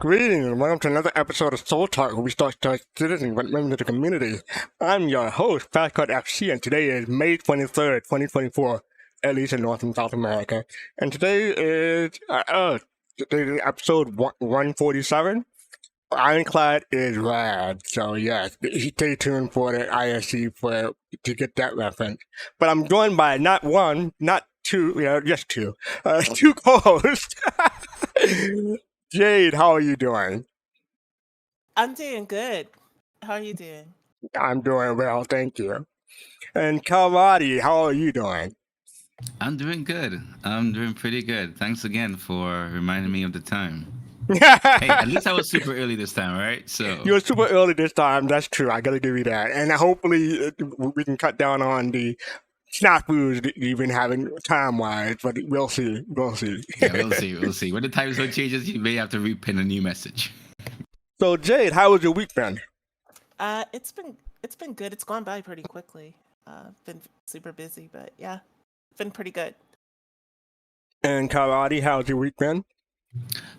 Greetings and welcome to another episode of Soul Talk, where we start citizen members of the community. I'm your host, Fastcart FC, and today is May 23rd, 2024, at least in North and South America. And today is episode 147. Ironclad is rad, so yes, stay tuned for the ISC to get that reference. But I'm joined by not one, not two, just two, two co-hosts. Jade, how are you doing? I'm doing good. How are you doing? I'm doing well, thank you. And Kalrati, how are you doing? I'm doing good. I'm doing pretty good. Thanks again for reminding me of the time. Hey, at least I was super early this time, right? So you were super early this time. That's true. I gotta give you that. And hopefully we can cut down on the snafus that you've been having time-wise, but we'll see. We'll see. Yeah, we'll see. When the time zone changes, you may have to repin a new message. So, Jade, how was your week been? It's been good. It's gone by pretty quickly. Been super busy, but yeah, been pretty good. And Kalrati, how's your week been?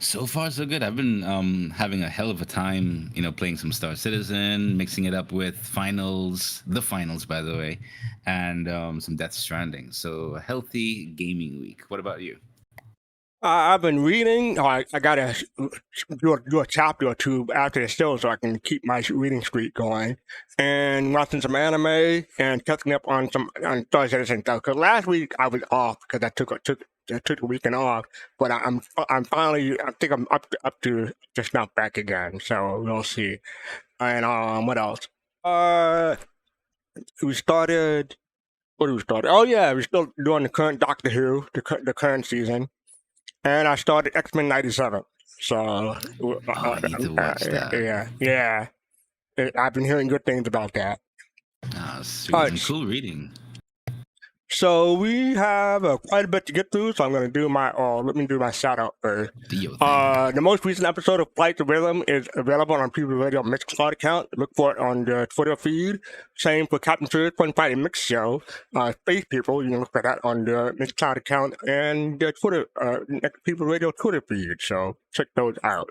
So far, so good. I've been having a hell of a time, playing some Star Citizen, mixing it up with the finals, by the way, and some Death Stranding. So a healthy gaming week. What about you? I've been reading. I gotta do a chapter or two after the show so I can keep my reading streak going, and watching some anime and catching up on Star Citizen stuff. Because last week I was off because I took a weekend off, but I'm finally. I think I'm up to just snuff back again. So we'll see. And what else? We started. What did we start? Oh yeah, we're still doing the current Doctor Who, the current season. And I started X-Men 97. So I need to watch that. Yeah. I've been hearing good things about that. Sweet. Cool reading. So we have quite a bit to get through, so I'm going to do let me do my shout out first. The most recent episode of Flight to Rhythm is available on People Radio Mixcloud account. Look for it on the Twitter feed. Same for Captain Serious Fun Friday Mix Show. Space People, you can look for that on the Mixcloud account and the Twitter, People Radio Twitter feed, so check those out.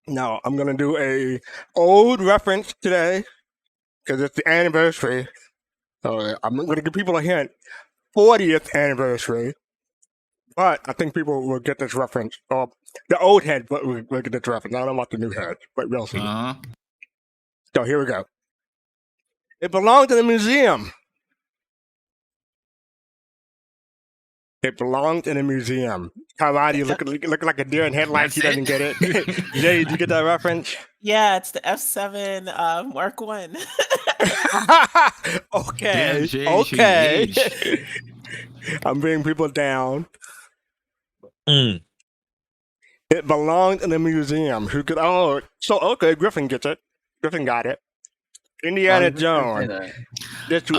Now, I'm going to do a old reference today, because it's the anniversary. So I'm going to give people a hint. 40th anniversary. But I think people will get this reference. Or the old head will get this reference. I don't know about the new head, but we'll see. So here we go. It belonged to the museum. It belonged in a museum. Kalrati look like a deer in headlights. He doesn't get it. Jay, did you get that reference? Yeah, it's the F7 Mark 1. Okay. I'm bringing people down. It belonged in a museum. Who could? Griffin gets it. Griffin got it. Indiana Jones. This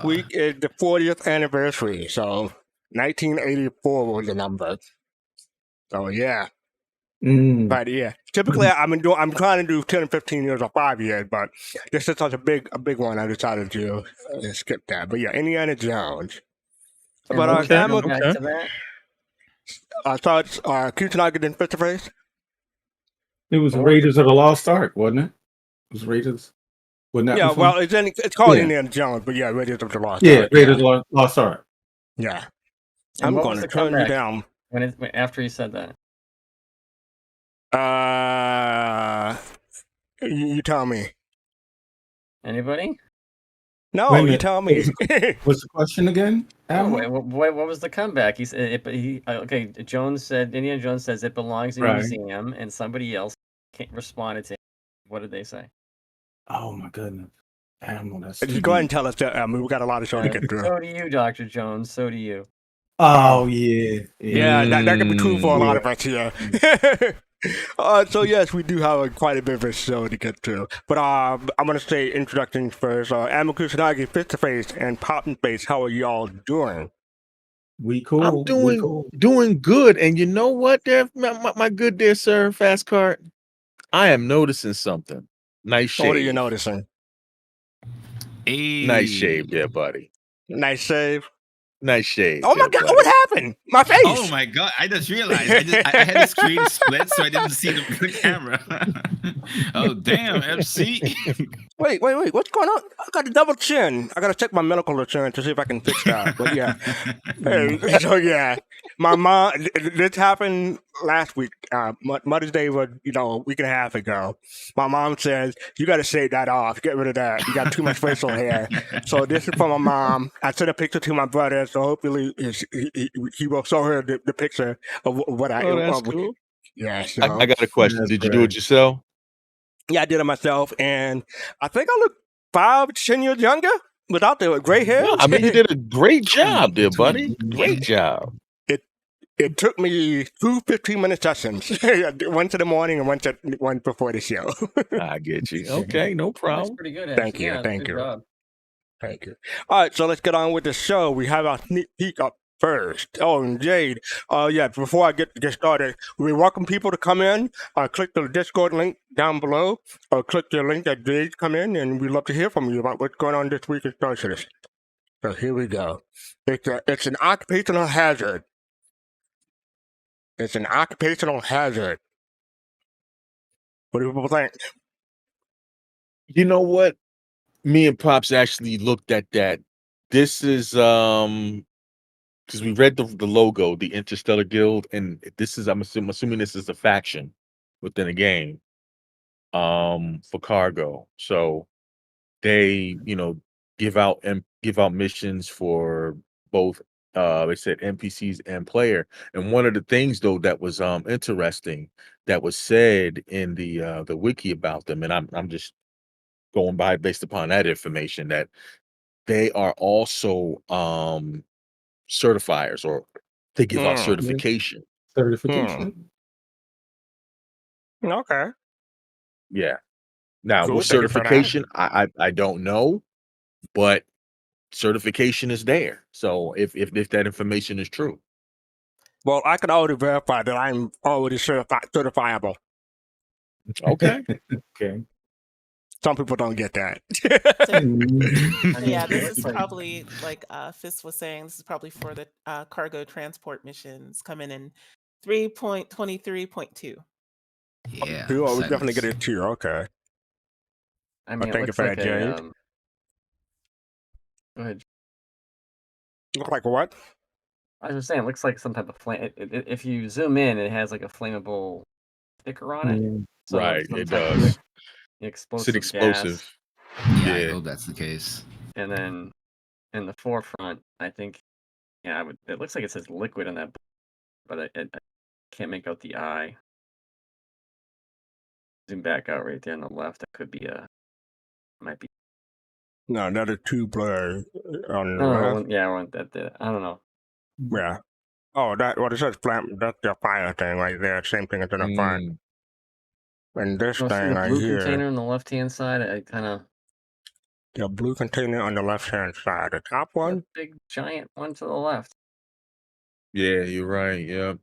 week is the 40th anniversary. So 1984 was the number. So yeah. But yeah, typically I'm trying to do 10 and 15 years or 5 years, but this is such a big one. I decided to skip that. But yeah, Indiana Jones. But I thought Q-Tonic in face to face. It was Raiders of the Lost Ark, wasn't it? It was Raiders. Wasn't that? Yeah, well, it's called Indiana Jones, but yeah, Raiders of the Lost Ark. Yeah, Raiders of the Lost Ark. Yeah. And I'm going to turn you down. After you said that. You tell me. Anybody? No, you tell me. What's the question again? What was the comeback? He said, Indiana Jones says it belongs in a museum, and somebody else responded to him. What did they say? Oh my goodness. Go ahead and tell us that. We got a lot of show to get through. So do you, Dr. Jones. So do you. Oh, yeah. That could be true for a lot of us, yeah. So yes, we do have quite a bit of a show to get to. But I'm going to say introductions first. Amicus and Aegis Face to Face and Pop and Face, how are y'all doing? We cool. I'm doing good. And you know what, there, my good dear sir, Fastcart? I am noticing something. Nice shave. What are you noticing? Nice shave there, buddy. Nice shave. Nice shade. Oh my there, God, buddy. what happened? My face. Oh my god! I just realized I had the screen split, so I didn't see the camera. Oh damn, FC! Wait, what's going on? I got a double chin. I gotta check my medical insurance to see if I can fix that. But yeah, hey, so yeah, my mom. This happened last week. Mother's Day was a week and a half ago. My mom says you got to shave that off. Get rid of that. You got too much facial hair. So this is for my mom. I sent a picture to my brother. So hopefully he will show her the picture of what I. Oh, that's cool. Yeah. So. I got a question. That's Did you do it yourself? Yeah, I did it myself, and I think I look 5-10 years younger without the gray hair. No, I mean, you did a great job there, buddy. Great job. It took me 2 15-minute sessions, one in the morning and one before the show. I get you. Okay, no That's problem. pretty good. Thank actually. you, Yeah, thank good you. job. Thank you. All right, so let's get on with the show. We have our sneak peek up first. Oh, and Jade, yeah, before I get started, we welcome people to come in. Click the Discord link down below, or click the link that Jade come in, and we'd love to hear from you about what's going on this week in Star Citizen. So here we go. It's an occupational hazard. It's an occupational hazard. What do people think? You know what? Me and Pops actually looked at that. This is because we read the logo, the Interstellar Guild, and this is I'm assuming this is a faction within a game for cargo. So they give out missions for both they said NPCs and player. And one of the things though that was interesting that was said in the wiki about them, and I'm just going by based upon that information, that they are also certifiers, or they give out certification. Certification. Okay. Yeah. Now Cool, with thank you for that. certification, I don't know, but certification is there. So if that information is true. Well, I can already verify that I'm already certifiable. Okay. Okay. Some people don't get that. So, Mm. I mean, yeah, this it's is like- probably like Fist was saying. This is probably for the cargo transport missions coming in 3.23.2. Yeah. You always definitely silence. get it too. Okay. I mean, it thank you looks for like that, Jade. a. Go ahead. Look like what? I was just saying, it looks like some type of flame. If you zoom in, it has like a flammable sticker on it. Mm. So Right, some it type of does. explosive, It's an explosive. gas. Yeah, I Yeah. hope that's the case. And then in the forefront, I think, it looks like it says liquid on that, but I can't make out the eye. Zoom back out right there on the left. That could be might be. No, another two blur on the No, left. I want that. I don't know. Yeah. Oh, it says flame. That's the fire thing right there. Same thing as in the front. Mm. And this No, see thing the right blue here, container on the left hand side. I kind of the blue container on the left hand side, the top one. big giant one to the left. Yeah, you're right. Yeah.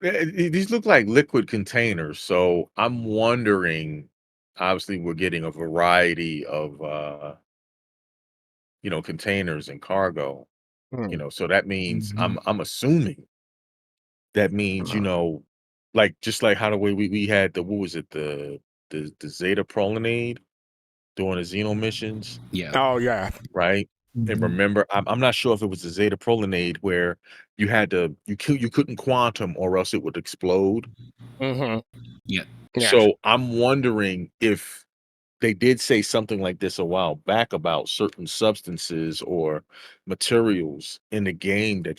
These look like liquid containers, so I'm wondering. Obviously, we're getting a variety of containers and cargo. Hmm. So that means Mhm. I'm assuming that means like just like how the way we had the what was it the Zeta Prolinade during the Xeno missions, Yeah. Oh yeah. right? And Mhm. remember, I'm not sure if it was the Zeta Prolinade where you had to you couldn't quantum or else it would explode. Mm-hmm. Yeah. Yes. So I'm wondering if they did say something like this a while back about certain substances or materials in the game that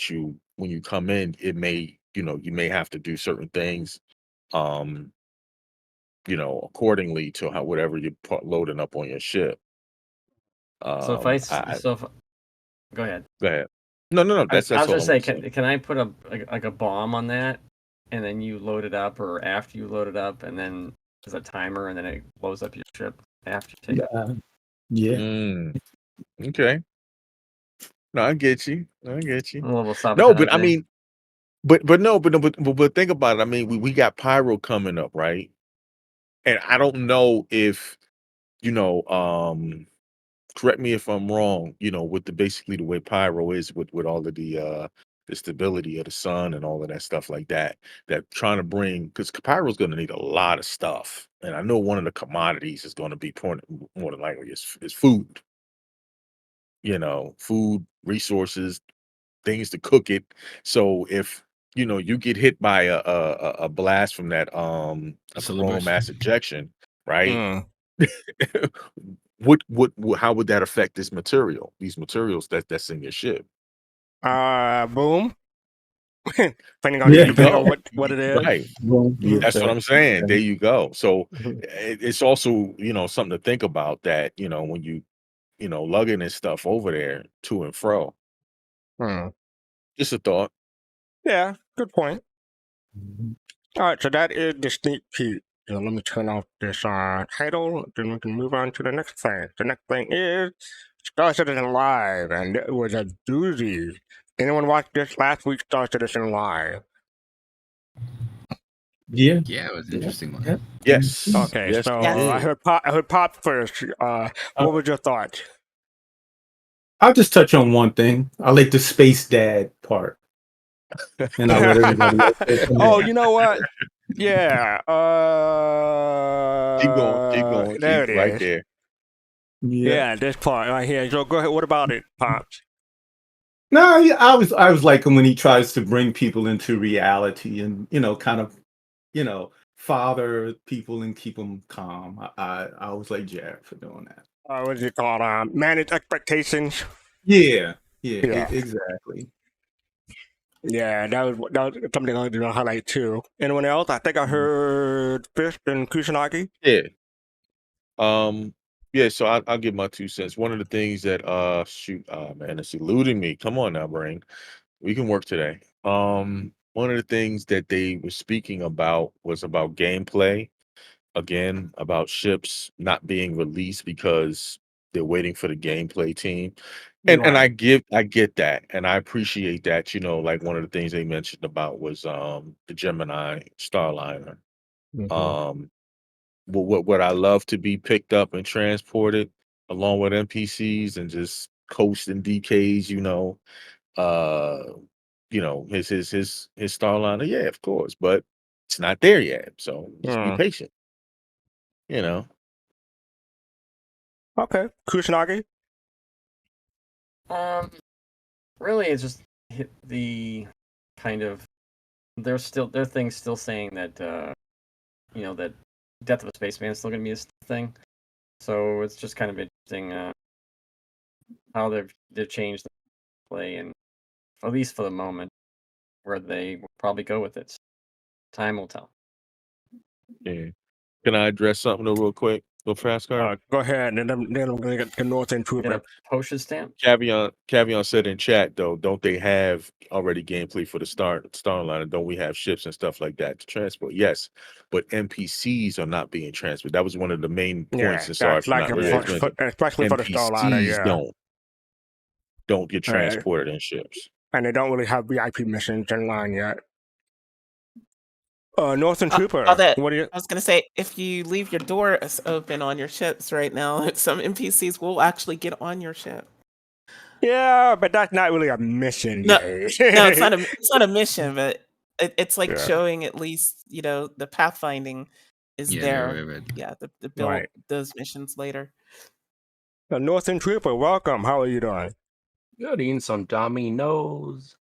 when you come in, it may, you may have to do certain things, accordingly to whatever you're loading up on your ship. So if go ahead. Go ahead. No, that's I was all just I'm saying, can I put a bomb on that, and then you load it up, or after you load it up, and then there's a timer, and then it blows up your ship after you take it? Yeah. Okay. No, I get you. A little No, sabotage but I there. mean, but think about it. I mean, we got Pyro coming up, right? And I don't know if correct me if I'm wrong, with basically the way Pyro is with all of the stability of the sun and all of that stuff like that trying to bring, because Pyro's going to need a lot of stuff, and I know one of the commodities is going to be more than likely is food. Food, resources, things to cook it. So if you get hit by a blast from that a coronal mass ejection, right? How would that affect these materials that's in your ship? Boom. depending on what it is. Right. That's what I'm saying. There you go. So it's also something to think about, that when you lugging this stuff over there to and fro. Just a thought. Yeah, good point. All right, so that is the sneak peek. Let me turn off this title, then we can move on to the next thing. The next thing is Star Citizen Live, and it was a doozy. Anyone watch this last week's Star Citizen Live? Yeah, it was an interesting one. Yeah. Yes. Okay, yes, so yes. I heard Pop first. What was your thought? I'll just touch on one thing. I like the space dad part. And I let everybody else. Oh, you know what? Yeah. Keep going. There Keep it right is. there. Yeah, this part right here. So go ahead. What about it, Pops? No, I was liking when he tries to bring people into reality and kind of father people and keep them calm. I was like Jared for doing that. What's it called? Manage expectations. Yeah, exactly. Yeah, that was something I wanted to highlight too. Anyone else? I think I heard Fisk and Kusanagi. Yeah. Yeah, so I'll give my 2 cents. One of the things that man, it's eluding me. Come on now, brain. We can work today. One of the things that they were speaking about was about gameplay. Again, about ships not being released because they're waiting for the gameplay team. And I get that, and I appreciate that. Like one of the things they mentioned about was the Gemini Starliner. What I love to be picked up and transported along with NPCs and just coast in DKs, his Starliner, yeah, of course, but it's not there yet. So just be patient, Okay, Kusanagi. Really, it's just hit the kind of their thing's still saying that that Death of a Spaceman is still going to be a thing. So it's just kind of interesting how they've changed the play, and at least for the moment, where they will probably go with it. Time will tell. Yeah. Can I address something though, real quick? Real fast, Carl? Go ahead, and then I'm going to get the Northern Trooper. Postage stamp? Cavion said in chat, though, don't they have already gameplay for the Starliner? Don't we have ships and stuff like that to transport? Yes, but NPCs are not being transferred. That was one of the main points. And sorry for not especially for the Starliner. Yeah, don't get transported in ships, and they don't really have VIP missions in line yet. Northern Trooper. I was going to say, if you leave your doors open on your ships right now, some NPCs will actually get on your ship. Yeah, but that's not really a mission. No, it's not a mission, but it's like showing at least the pathfinding is there. Right. Yeah, the build those missions later. Northern Trooper, welcome. How are you doing? Good, eating some dominoes.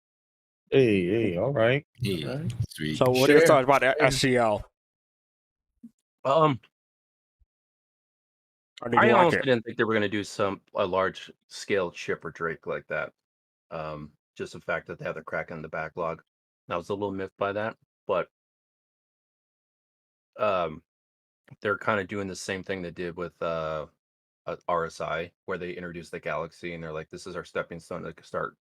Hey, all right. Hey, all right. Sweet. So what are your thoughts about SCL? I honestly didn't think they were going to do a large scale ship or Drake like that. Just the fact that they have the crack in the backlog. I was a little miffed by that, but they're kind of doing the same thing they did with RSI, where they introduced the Galaxy and they're like, this is our stepping stone to start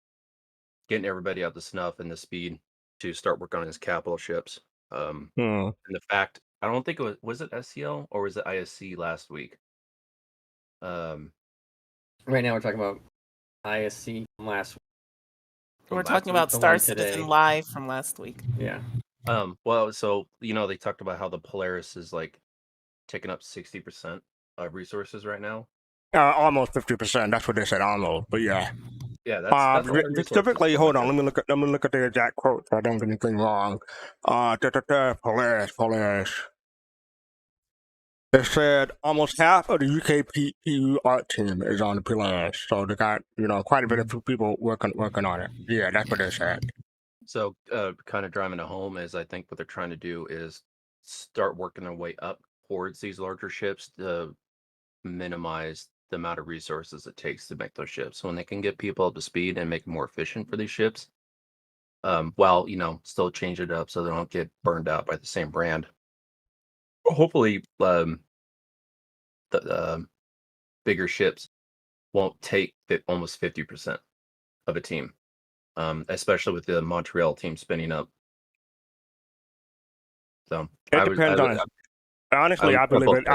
getting everybody up to snuff and the speed to start working on his capital ships. And the fact, I don't think it was it SCL or was it ISC last week? Right now we're talking about ISC from last week. We're talking about Star Citizen Live from last week. Yeah. Well, so they talked about how the Polaris is like taking up 60% of resources right now, Almost 50%. That's what they said, almost. But yeah. Yeah, that's a lot of resources Specifically, for hold my on. ship. Let me look at the exact quote so I don't get anything wrong. Polaris. They said almost half of the UK PU art team is on the Polaris, so they got quite a bit of people working on it. Yeah, that's what they said. So, kind of driving it home is I think what they're trying to do is start working their way up towards these larger ships to minimize the amount of resources it takes to make those ships. So when they can get people up to speed and make it more efficient for these ships, while still change it up so they don't get burned out by the same brand. Hopefully, the bigger ships won't take almost 50% of a team, especially with the Montreal team spinning up. So It depends on it. Honestly, I believe it.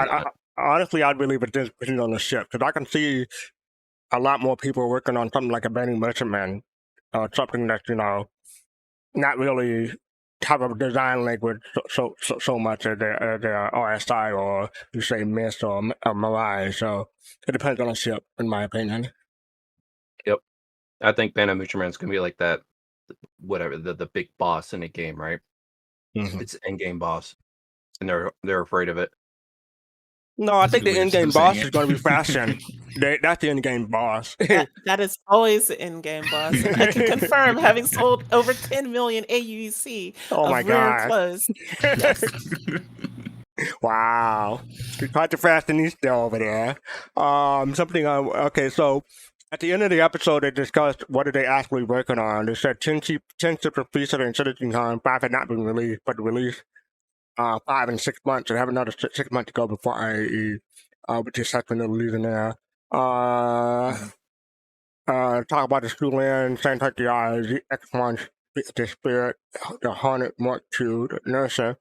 Honestly, I believe it depends on the ship because I can see a lot more people working on something like a Benny Merchantman, something that's not really have a design language so much as the RSI or you say Mist or Mirage. So it depends on the ship, in my opinion. Yep, I think Muchaman's gonna be like that. Whatever the big boss in a game, right? Mm-hmm. It's end game boss, and they're afraid of it. No, I think the end game boss is going to be Fashion. That's the end game boss. That is always the end game boss. And I can confirm, having sold over 10 million AUC Oh my of rare God. clothes. Yes. Wow. It's quite the fashionista over there. Okay, so at the end of the episode, they discussed what are they actually working on. They said 10 ships are featured in Citizen Con, 5 had not been released, but released 5 in 6 months, and have another 6 months to go before IAE, which is such a little reason there. Talk about the Stuland, Santa the X1, the Spirit, the Hornet Mark II, the Nursa,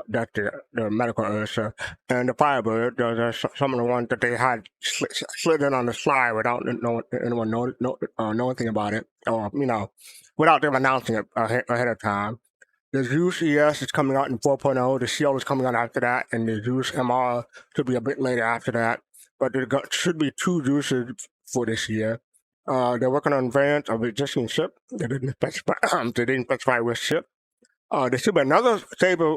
that's the medical Ursa, and the Firebird. Those are some of the ones that they had slid in on the slide without anyone know anything about it, or without them announcing it ahead of time. The Zeus ES is coming out in 4.0. The Shield is coming out after that, and the Zeus MR should be a bit later after that. But there should be 2 Zeuses for this year. They're working on variants of existing ship. They didn't specify which ship. There should be another Sabre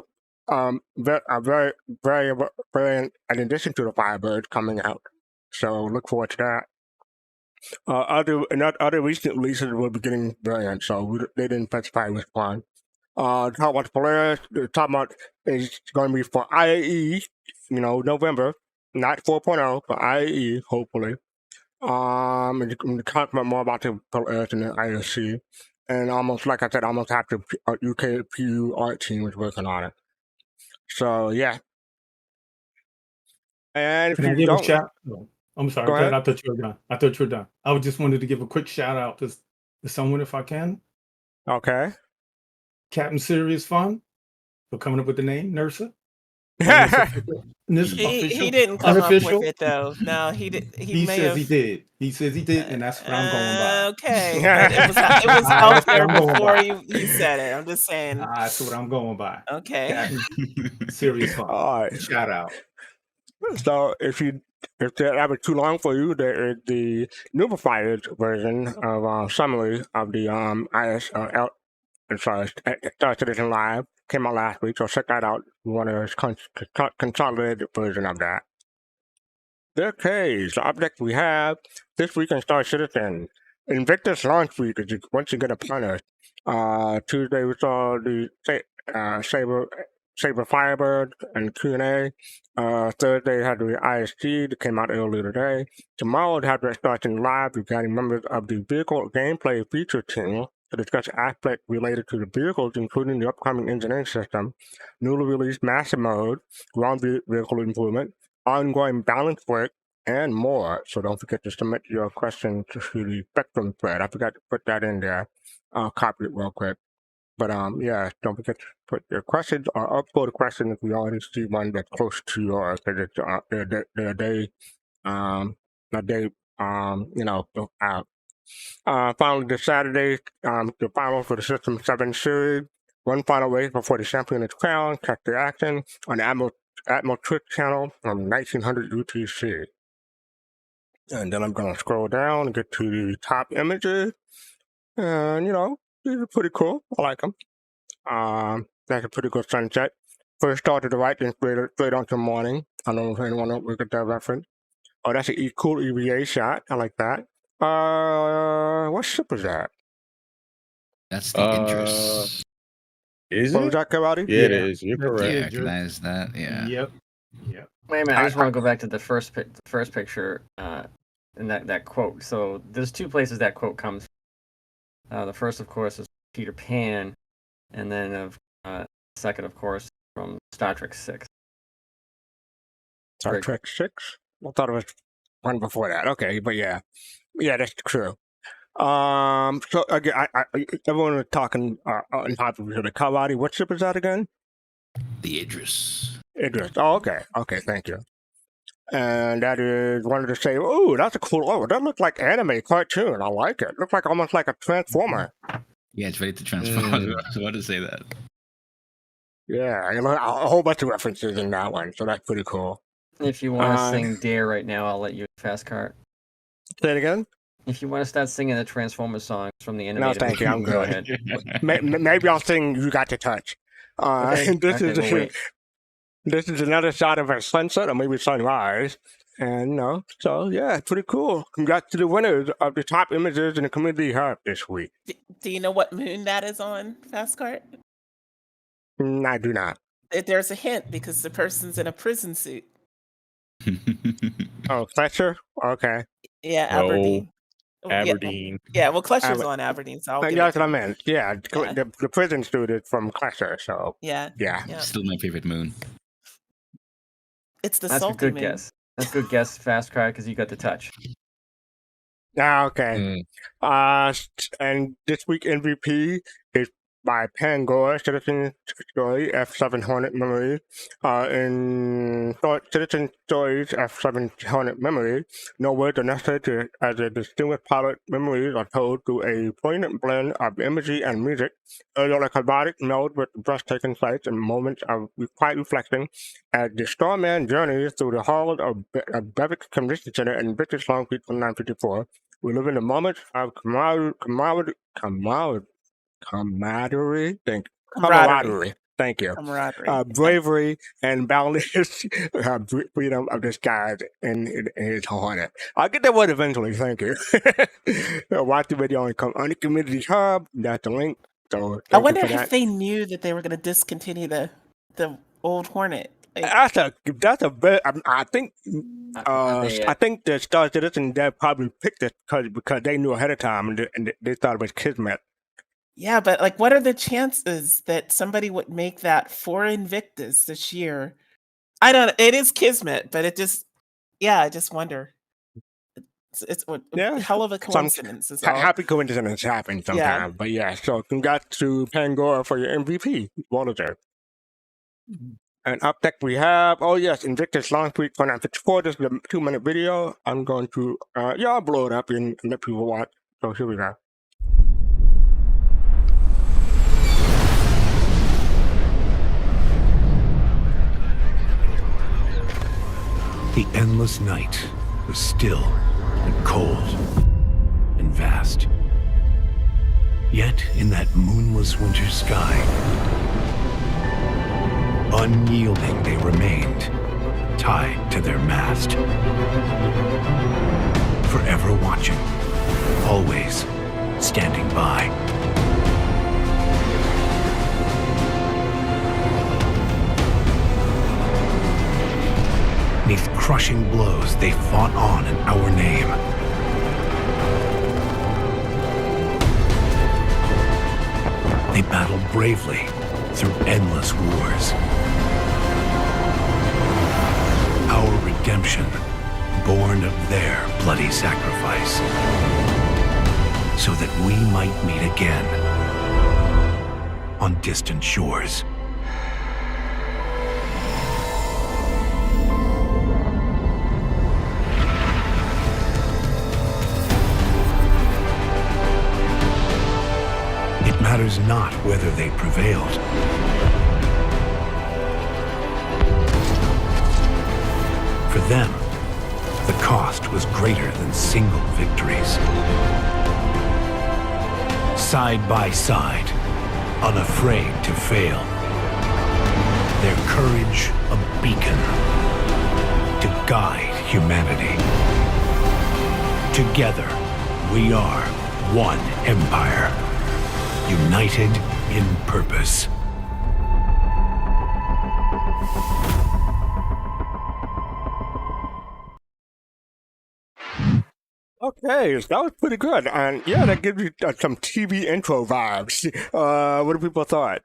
very variant in addition to the Firebird coming out. So look forward to that. Other recent releases will be getting variants, so they didn't specify which one. Talk about the Polaris. Talk about is going to be for IAE, November, not 4.0, but IAE, hopefully. And talk about more about the Polaris and the IOC. And almost, like I said, almost half the UK PU art team is working on it. So, yeah. And if Can I you give don't... a shout? No, I'm sorry. Go ahead. I thought you were done. I just wanted to give a quick shout out to someone if I can. Okay. Captain Serious Fun for coming up with the name Nursa. He didn't come up with it though. No, he did. He says he did. He says he did, and that's what I'm going by. Okay, but it was out there before you said it. I'm just saying. That's what I'm going by. Okay. Captain Serious Fun. All right. Shout out. So if that was too long for you, there is the Nubified version of summary of the Star Citizen Live. Came out last week, so check that out. You want a consolidated version of that. Okay, so up next we have this week in Star Citizen. Invictus launch week is once again upon us. Tuesday we saw the Sabre Firebird and Q&A. Thursday had the ISG that came out earlier today. Tomorrow we have the Star Citizen Live regarding members of the vehicle gameplay feature team to discuss aspects related to the vehicles, including the upcoming engineering system, newly released massive mode, ground vehicle improvement, ongoing balance work, and more. So don't forget to submit your questions to the Spectrum thread. I forgot to put that in there. I'll copy it real quick. But yeah, don't forget to put your questions or upload a question if we already see one that's close to yours. Because it's out. Finally, this Saturday, the final for the System 7 series. One final race before the champion is crowned. Check the action on the Admiral Twitch channel from 1900 UTC. And then I'm going to scroll down and get to the top images. And, these are pretty cool. I like them. That's a pretty good sunset. First star to the right, then straight onto morning. I don't know if anyone else will get that reference. Oh, that's a cool EVA shot. I like that. What ship is that? That's the Idris. Is What was it? that, Kalrati? Yeah, it is. You're That's correct. Yeah, it. recognize that. Yeah. Yep. Wait a minute, I just want to go back to the first picture and that quote. So there's two places that quote comes from. The first, of course, is Peter Pan, and then second, of course, from Star Trek 6. Star Trek 6? I thought it was one before that. Okay, but yeah, that's true. So again, I everyone was talking on top of the Kalrati. What ship is that again? The Idris. Idris. Oh, okay, thank you. And that is wanted to say, oh, that's a cool. Oh, that looks like anime cartoon. I like it. Looks like almost like a transformer. Yeah, it's ready to transform. I was about to say that. Yeah, a whole bunch of references in that one, so that's pretty cool. If you want to sing Dare right now, I'll let you fast cart. Say it again. If you want to start singing the Transformers songs from the animated No, thank you. I'm go good. ahead. Maybe I'll sing "You Got to Touch." Okay. This is another shot of a sunset or maybe sunrise, and so yeah, it's pretty cool. Congrats to the winners of the top images in the community hub this week. Do you know what moon that is on, Fastcart? I do not. There's a hint because the person's in a prison suit. Oh, Fletcher? Okay. Yeah, No. Aberdeen. Aberdeen. Yeah, well, Clutcher's on Aberdeen, so I'll give That's it what I to meant. Yeah, Yeah. the prison student from Clasher, so Yeah. yeah. Still my favorite moon. It's the That's a salty good moon. guess. That's a good guess, fast cart, because you got the touch. Okay. And this week MVP is by Pangor, Citizen Story, F7 Hornet Memory. In Citizen Stories, F7 Hornet Memory, no words are necessary as a distinguished pilot memories are told through a poignant blend of imagery and music, electronic meld with breathtaking sights and moments of quiet reflection as the Starman journeys through the halls of Bevic Convention Center in Invictus Long Beach 1954. We live in the moments of camaraderie. Thank you. Camaraderie. Bravery and boundless freedom of this guy in his Hornet. I'll get that word eventually. Thank you. Watch the video on the community hub. That's the link. So I wonder if they knew that they were going to discontinue the old Hornet. That's a bit. I think the Star Citizen Dev probably picked it because they knew ahead of time and they thought it was kismet. Yeah, but what are the chances that somebody would make that for Invictus this year? I don't. It is kismet, but I just wonder. It's a hell of a coincidence. Happy coincidence happens sometimes, Yeah. But yeah. So congrats to Pangora for your MVP. Well deserved. And up next we have, Invictus Launch Week 1954. This is a 2-minute video. I'm going to, I'll blow it up and let people watch. So here we go. The endless night was still and cold and vast. Yet in that moonless winter sky, unyielding they remained, tied to their mast. Forever watching, always standing by. Neath crushing blows, they fought on in our name. They battled bravely through endless wars. Our redemption, born of their bloody sacrifice, so that we might meet again on distant shores. It matters not whether they prevailed. For them, the cost was greater than single victories. Side by side, unafraid to fail. Their courage a beacon to guide humanity. Together, we are one empire, united in purpose. Okay, so that was pretty good, and yeah, that gives you some TV intro vibes. What do people thought?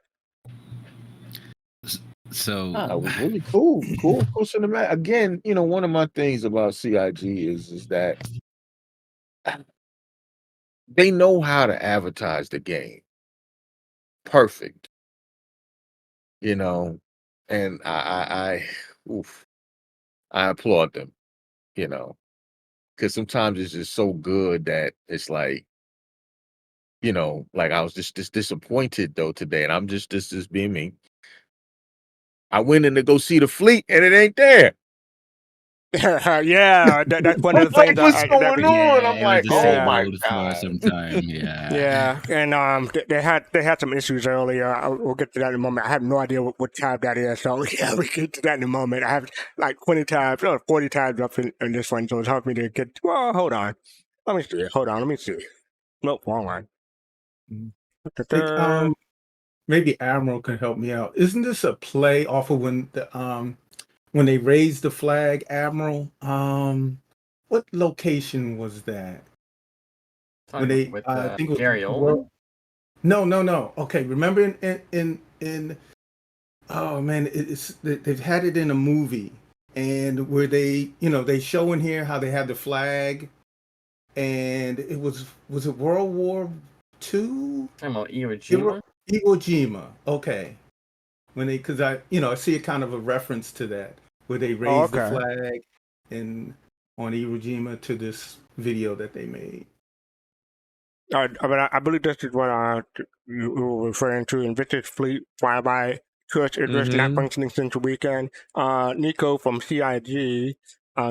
So It was really cool. Cool cinematic. Again, one of my things about CIG is that they know how to advertise the game. Perfect. And I applaud them, because sometimes it's just so good that it's like, like I was just disappointed though today, and I'm just being me. I went in to go see the fleet, and it ain't there. Yeah, that's one of the Like, things what's going on? I'm it was like, disabled oh my for god. some time. Yeah. Yeah, and they had some issues earlier. We'll get to that in a moment. I have no idea what tab that is, so yeah, we get to that in a moment. I have like 20 tabs or 40 tabs up in this one, so it's hard for me to get. Well, hold on. Let me see. Hold on. Let me see. Nope, wrong one. I think maybe Admiral can help me out. Isn't this a play off of when they raised the flag, Admiral? What location was that? When they with I think it was Gary Oldman? No. Okay, remember in oh man, they've had it in a movie, and where they they show in here how they had the flag, and it was it World War II? Talking about Iwo Jima? Iwo Jima. Okay. When they, because I see a kind of a reference to that where they raised the flag on Iwo Jima to this video that they made. I believe this is what you were referring to. Invictus fleet flyby Church Idris not functioning since the weekend. Nico from CIG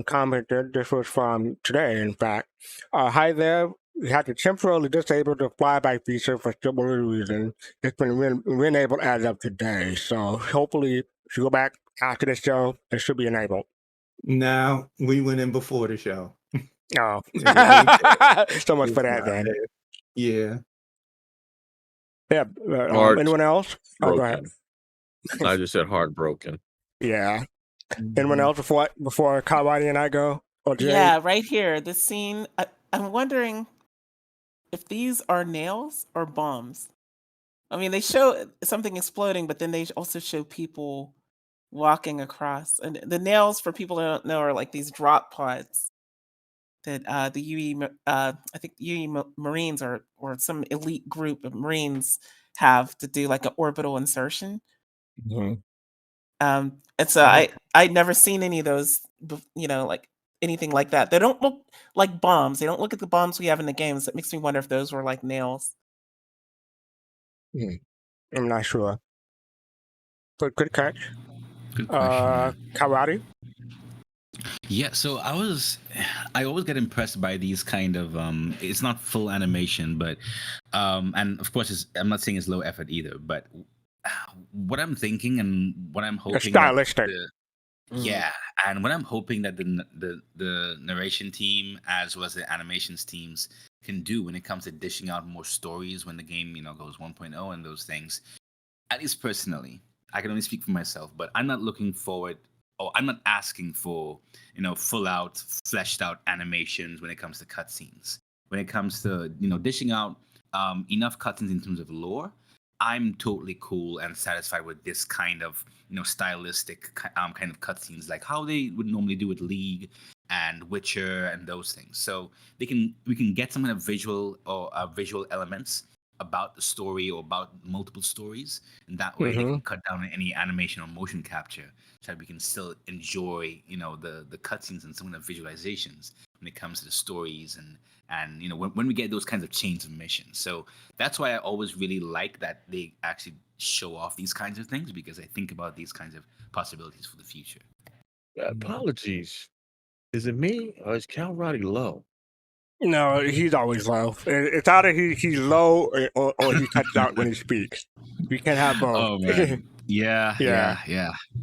commented, this was from today, in fact. Hi there. We had to temporarily disable the flyby feature for several reasons. It's been re-enabled as of today. So hopefully, if you go back after the show, it should be enabled. Now, we went in before the show. Oh. So much for that, then. Yeah. Yeah. Anyone else? Oh, go ahead. I just said heartbroken. Yeah. Anyone else before Kalrati and I go? Or Jade? Yeah, right here. This scene. I'm wondering if these are nails or bombs. I mean, they show something exploding, but then they also show people walking across. And the nails, for people who don't know, are like these drop pods that the UE, I think UE Marines or some elite group of Marines have to do like an orbital insertion. Mm-hmm. And so I'd never seen any of those, like anything like that. They don't look like bombs. They don't look at the bombs we have in the games. It makes me wonder if those were like nails. I'm not sure. But good catch. Good question. Kalrati? Yeah, so I always get impressed by these kind of it's not full animation, but and of course I'm not saying it's low effort either, but what I'm thinking and what I'm hoping, it's stylistic. Yeah, and what I'm hoping that the narration team as well as the animations teams can do when it comes to dishing out more stories when the game goes 1.0 and those things. At least personally, I can only speak for myself, but I'm not looking forward. Oh, I'm not asking for, full out, fleshed out animations when it comes to cutscenes. When it comes to, dishing out enough cutscenes in terms of lore, I'm totally cool and satisfied with this kind of, stylistic kind of cutscenes, like how they would normally do with League and Witcher and those things. So we can get some kind of visual or visual elements about the story or about multiple stories, and that way they can cut down on any animation or motion capture, so that we can still enjoy the cutscenes and some of the visualizations when it comes to the stories and when we get those kinds of chains of missions. So that's why I always really like that they actually show off these kinds of things, because I think about these kinds of possibilities for the future. Apologies. Is it me or is Kalrati low? No, he's always low. It's either he's low or he cuts out when he speaks. You can't have both. Oh man. Yeah. So Okay,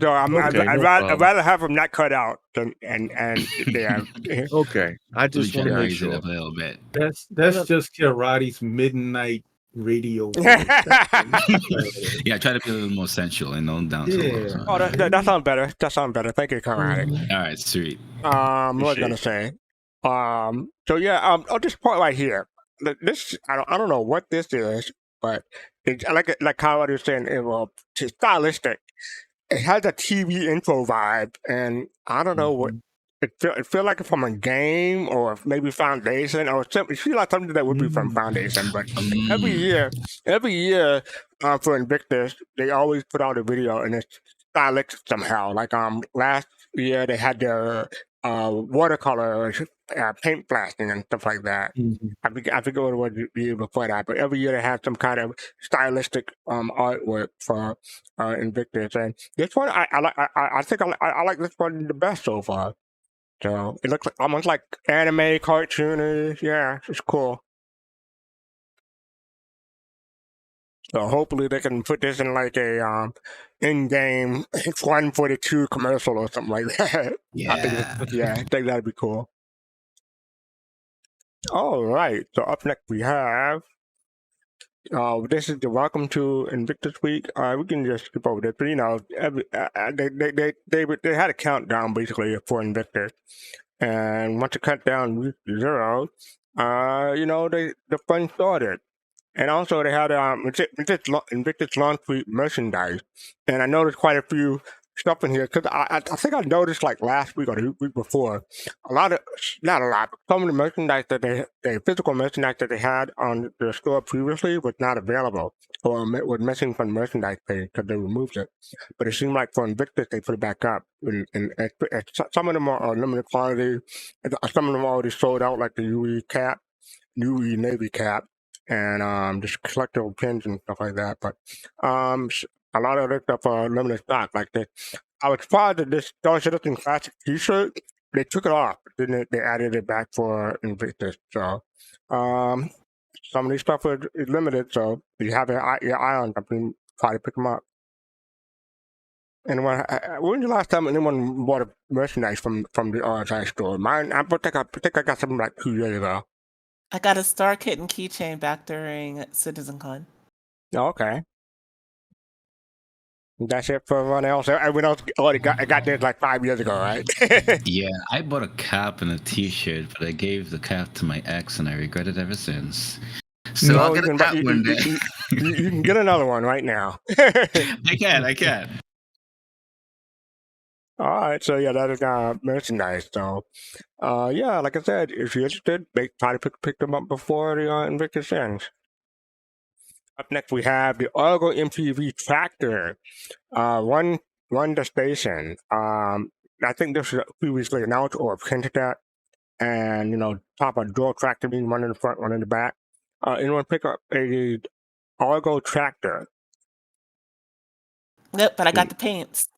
I'd no problem. rather have him not cut out than and yeah. Okay, I Let me just try want to to make raise it sure. up a little bit. That's just Kalrati's midnight radio voice. Yeah, try to be a little more sensual and down to low. Yeah. So. Oh, that sounds better. That sounds better. Thank you, Kalrati. All right, sweet. What was I Appreciate gonna it. say? So yeah, this part right here. This I don't know what this is, but it's like Kalrati was saying, it's stylistic. It has a TV intro vibe, and I don't know what it feel like it's from a game or maybe Foundation or something. It feels like something that would be from Foundation. But every year, for Invictus, they always put out a video and it's stylistic somehow. Like last year they had their watercolor paint blasting and stuff like that. I forget what it was the year before that, but every year they have some kind of stylistic artwork for Invictus, and this one I think I like this one the best so far. So it looks like almost like anime cartoonish. Yeah, it's cool. So hopefully they can put this in like a in-game 142 commercial or something like that. Yeah. I think that'd be cool. All right. So up next we have. This is the welcome to Invictus week. We can just skip over this, but you know, they had a countdown basically for Invictus, and once the countdown reached 0, you know, the fun started. And also they had Invictus launch week merchandise, and I noticed quite a few stuff in here because I think I noticed like last week or the week before not a lot, but some of the merchandise that the physical merchandise that they had on the store previously was not available or was missing from the merchandise page because they removed it. But it seemed like for Invictus they put it back up, and some of them are limited quantity, some of them already sold out, like the UE Navy cap, and just collectible pins and stuff like that. But a lot of this stuff are limited stock. Like I was surprised that this Star Citizen Classic T-shirt, they took it off, then they added it back for Invictus. So some of these stuff is limited, so you have your eye on something, try to pick them up. And when was the last time anyone bought a merchandise from the RSI store? Mine, I think I got something like 2 years ago. I got a Star Kitten keychain back during CitizenCon. Oh, okay. That's it for everyone else. Everyone else already got this like 5 years ago, right? Yeah, I bought a cap and a T-shirt, but I gave the cap to my ex, and I regret it ever since. So I'll get a cap one day. You can get another one right now. I can. All right, so yeah, that is merchandise. So, yeah, like I said, if you're interested, try to pick them up before the Invictus ends. Up next, we have the Argo MPUV tractor. Run the station. I think this was previously announced or hinted at, and you know, top of dual tractor being one in the front, one in the back. Anyone pick up a Argo tractor? Nope, but I got the paints.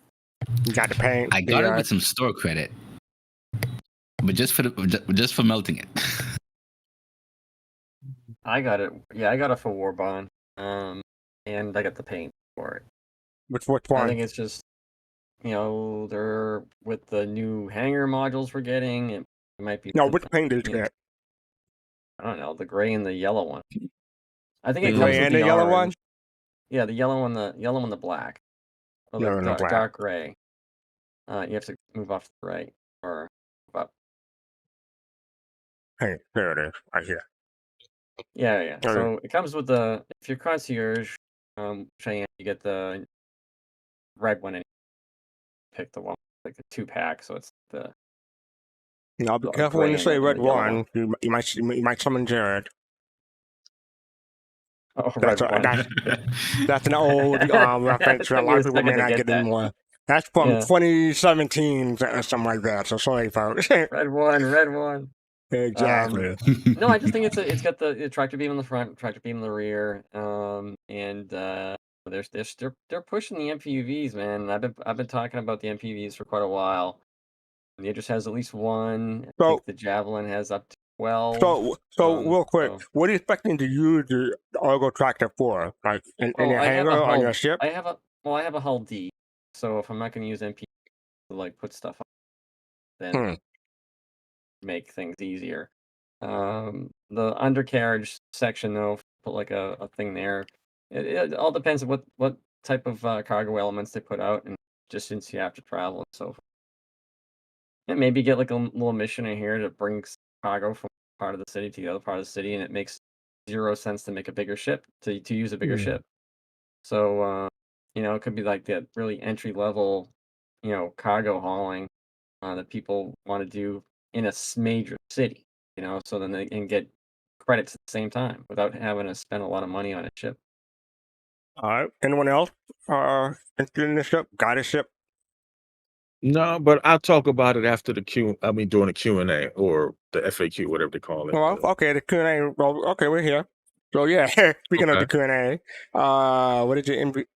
You got the paint. I got it with some store credit, but just for melting it. I got it. Yeah, I got it for War Bond. And I got the paint for it. Which one? I think it's just, you know, they're with the new hanger modules we're getting. It might be. No, which paint did you get? I don't know, the gray and the yellow one. I think the it comes gray with and the yellow one. Yeah, the yellow and the black. Oh, the dark gray. You have to move off to the right or up. Hey, there it is, right here. Yeah. Okay. So it comes with if you're concierge, Cheyenne, you get the red one and pick the one like the 2-pack. So it's the. Now be careful when you say red one. You might summon Jared. Oh, red one. That's an old reference. A lot of people may not get anymore. That's from 2017 or something like that. So sorry, folks. Red one. Exactly. No, I just think it's got the tractor beam in the front, tractor beam in the rear, and they're pushing the MPUVs, man. I've been talking about the MPUVs for quite a while. The Idris has at least one. I So- think the Javelin has up to 12. So real quick, so- what are you expecting to use the Argo tractor for? Like in your I have hangar a on hull. your ship? I have a hull D. So if I'm not going to use MP to like put stuff on, then make things easier. The undercarriage section though, put like a thing there. It all depends on what type of cargo elements they put out and distance you have to travel and so forth. And maybe get like a little mission in here to bring cargo from part of the city to the other part of the city, and it makes 0 sense to make a bigger ship to use a bigger ship. So it could be like that really entry level, cargo hauling that people want to do in a major city. So then they can get credits at the same time without having to spend a lot of money on a ship. All right. Anyone else interested in the ship? Got a ship? No, but I'll talk about it after during the Q&A or the FAQ, whatever they call it. Well, okay, the Q&A. Well, okay, we're here. So yeah, speaking of the Q&A, what is it?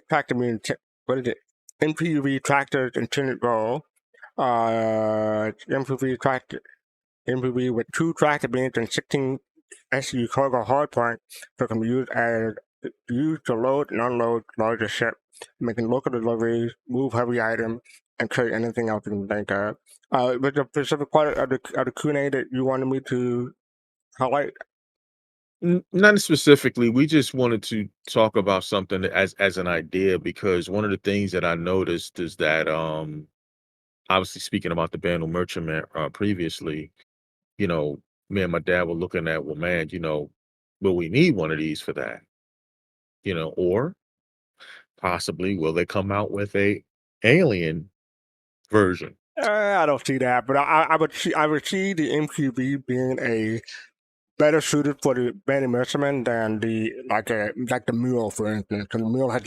Tractor mean? What is it? MPUV tractor's intended role. MPUV tractor. MPUV with 2 tractor beams and 16 SU cargo hardpoint, so it can be used to load and unload larger ship, making local deliveries, move heavy items, and carry anything else you can think of. Was there a specific part of the Q&A that you wanted me to highlight? Not specifically. We just wanted to talk about something as an idea, because one of the things that I noticed is that obviously speaking about the Bandle Merchantman previously, me and my dad were looking at, well, man, will we need one of these for that? Or possibly will they come out with a alien version? I don't see that, but I would see the MPV being a better suited for the Bandle Merchantman than the Mule, for instance. Because the Mule has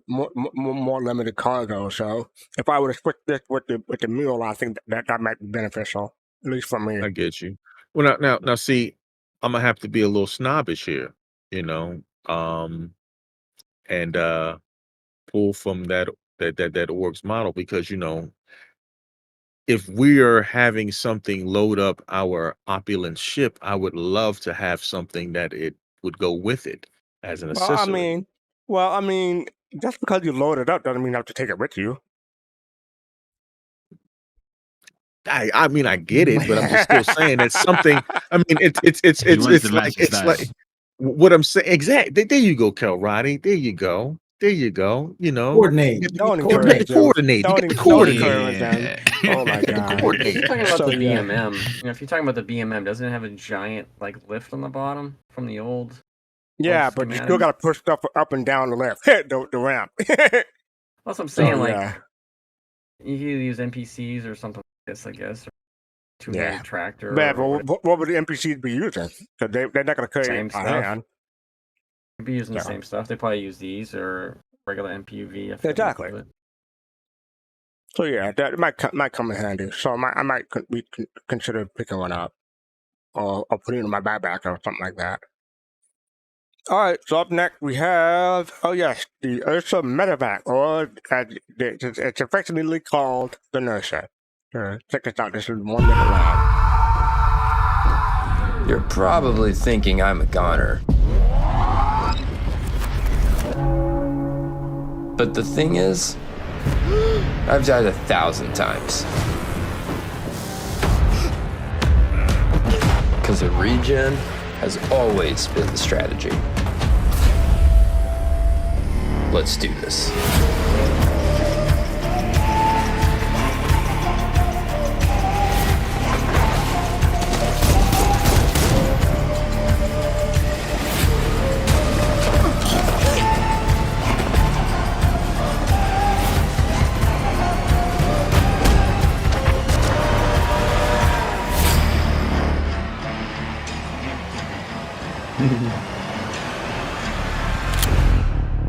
more limited cargo. So if I were to switch this with the Mule, I think that might be beneficial, at least for me. I get you. Well, now, see, I'm gonna have to be a little snobbish here, and pull from that org's model, because if we are having something load up our opulent ship, I would love to have something that it would go with it as an accessory. Well, I mean, just because you load it up doesn't mean you have to take it with you. I mean, I get it, but I'm just still saying that's something. I mean, it's like what I'm saying. Exactly. There you go, Kalrati. There you go. Coordinate. Don't You got the coordinate. You got the coordinate. Oh my god. If you're talking about the BMM, if you're talking about the BMM, doesn't it have a giant lift on the bottom from the old? Yeah, but you still got to push stuff up and down the lift, the ramp. That's what I'm saying. You either use NPCs or something like this, I guess. Or two-handed tractor. But what would the NPCs be using? Because they're not going to carry it by hand. They'd be using the same stuff. They probably use these or regular MPUV. Exactly. So yeah, that might come in handy. So I might consider picking one up, or putting it in my backpack or something like that. All right. So up next we have the Ursa Medivac, or it's affectionately called the Nursa. Check this out. This is 1 minute long. You're probably thinking I'm a goner. But the thing is, I've died 1,000 times. Because a regen has always been the strategy. Let's do this.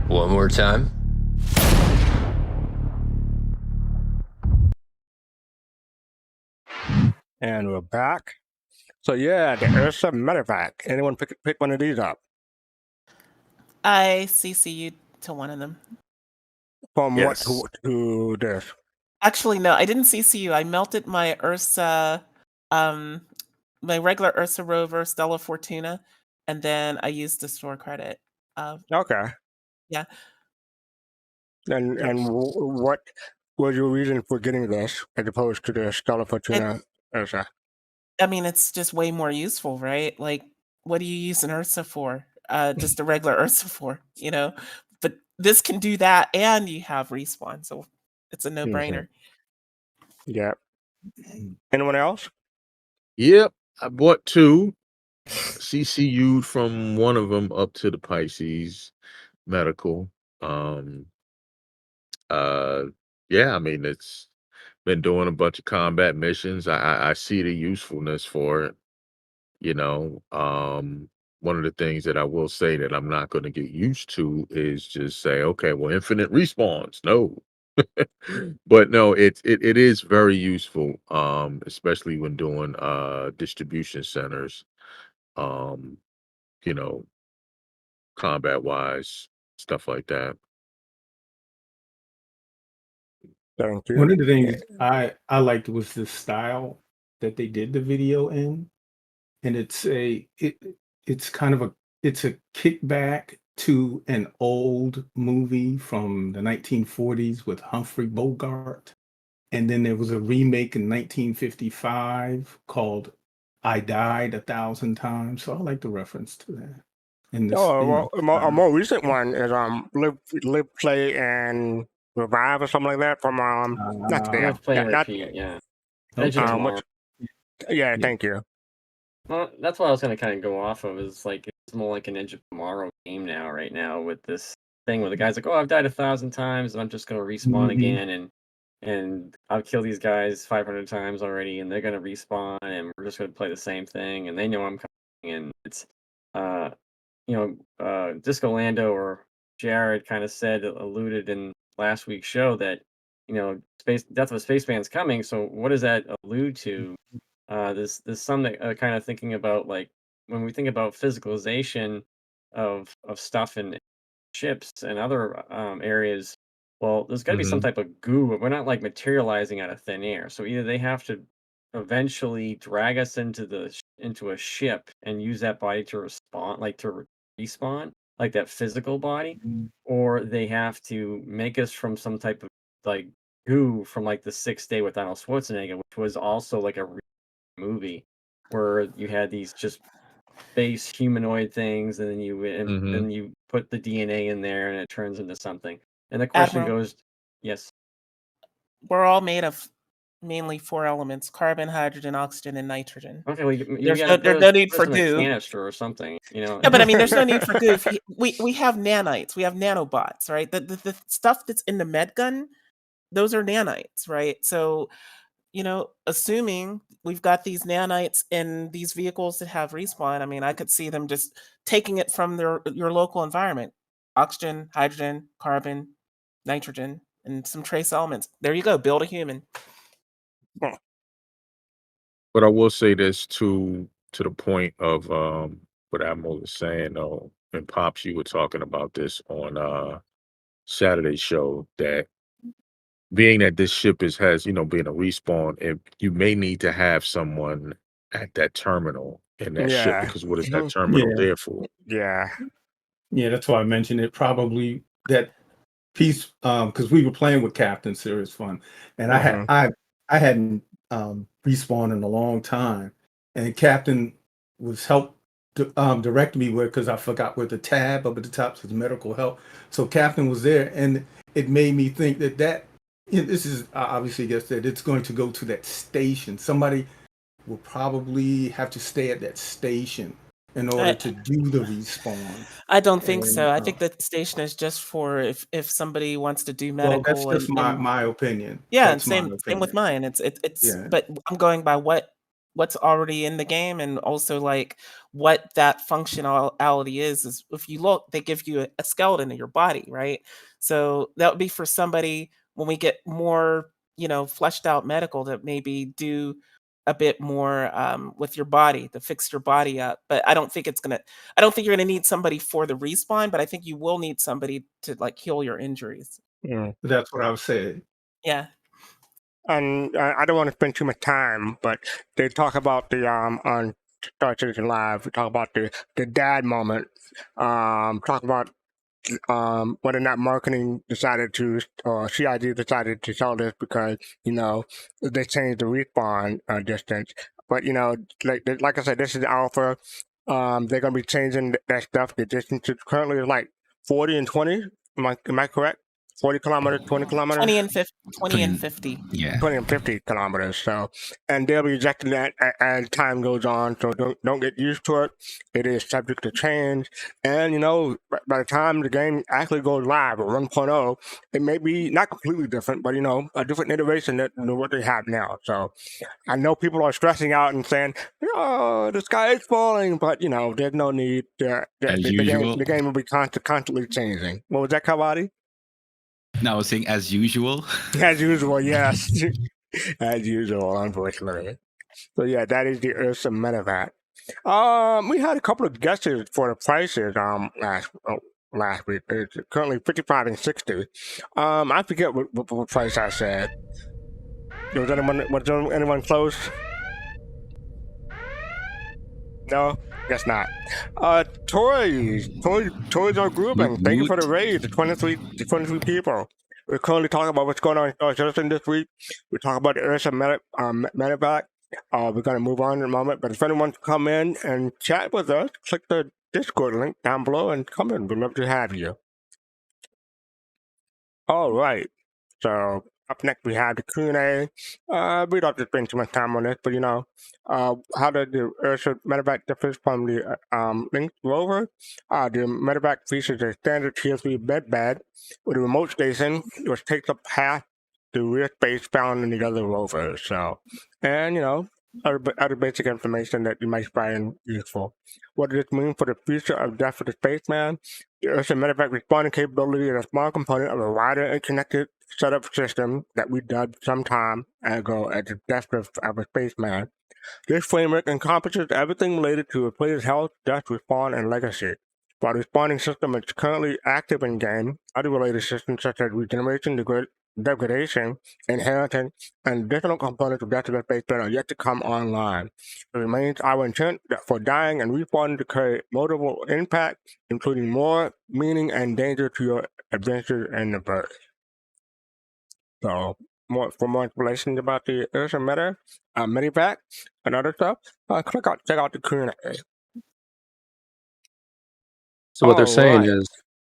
One more time. And we're back. So yeah, the Ursa Medivac. Anyone pick one of these up? I CC you to one of them. From what to this? Actually, no, I didn't CC you. I melted my Ursa, my regular Ursa Rover Stella Fortuna, and then I used the store credit. Okay. Yeah. And what was your reason for getting this as opposed to the Stella Fortuna Ursa? I mean, it's just way more useful, right? Like, what do you use an Ursa for? Just a regular Ursa for, you know? But this can do that, and you have respawn, so it's a no-brainer. Yeah. Anyone else? Yep, I bought 2. CCU'd from one of them up to the Pisces medical. Yeah, I mean, it's been doing a bunch of combat missions. I see the usefulness for it. You know, one of the things that I will say that I'm not going to get used to is just say, okay, well, infinite respawns. No, but no, it is very useful, especially when doing distribution centers. Um, you know, combat wise, stuff like that. Thank you. One of the things I liked was the style that they did the video in, and it's kind of it's a kickback to an old movie from the 1940s with Humphrey Bogart, and then there was a remake in 1955 called I Died 1,000 Times. So I like the reference to that. In this, Oh, well, a more recent one is Live, Play, and Revive or something like that from not today, Let's play and not repeat. Yeah. Okay. Edge of Tomorrow. yeah, thank you. Well, that's what I was going to kind of go off of. Is like it's more like an Edge of Tomorrow game now, right now, with this thing where the guy's like, "Oh, I've died 1,000 times, and I'm just going to respawn again, and I've killed these guys 500 times already, and they're going to respawn, and we're just going to play the same thing, and they know I'm coming." And it's, Disco Lando or Jared kind of alluded in last week's show that, Death of a Spaceman's coming. So what does that allude to? There's some that kind of thinking about, like, when we think about physicalization of stuff in ships and other areas. Well, there's got to be some type of goo, but we're not like materializing out of thin air. So either they have to eventually drag us into a ship and use that body to respawn, like that physical body, or they have to make us from some type of like goo from like the Sixth Day with Arnold Schwarzenegger, which was also like a movie where you had these just base humanoid things, and then you put the DNA in there, and it turns into something. And the question Admiral, goes, yes, we're all made of mainly 4 elements: carbon, hydrogen, oxygen, and nitrogen. okay, well, you There's gotta no need put for us in a goo. canister or something, Yeah, but I mean, there's no need for goo. We have nanites, we have nanobots, right? The stuff that's in the med gun, those are nanites, right? So, assuming we've got these nanites in these vehicles that have respawn, I mean, I could see them just taking it from your local environment: oxygen, hydrogen, carbon, nitrogen, and some trace elements. There you go. Build a human. But I will say this to the point of what Admiral was saying, though, and Pops, you were talking about this on Saturday's show, that being that this ship has being a respawn, you may need to have someone at that terminal in that ship, Yeah. because what is that terminal there for? Yeah. Yeah, that's why I mentioned it. Probably that piece, because we were playing with Captain Serious Fun, and I hadn't respawned in a long time, and Captain was direct me where, because I forgot where the tab up at the top says medical help. So Captain was there, and it made me think that this is obviously guess that it's going to go to that station. Somebody will probably have to stay at that station in order to do the respawn. I don't think so. I think the station is just for if somebody wants to do medical. Well, that's just my opinion. Yeah, That's and same with mine. It's Yeah. But I'm going by what's already in the game, and also like what that functionality is if you look, they give you a skeleton in your body, right? So that would be for somebody when we get more, fleshed out medical, that maybe do a bit more with your body to fix your body up. But I don't think you're gonna need somebody for the respawn, but I think you will need somebody to like heal your injuries. Yeah. That's what I was saying. Yeah. and I don't want to spend too much time, but they talk about the on Star Citizen Live. We talk about the dad moment. Talk about whether or not marketing decided to, or CID decided to sell this because they changed the respawn distance. But like I said, this is alpha. They're gonna be changing that stuff. The distance currently is like 40 and 20. Am I correct? 40 kilometers, 20 kilometers? 20 and 50. 20 and 50. Yeah. 20 and 50 kilometers. So, and they'll be adjusting that as time goes on. So don't get used to it. It is subject to change. And by the time the game actually goes live at 1.0, it may be not completely different, but a different iteration than what they have now. So I know people are stressing out and saying, "Oh, the sky is falling," but there's no need. The game will be constantly changing. What was that, Kalrati? No, I was saying as usual. As usual, yes. As usual, unfortunately. So yeah, that is the Ursa Medivac. We had a couple of guesses for the prices last week. It's currently 55 and 60. I forget what price I said. Was anyone close? No, guess not. Toys are grouping. Thank you for the raid. The 23 people. We're currently talking about what's going on in Star Citizen this week. We talk about the Ursa Medivac. We're going to move on in a moment, but if anyone wants to come in and chat with us, click the Discord link down below and come in. We'd love to have you. All right. So up next we have the Q&A. We don't have to spend too much time on this, but how does the Ursa Medivac differ from the Lynx rover? The Medivac features a standard Tier 3 bed with a remote station, which takes up half the rear space found in the other rovers. So, and other basic information that you might find useful. What does this mean for the future of Death of the Spaceman? The Ursa Medivac responding capability is a small component of a wider and connected setup system that we dubbed some time ago as the Death of a Spaceman. This framework encompasses everything related to a player's health, death, respawn, and legacy. While the respawning system is currently active in game, other related systems such as regeneration, degradation, inheritance, and additional components of Death of the Spaceman are yet to come online. It remains our intent that for dying and respawning to carry multiple impact, including more meaning and danger to your adventures in the verse. So, for more information about the Ursa Medivac and other stuff, check out the Q&A. So what they're saying is,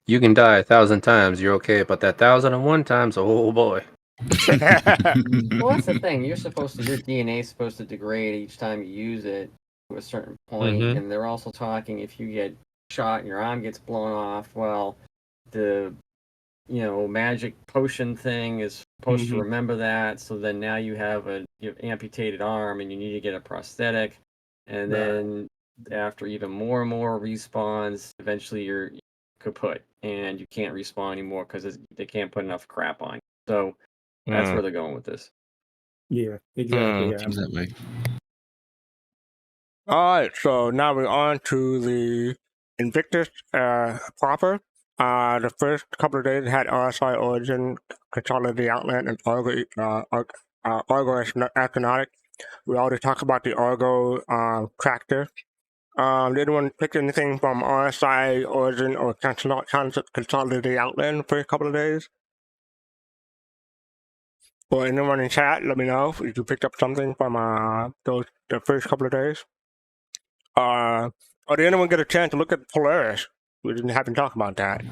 you can die 1,000 times, you're okay, but that 1,001 times, oh boy. Well, that's the thing. Your DNA is supposed to degrade each time you use it to a certain point, and they're also talking if you get shot and your arm gets blown off. Well, the magic potion thing is supposed to remember that. So then now you have an amputated arm, and you need to get a prosthetic, and then after even more and more respawns, eventually you're kaput and you can't respawn anymore because they can't put enough crap on you. So that's where they're going with this. Yeah, exactly. Seems that way. All right, so now we're on to the Invictus proper. The first couple of days had RSI Origin, Consolidated Outland, and Argo Astronautics. We already talked about the Argo tractor. Did anyone pick anything from RSI Origin or Consolidated Outland the first couple of days? Or anyone in chat, let me know if you picked up something from the first couple of days. Or did anyone get a chance to look at Polaris? We haven't talked about that.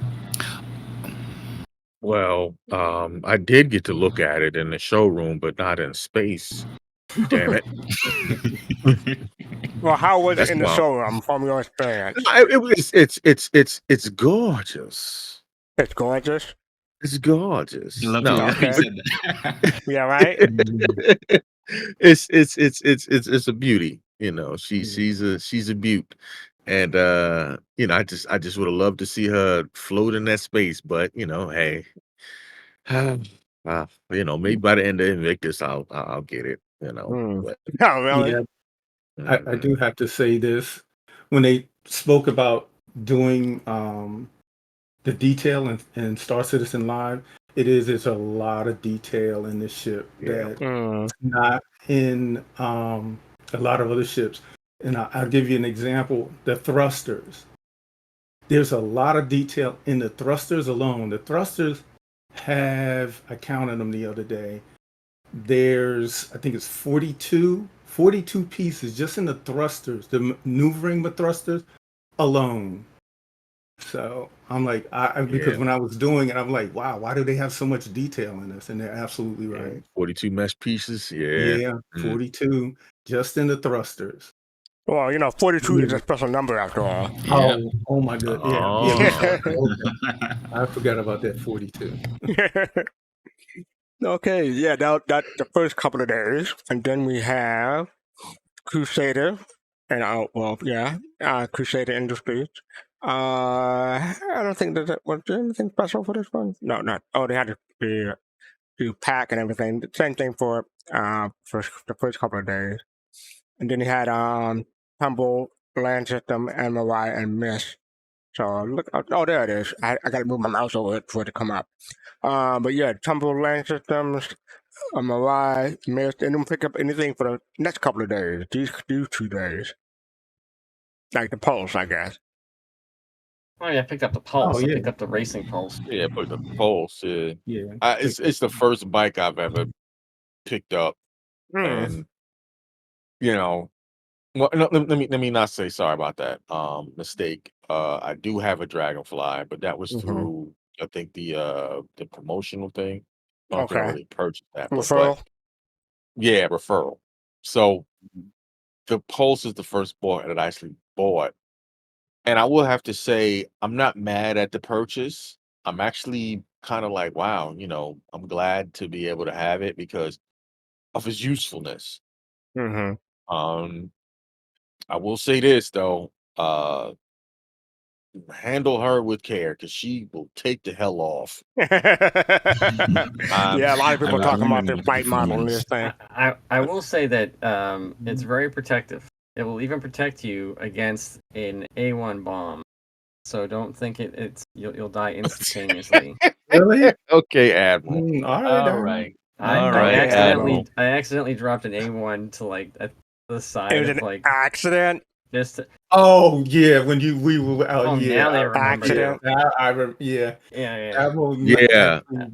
Well, I did get to look at it in the showroom, but not in space. Damn it. Well, how was That's it in the wild. showroom from your experience? It's gorgeous. It's gorgeous. It's gorgeous. I love No, you okay. said that. Yeah, right. it's a beauty. She's a beaut, and I just would have loved to see her float in that space. But hey, maybe by the end of Invictus, I'll get it. But, Oh, really? Yeah, I do have to say this. When they spoke about doing the detail in Star Citizen Live, It's a lot of detail in this ship that's not in a lot of other ships. And I'll give you an example. The thrusters. There's a lot of detail in the thrusters alone. The thrusters have, I counted them the other day. There's, I think it's 42 pieces just in the thrusters, the maneuvering thrusters alone. So I'm like, because when I was doing it, I'm like, wow, why do they have so much detail in this? And they're absolutely right. 42 mesh pieces. Yeah, 42 just in the thrusters. Well, 42 is a special number after all. Oh my god. I forgot about that 42. Okay, yeah, that's the first couple of days. And then we have Crusader and Crusader Industries. I don't think was there anything special for this one. No, not. Oh, they had to do pack and everything. Same thing for the first couple of days. And then he had Tumble, Land System, MRI, and Miss. So look, oh, there it is. I got to move my mouse over it for it to come up. But yeah, Tumble, Land Systems, MRI, Miss. They didn't pick up anything for the next couple of days. These 2 days, like the Pulse, I guess. Oh yeah, I picked up the Pulse. I picked up the Racing Pulse. Yeah, I picked up the Pulse. Yeah. It's the first bike I've ever picked up, and well, no, let me not say sorry about that. Mistake. I do have a Dragonfly, but that was through I think the promotional thing. I don't think I really purchased that. Referral. Yeah, referral. So the Pulse is the first board that I actually bought. And I will have to say, I'm not mad at the purchase. I'm actually kind of like, wow, I'm glad to be able to have it because of its usefulness. I will say this though, handle her with care because she will take the hell off. Yeah, a lot of people talking about their flight model and this thing. I will say that it's very protective. It will even protect you against an A1 bomb. So don't think you'll die instantaneously. Really? Okay, Admiral. All right. I accidentally dropped an A1 to at the side it was of an accident. Just oh yeah, when we were out. Now they remember. Accident. I remember. Yeah. Admiral,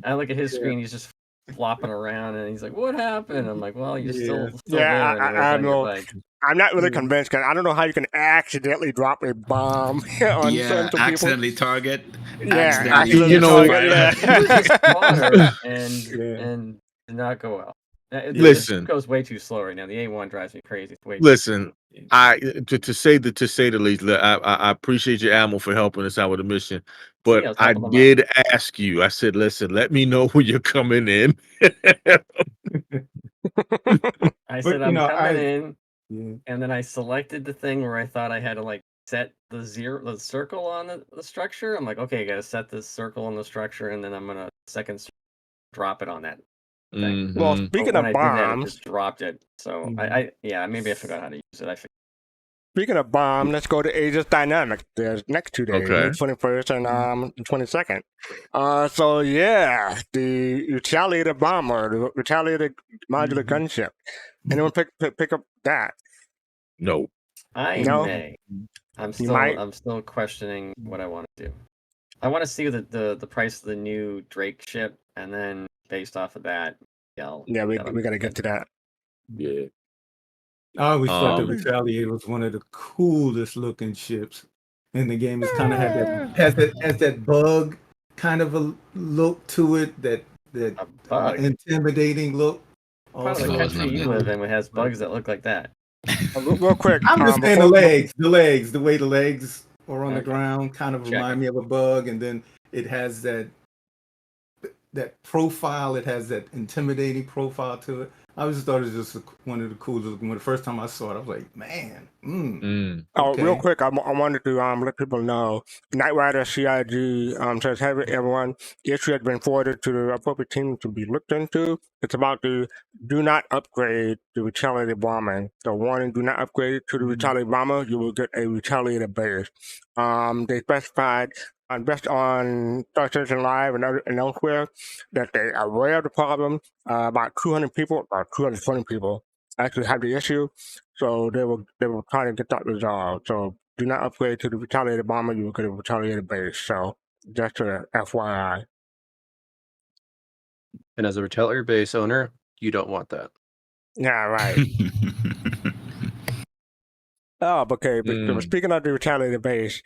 I look at his screen. He's just flopping around, and he's like, "What happened?" I'm like, "Well, you're still there." I'm not really convinced because I don't know how you can accidentally drop a bomb on certain people. Accidentally target. Yeah, accidentally target. And did not go well. Listen, it goes way too slow right now. The A1 drives me crazy. Listen, to say the least, I appreciate you, Admiral, for helping us out with the mission. But I did ask you. I said, listen, let me know when you're coming in. I said I'm coming in. Yeah. And then I selected the thing where I thought I had to set the circle on the structure. I'm like, okay, I gotta set this circle on the structure, and then I'm gonna second drop it on that thing. Well, speaking of bombs, I just dropped it. So maybe I forgot how to use it. Speaking of bomb, let's go to Aegis Dynamic. There's next 2 days, May 21st and the 22nd. So yeah, the Retaliator bomber, the Retaliator modular gunship. Anyone pick up that? No. May. I'm still questioning what I want to do. I want to see the price of the new Drake ship, and then based off of that, we got to get to that. Yeah. I always thought the Retaliator was one of the coolest looking ships in the game. It's kind of has that bug kind of a look to it, that intimidating look. Part of the country you live in has bugs that look like that. Real quick, I'm just saying the way the legs are on the ground kind of remind me of a bug, and then it has that profile. It has that intimidating profile to it. I just thought it was just one of the coolest. When the first time I saw it, I was like, man, Oh, real okay. quick, I wanted to let people know. Knight Rider CIG says, "Hey everyone, the issue has been forwarded to the appropriate team to be looked into. It's about the do not upgrade the retaliator bomber. So warning: do not upgrade to the retaliator bomber. You will get a retaliator base. They specified based on Star Citizen Live and elsewhere that they are aware of the problem. About 200 people, or 220 people, actually have the issue." So they will try to get that resolved. So do not upgrade to the retaliator bomber. You will get a retaliator base. So just a FYI. And as a retaliator base owner, you don't want that. Yeah, right. Oh, okay. But speaking of the retaliator base,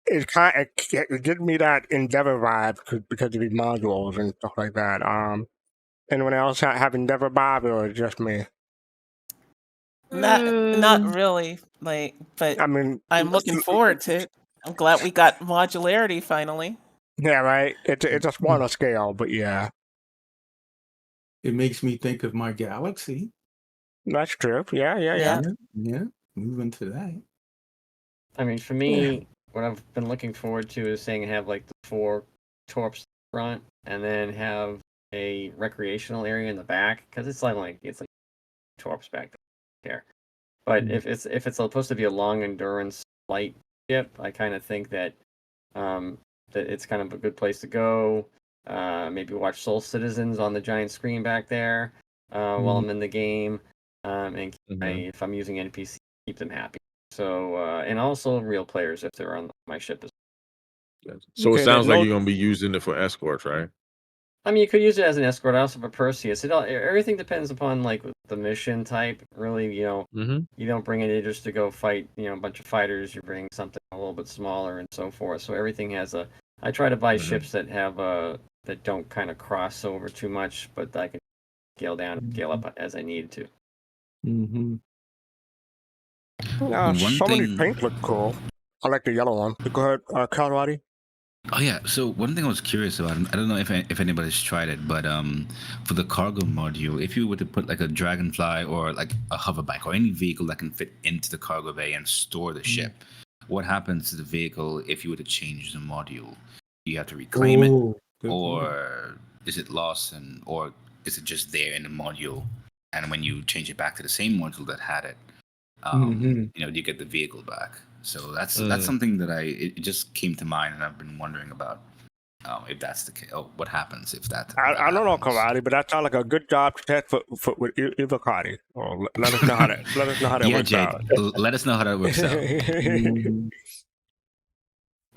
it gives me that Endeavor vibe because of these modules and stuff like that. Anyone else have Endeavor vibe, or just me? Not really. Like, but I mean, I'm looking forward to it. I'm glad we got modularity finally. Yeah, right. It's a smaller scale, but yeah, It makes me think of my galaxy. that's true. Yeah. Yeah. Moving to that. I mean, for me, what I've been looking forward to is saying have like the 4 torps front, and then have a recreational area in the back, because it's like torps back there. But if it's supposed to be a long endurance light ship, I kind of think that that it's kind of a good place to go. Maybe watch Soul Citizens on the giant screen back there while I'm in the game, and if I'm using NPC, keep them happy. So and also real players if they're on my ship. So Okay, it sounds there's like no- you're gonna be using it for escorts, right? I mean, you could use it as an escort. Also for Perseus, everything depends upon like the mission type. Really, you don't bring it in just to go fight, a bunch of fighters. You bring something a little bit smaller and so forth. So everything has a. I try to buy ships that have that don't kind of cross over too much, but I can scale down and scale up as I need to. some of these paints look cool. I like the yellow one. Go ahead, Kalrati. Oh yeah. So one thing I was curious about, I don't know if anybody's tried it, but for the cargo module, if you were to put like a dragonfly or like a hoverbike or any vehicle that can fit into the cargo bay and store the ship, what happens to the vehicle if you were to change the module? Do you have to reclaim it, or is it lost, or is it just there in the module? And when you change it back to the same module that had it, do you get the vehicle back? So that's something that it just came to mind, and I've been wondering about if that's the case. Oh, what happens if that? I don't know Kalrati, but that sounds like a good job to test with Ivakati. Oh, let us know how that works Jade, out. let us know how that works out.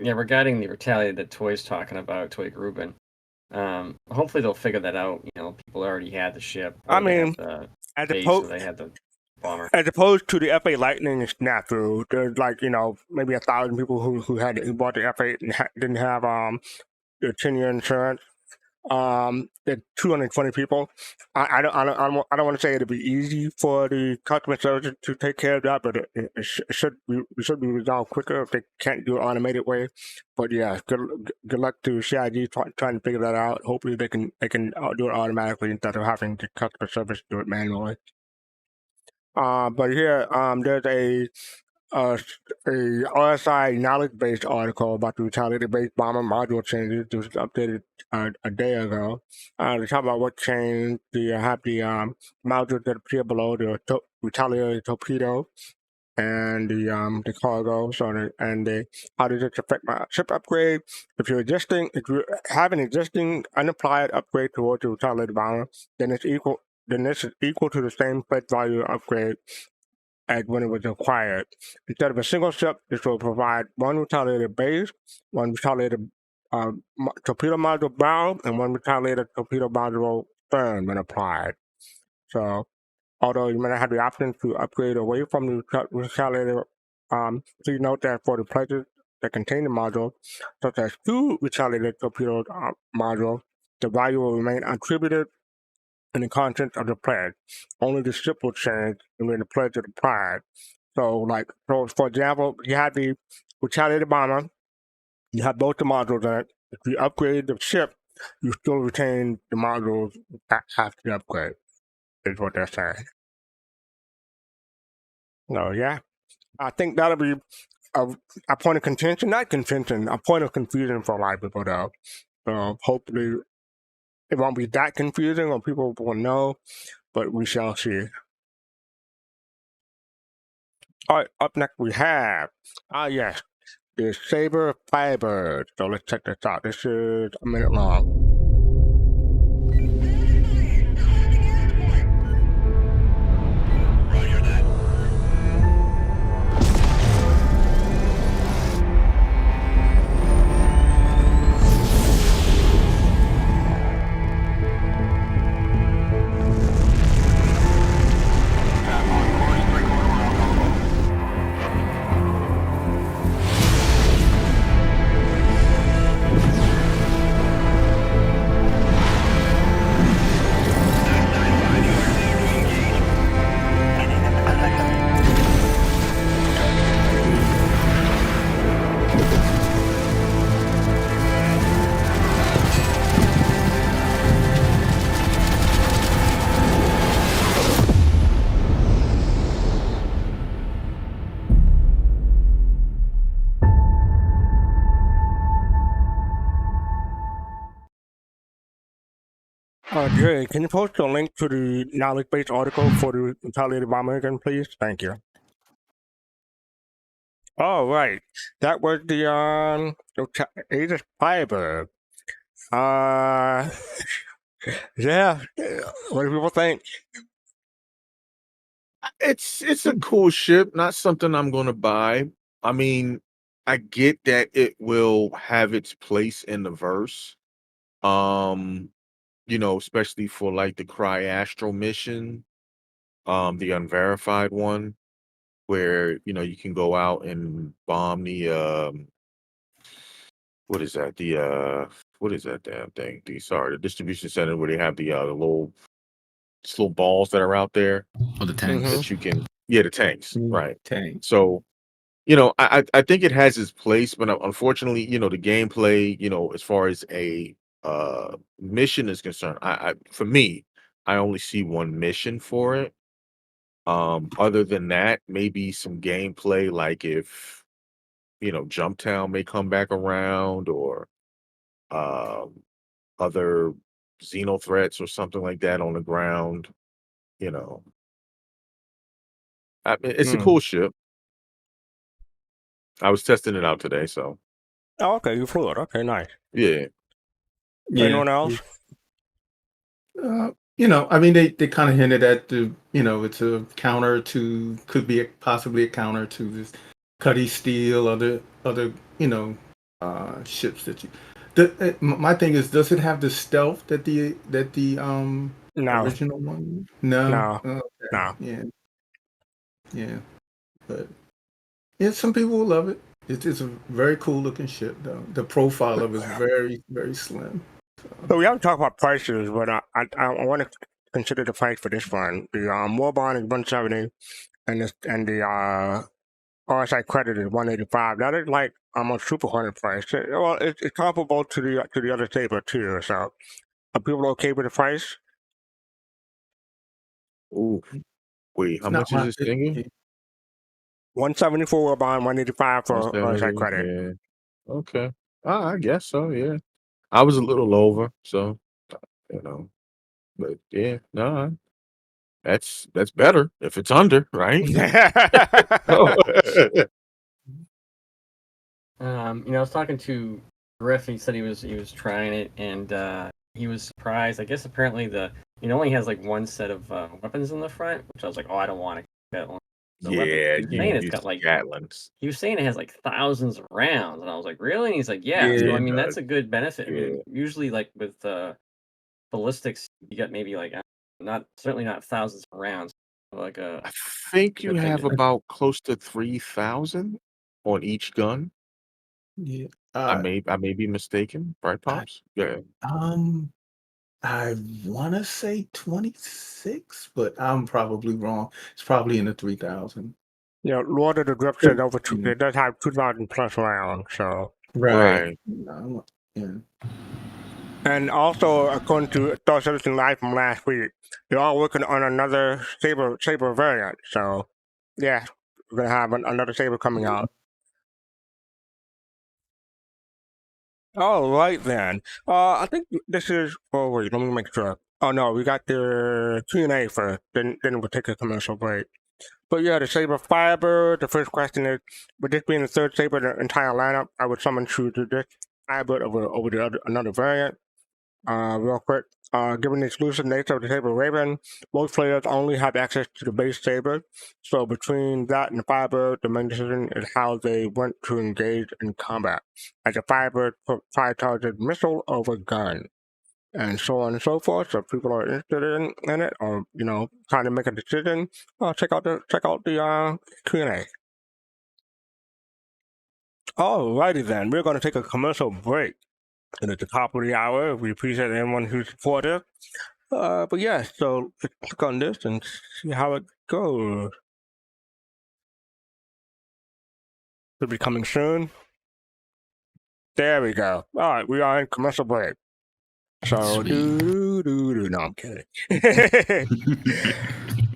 Yeah, regarding the Retaliator that Toy's talking about, Toy Grubin, hopefully they'll figure that out. People already had the ship. I mean, they had the bomber. As opposed to the F8 Lightning snafu, there's like maybe 1,000 people who bought the F8 and didn't have the 10-year insurance. There's 220 people. I don't want to say it'll be easy for the customer service to take care of that, but it should be resolved quicker if they can't do it automated way. But yeah, good luck to CIG trying to figure that out. Hopefully they can do it automatically instead of having the customer service do it manually. But here, there's a RSI knowledge-based article about the retaliator-based bomber module changes. It was updated a day ago. They talk about what changed. You have the modules that appear below the retaliator torpedo and the cargo. How does it affect my ship upgrade? If you have an existing unapplied upgrade towards the retaliator bomber, then this is equal to the same threat value upgrade as when it was acquired. Instead of a single ship, this will provide one retaliator base, one retaliator torpedo module barrel, and one retaliator torpedo module stern when applied. So, although you may not have the option to upgrade away from the retaliator, please note that for the pledges that contain the module, such as 2 retaliator torpedo modules, the value will remain attributed in the contents of the pledge. Only the ship will change when the pledge is applied. So for example, you have the retaliator bomber, you have both the modules in it. If you upgrade the ship, you still retain the modules after the upgrade, is what they're saying. So, yeah. I think that'll be a point of contention, not contention, a point of confusion for a lot of people, though. So, hopefully, it won't be that confusing or people will know, but we shall see. All right, up next we have, yes, the Sabre Firebird. So let's check this out. This is a minute long. Jay, can you post a link to the knowledge-based article for the Retaliator bomber again, please? Thank you. Oh, right. That was the Aegis Firebird. Yeah. What do people think? It's a cool ship, not something I'm gonna buy. I mean, I get that it will have its place in the verse. Especially for like the Cry Astro mission, the unverified one, where you can go out and bomb the what is that? What is that damn thing? The distribution center where they have the little balls that are out there. Oh, the tanks. That you can, yeah, the tanks, right? Tank. So, I think it has its place, but unfortunately, the gameplay, as far as a mission is concerned, for me, I only see one mission for it. Other than that, maybe some gameplay, like if Jumptown may come back around, or other Xeno threats or something like that on the ground. It's a cool ship. I was testing it out today, so. Oh, okay, you flew it. Okay, nice. Yeah. Anyone else? I mean, they kind of hinted at it's a counter to, could be possibly a counter to this Cuddy Steel, other ships that you. My thing is, does it have the stealth that the No. original one? No. No. Okay. No. Yeah. But yeah, some people will love it. It's a very cool looking ship, though. The profile of it is very, very slim. So we haven't talked about prices, but I want to consider the price for this one. The Warbond is 170, and the RSI credit is 185. That is like almost Super Hornet price. Well, it's comparable to the other Sabre too. So, are people okay with the price? Ooh, wait, how much is this thing? 170 for Warbond, 185 for RSI credit. Yeah. Okay. I guess so. Yeah. I was a little over, so but yeah, no, that's better if it's under, right? I was talking to Griff. He said he was trying it, and he was surprised. I guess apparently it only has like one set of weapons in the front, which I was like, oh, I don't want that one. Yeah, it's got like Gatlins. He was saying it has like thousands of rounds, and I was like, really? And he's like, yeah. So I mean, that's a good benefit. I mean, usually, like with ballistics, you get maybe like certainly not thousands of rounds. Like I think you have about close to 3,000 on each gun. Yeah, I may be mistaken, right, Pops? Yeah. I want to say 26, but I'm probably wrong. It's probably in the 3,000. Yeah, Lord of the Grip said over it does have 2,000 plus rounds. So right. Yeah. And also, according to Star Citizen Live from last week, they're all working on another Sabre variant. So, yeah, we're gonna have another Sabre coming out. All right then. I think this is. Oh wait, let me make sure. Oh no, we got the Q&A first. Then we'll take a commercial break. But yeah, the Sabre Firebird. The first question is, with this being the third Sabre in the entire lineup, I would summon choose this Firebird over another variant. Real quick. Given the exclusive nature of the Sabre Raven, most players only have access to the base Sabre. So between that and the Firebird, the main decision is how they want to engage in combat. As a Firebird, prioritize missile over gun, and so on and so forth. So if people are interested in it, or trying to make a decision, check out the Q&A. Alrighty then, we're going to take a commercial break. And at the top of the hour, we appreciate everyone who supported. But yeah, so let's click on this and see how it goes. Should be coming soon. There we go. All right, we are in commercial break. So no, I'm kidding.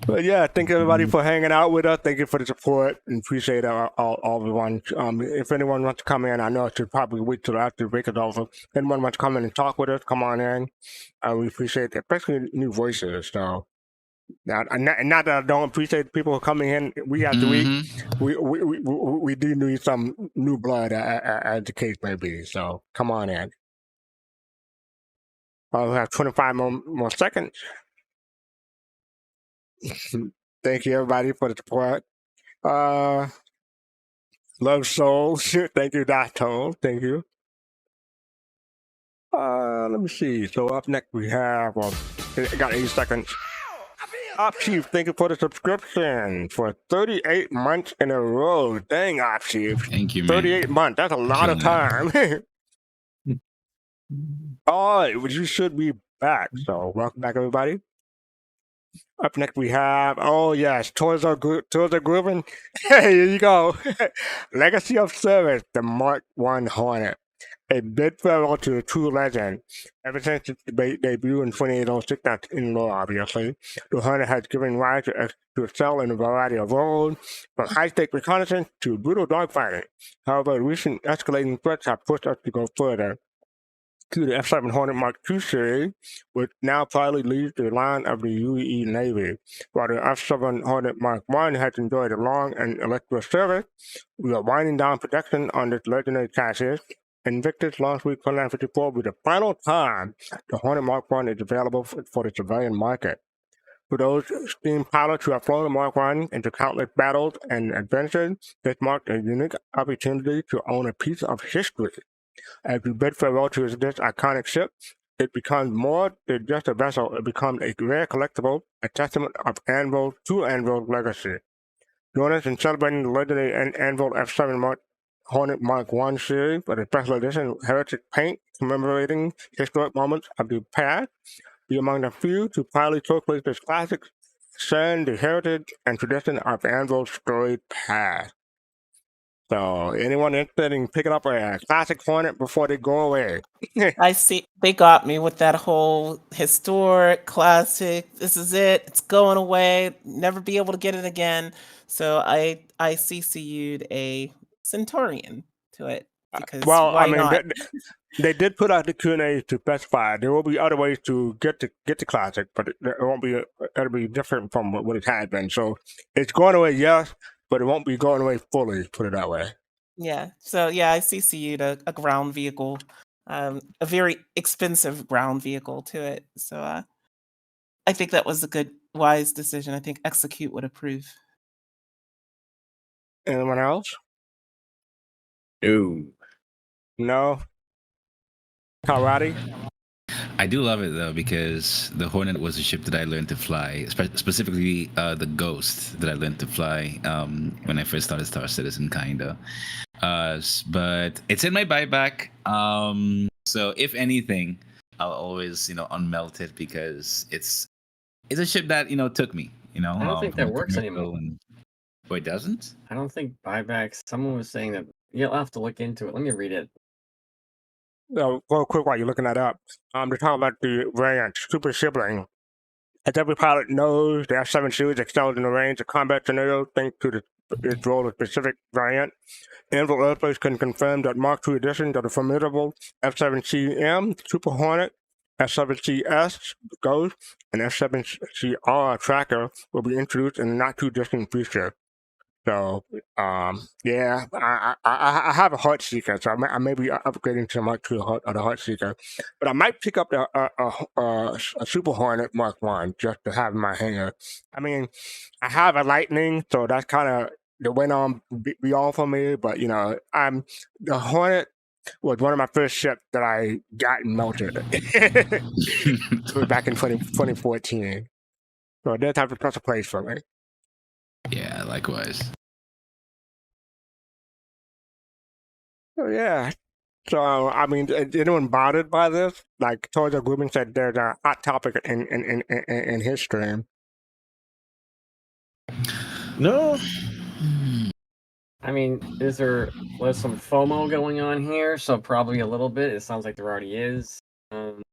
But yeah, thank everybody for hanging out with us. Thank you for the support and appreciate all everyone. If anyone wants to come in, I know I should probably wait till after the break is over. If anyone wants to come in and talk with us, come on in. We appreciate it, especially new voices. So, not that I don't appreciate people coming in week after week. We do need some new blood, as the case may be. So come on in. I'll have 25 more seconds. Thank you, everybody, for the support. Love Soul. Thank you, Dato. Thank you. Let me see. So up next we have, I got 8 seconds. Op Chief, thank you for the subscription for 38 months in a row. Dang, Op Chief. Thank you, man. 38 months. That's a lot of time. All right, you should be back. So welcome back, everybody. Up next we have, Toys are grooving. Hey, here you go. Legacy of Service, the Mark I Hornet. A bid farewell to the true legend. Ever since its debut in 2806, that's in lore, obviously, the Hornet has given rise to excel in a variety of roles, from high-stakes reconnaissance to brutal dogfighting. However, recent escalating threats have pushed us to go further to the F7 Hornet Mark II series, which now proudly leads the line of the UE Navy. While the F7 Hornet Mark I has enjoyed a long and illustrious service, we are winding down production on this legendary chassis. Invictus launch week 2954 will be the final time the Hornet Mark I is available for the civilian market. For those steam pilots who have flown the Mark I into countless battles and adventures, this marks a unique opportunity to own a piece of history. As we bid farewell to this iconic ship, it becomes more than just a vessel. It becomes a rare collectible, a testament of Anvil's legacy. Join us in celebrating the legendary Anvil F7 Hornet Mark I series with a special edition heritage paint commemorating historic moments of the past. Be among the few to proudly showcase this classic, sharing the heritage and tradition of Anvil's storied past. So, anyone interested in picking up a classic Hornet before they go away? I see they got me with that whole historic classic. This is it. It's going away. Never be able to get it again. So I CCU'd a Centaurian to it because why not? They did put out the Q&A to specify there will be other ways to get the classic, but it won't be. It'll be different from what it had been. So it's going away, yes, but it won't be going away fully. Put it that way. Yeah. So yeah, I CCU'd a ground vehicle, a very expensive ground vehicle to it. So I think that was a good, wise decision. I think Execute would approve. Anyone else? No. Kalrati? I do love it though because the Hornet was a ship that I learned to fly, specifically the Ghost that I learned to fly when I first started Star Citizen, kinda. But it's in my buyback, so if anything, I'll always unmelt it because it's a ship that took me. I don't think that works anymore. Oh, it doesn't? I don't think buybacks. Someone was saying that you'll have to look into it. Let me read it. real quick while you're looking that up, to talk about the variant Super Sibling. As every pilot knows, the F-7 series excels in the range of combat scenarios thanks to its role of specific variant. Anvil Aerospace can confirm that Mark II editions of the formidable F-7CM, Super Hornet, F-7CS Ghost, and F-7CR Tracker will be introduced in the not-too-distant future. So, yeah, I have a Heart Seeker, so I may be upgrading to Mark II of the Heart Seeker, but I might pick up a Super Hornet Mark I just to have in my hangar. I mean, I have a Lightning, so that's kind of the win on beyond for me. But the Hornet was one of my first ships that I got and melted. It was back in 2014, so that type of special place for me. Yeah, likewise. Oh, yeah. So, I mean, is anyone bothered by this? Like, Toys Grooming said there's a hot topic in his stream. No. I mean, there's some FOMO going on here, so probably a little bit. It sounds like there already is.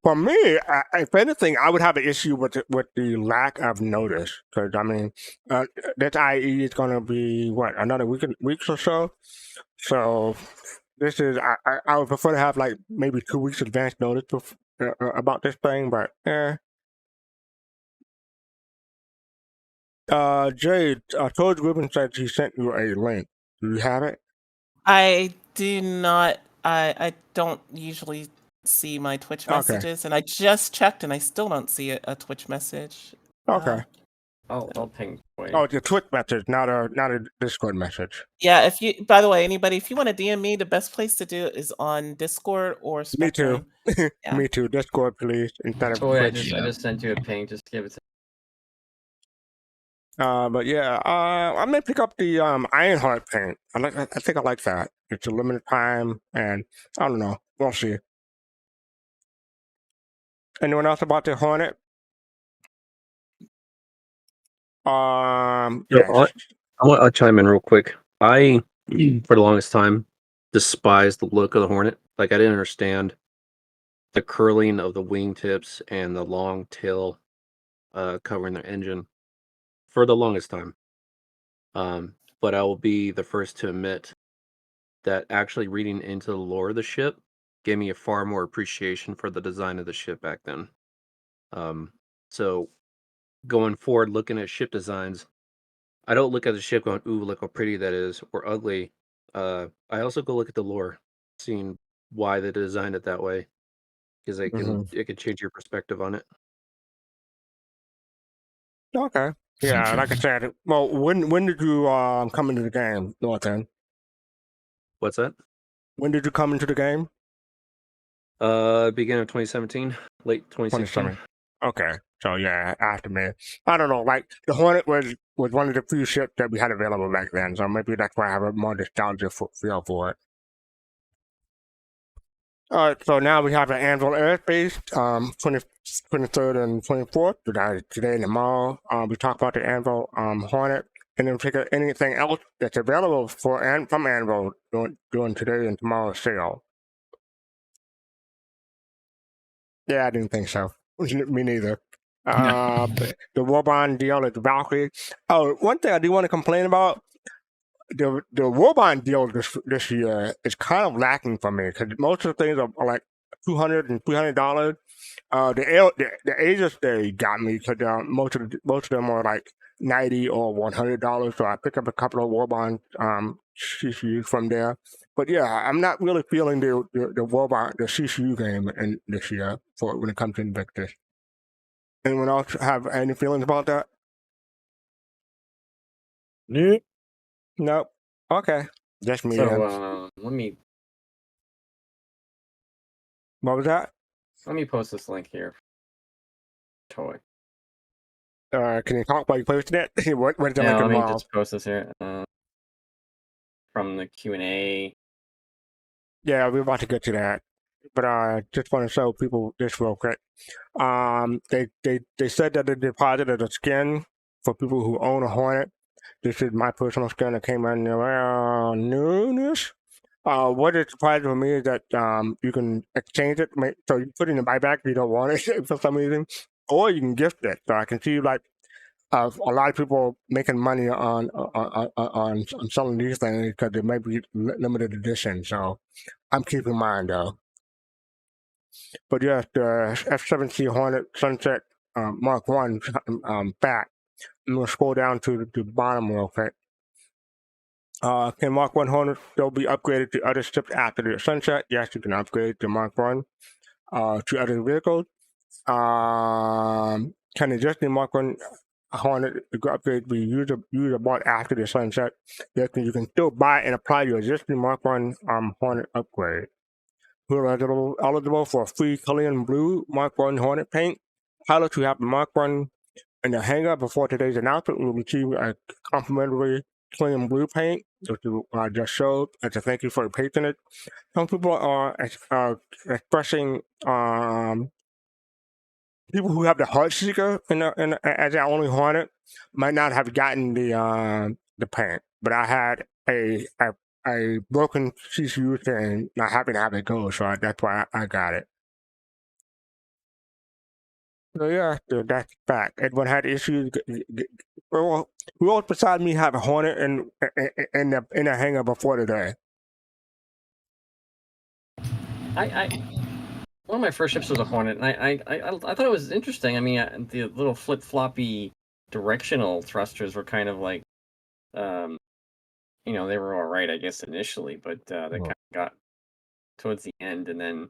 For me, if anything, I would have an issue with the lack of notice, because I mean, this IE is going to be another weeks or so. So this is I would prefer to have like maybe 2 weeks advance notice about this thing, but Jade, Toad Rubin said he sent you a link. Do you have it? I do not. I don't usually see my Twitch messages, and I just checked, and I still don't see a Twitch message. Okay. I'll ping. Oh, it's a Twitch message, not a Discord message. Yeah. By the way, anybody, if you want to DM me, the best place to do it is on Discord or Spectrum. Me too. Yeah. Me too. Discord, please, instead of Twitch. I just sent you a ping. Just give it to. But yeah, I may pick up the Ironheart paint. I think I like that. It's a limited time, and I don't know. We'll see. Anyone else about the Hornet? Yeah. I'll chime in real quick. I, for the longest time, despised the look of the Hornet. Like, I didn't understand the curling of the wingtips and the long tail covering the engine for the longest time. But I will be the first to admit that actually reading into the lore of the ship gave me a far more appreciation for the design of the ship back then. So going forward, looking at ship designs, I don't look at the ship going, ooh, look how pretty that is, or ugly. I also go look at the lore, seeing why they designed it that way, because it can change your perspective on it. Okay. Yeah, like I said, well, when did you come into the game, Norton? What's that? When did you come into the game? Beginning of 2017, late 2016. Okay, so yeah, after me. I don't know, like the Hornet was one of the few ships that we had available back then, so maybe that's why I have a more nostalgia feel for it. All right, so now we have an Anvil Airspace, 23rd and 24th, today and tomorrow. We talk about the Anvil Hornet, and then pick anything else that's available from Anvil during today and tomorrow's sale. Yeah, I didn't think so. Me neither. The Warbond deal is Valkyrie. Oh, one thing I do want to complain about, the Warbond deal this year is kind of lacking for me, because most of the things are like $200 and $300. The Aegis they got me, because most of them are like $90 or $100. So I picked up a couple of Warbond CCUs from there. But yeah, I'm not really feeling the Warbond, the CCU game in this year when it comes to Invictus. Anyone else have any feelings about that? Nope. Nope. Okay. Just me. So let me. What was that? Let me post this link here. Toy. Can you talk while you posted it? What did the Yeah, link let me involve? just post this here from the Q&A. Yeah, we're about to get to that, but I just want to show people this real quick. They said that they deposited a skin for people who own a Hornet. This is my personal skin that came in around noonish. What is surprising for me is that you can exchange it. So you put it in the buyback if you don't want it for some reason, or you can gift it. So I can see like a lot of people making money on selling these things because they might be limited edition. So I'm keeping mine though. But yes, the F-17 Hornet Sunset Mark 1 back. I'm going to scroll down to the bottom real quick. Can Mark 1 Hornet still be upgraded to other ships after the sunset? Yes, you can upgrade the Mark 1 to other vehicles. Can the existing Mark 1 Hornet upgrade be usable after the sunset? Yes, you can still buy and apply your existing Mark 1 Hornet upgrade. Who are eligible for free Killian Blue Mark 1 Hornet paint. Pilots who have the Mark 1 in the hangar before today's announcement will receive a complimentary Killian Blue paint, which I just showed as a thank you for your patronage. Some people are expressing people who have the Heartseeker as their only Hornet might not have gotten the paint, but I had a broken CCU thing, not happy to have it go, so that's why I got it. So yeah, that's fact. Everyone had issues. Well, who else beside me have a Hornet in the hangar before today? One of my first ships was a Hornet, and I thought it was interesting. I mean, the little flip floppy directional thrusters were kind of like, you know, they were all right, I guess, initially, but they kind of got towards the end, and then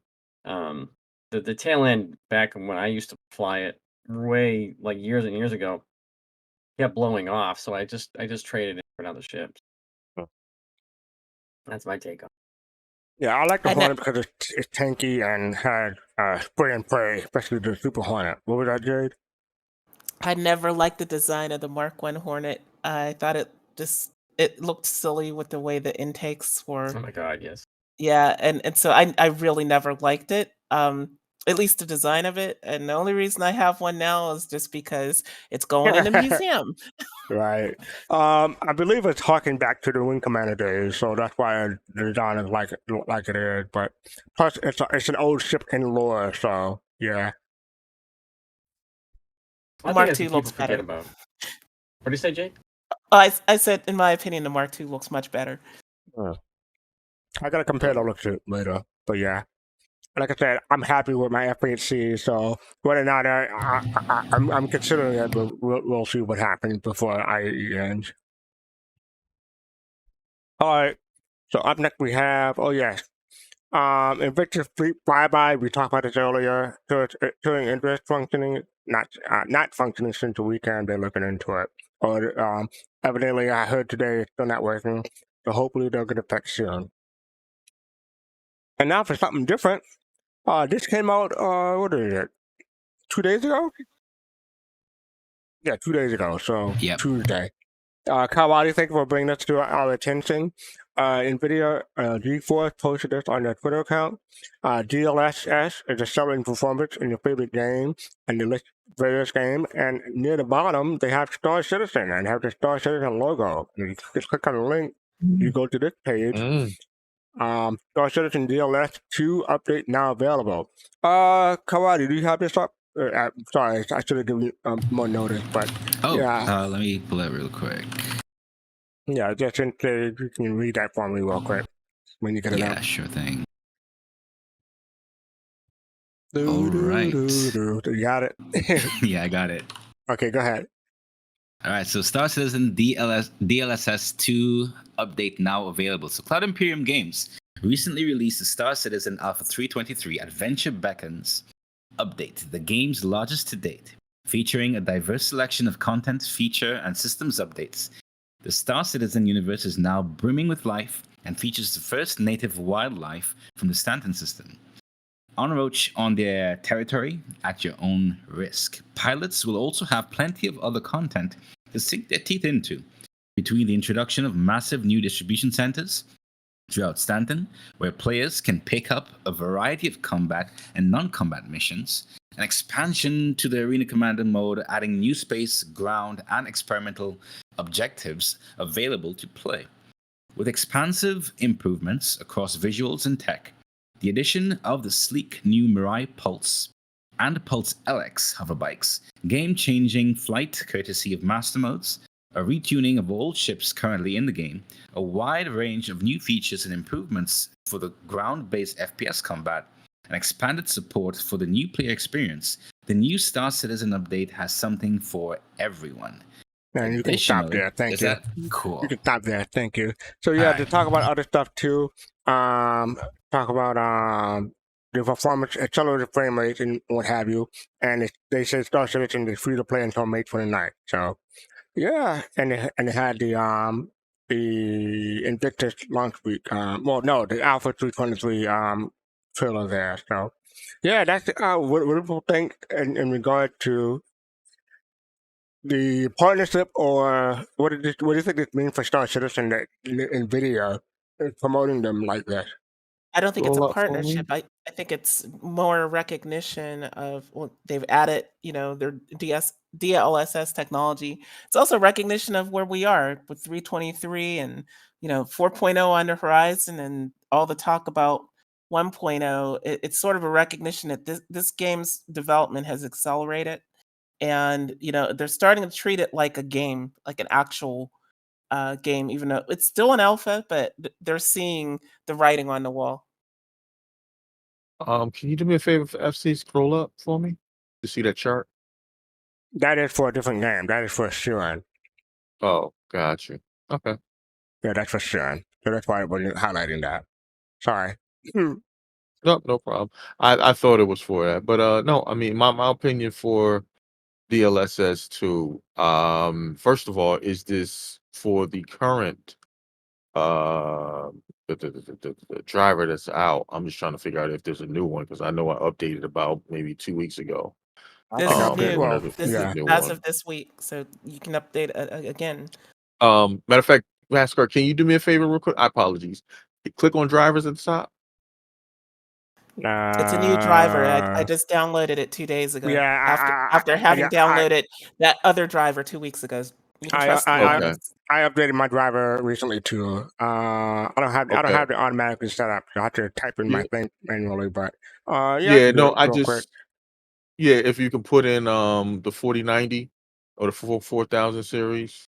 the tail end back when I used to fly it way like years and years ago kept blowing off, so I just traded it for another ship. That's my take on it. Yeah, I like the Hornet because it's tanky and had spray and pray, especially the Super Hornet. What was that, Jade? I never liked the design of the Mark 1 Hornet. I thought it looked silly with the way the intakes were. Oh my god, yes. Yeah, and so I really never liked it. At least the design of it. And the only reason I have one now is just because it's going in a museum. Right. I believe it's harking back to the Wing Commander days, so that's why the design is like it is. But plus, it's an old ship in lore, so yeah. Mark 2 looks better. What do you say, Jake? I said, in my opinion, the Mark 2 looks much better. I gotta compare the looks later, but yeah. Like I said, I'm happy with my F8C, so whether or not I'm considering it, but we'll see what happens before IE ends. All right, so up next we have, Invictus Fleet Flyby. We talked about this earlier. Touring interest functioning, not functioning since the weekend. They're looking into it, or evidently I heard today it's still not working. So hopefully they'll get it fixed soon. And now for something different. This came out, what is it? 2 days ago? Yeah, 2 days ago, so yep. Tuesday. Kalrati, thank you for bringing this to our attention. NVIDIA GeForce posted this on their Twitter account. DLSS is a selling performance in your favorite game, and they list various games, and near the bottom, they have Star Citizen, and have the Star Citizen logo. And you just click on the link, you go to this page. Star Citizen DLS 2 update now available. Kalrati, do you have this up? Sorry, I should have given you more notice, but yeah. Let me pull it real quick. Yeah, just in case you can read that for me real quick when you get it out. Yeah, sure thing. All right. You got it? Yeah, I got it. Okay, go ahead. All right, so Star Citizen DLSS 2 update now available. So Cloud Imperium Games recently released the Star Citizen Alpha 323 Adventure Beckons update, the game's largest to date, featuring a diverse selection of content, feature, and systems updates. The Star Citizen universe is now brimming with life and features the first native wildlife from the Stanton system. Enroach on their territory at your own risk. Pilots will also have plenty of other content to sink their teeth into, between the introduction of massive new distribution centers throughout Stanton, where players can pick up a variety of combat and non-combat missions, an expansion to the Arena Commander mode, adding new space, ground, and experimental objectives available to play. With expansive improvements across visuals and tech, the addition of the sleek new Mirai Pulse and Pulse LX hoverbikes, game-changing flight courtesy of master modes, a retuning of all ships currently in the game, a wide range of new features and improvements for the ground-based FPS combat, and expanded support for the new player experience, the new Star Citizen update has something for everyone. And you can stop there. Thank you. Cool. You can stop there. Thank you. So yeah, to talk about other stuff too. Talk about the performance, accelerated frame rates, and what have you. And they said Star Citizen is free to play until May 29th. So yeah, and they had the Invictus launch week. The Alpha 323 trailer there. So yeah, that's what do people think in regard to the partnership, or what do you think this means for Star Citizen that NVIDIA is promoting them like this? I don't think it's Roll a up for me. partnership. I think it's more recognition of they've added, their DLSS technology. It's also recognition of where we are with 323 and 4.0 on the horizon, and all the talk about 1.0. It's sort of a recognition that this game's development has accelerated, and they're starting to treat it like a game, like an actual game, even though it's still an alpha, but they're seeing the writing on the wall. Can you do me a favor for FC? Scroll up for me to see that chart. That is for a different game. That is for Shuan. Oh, gotcha. Okay. Yeah, that's for Shuan. So that's why I wasn't highlighting that. Sorry. No problem. I thought it was for that, but no. I mean, my opinion for DLSS 2. First of all, is this for the current the driver that's out? I'm just trying to figure out if there's a new one, because I know I updated about maybe 2 weeks ago. This is update. new. Well, This yeah. is New as one. of this week, so you can update again. Matter of fact, Vascar, can you do me a favor real quick? I apologies. Click on drivers at the top. It's a new driver. I just downloaded it 2 days ago. Yeah, after having yeah, downloaded that other driver 2 weeks ago. You can trust me on Okay. this. I updated my driver recently too. I don't have it automatically set up. I have to type in my thing manually, but yeah. Yeah, no, I real just quick. if you can put in the 4090 or the 4000 series,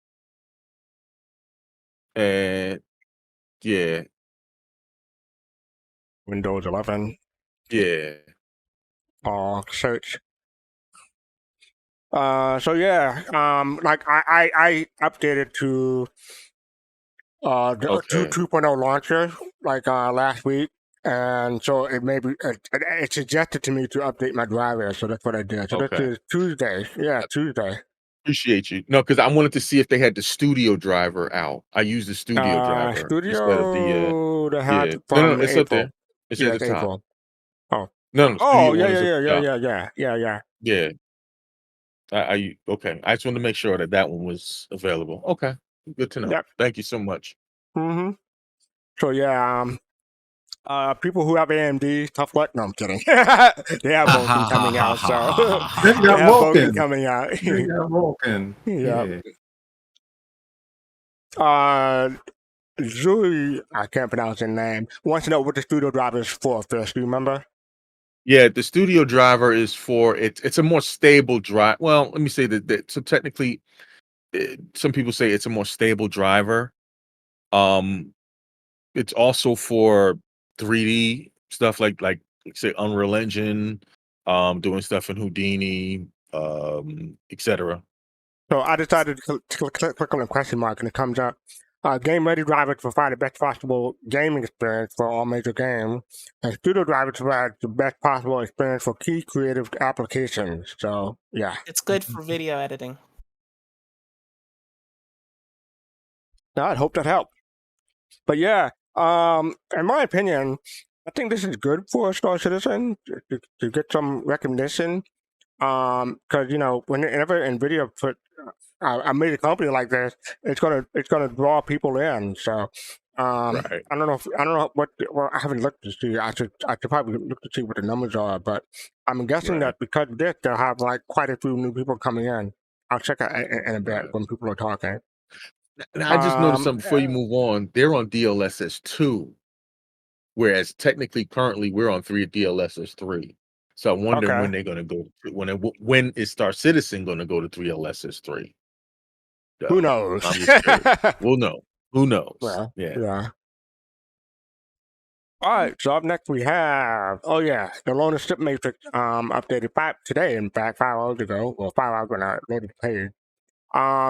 and yeah, Windows 11. yeah, Search. So yeah, like I updated to the Okay. 2.0 launcher like last week, and so it suggested to me to update my driver, so that's what I did. So this Okay. is Tuesday. Yeah, Tuesday. Appreciate you. No, because I wanted to see if they had the studio driver out. I used the studio driver instead of the Studio they had yeah. from No, it's April. up there. It's Yeah, at it's the top. April. Oh. No, Oh, studio yeah, one is up yeah. Yeah. Okay. I just wanted to make sure that one was available. Okay. Good to know. Yep. Thank you so much. Mm-hmm. So yeah, people who have AMD, tough luck. No, I'm kidding. They have Vulcan coming out, so They they got have Vulcan Vulcan. coming out. They got Vulcan. Yeah. Yeah. Zui, I can't pronounce his name, wants to know what the studio driver is for first. Do you remember? Yeah, the studio driver is for it's a more stable drive. Well, let me say that so technically some people say it's a more stable driver. It's also for 3D stuff like say Unreal Engine, doing stuff in Houdini, etc. So I decided to click on the question mark, and it comes up. Game ready driver to provide the best possible gaming experience for all major games, and studio driver to provide the best possible experience for key creative applications. So yeah, It's good for video editing. I hope that helped. But yeah, in my opinion, I think this is good for Star Citizen to get some recognition. Because whenever NVIDIA put a major company like this, it's gonna draw people in. So Right. I don't know what. Well, I haven't looked to see. I should probably look to see what the numbers are. But I'm guessing Right. that because of this, they'll have like quite a few new people coming in. I'll check it in a bit Right. when people are talking. Now, I just noticed something before you yeah. move on. They're on DLSS 2, whereas technically currently we're on DLSS 3. So I'm wondering when Okay. they're going to go when is Star Citizen going to go to 3LSS 3? Who knows? I'm just curious. We'll know. Who knows? Well, Yeah. yeah. All right. So up next we have, the Loner Strip Matrix updated today. In fact, 5 hours ago, or 5 hours when I loaded the page.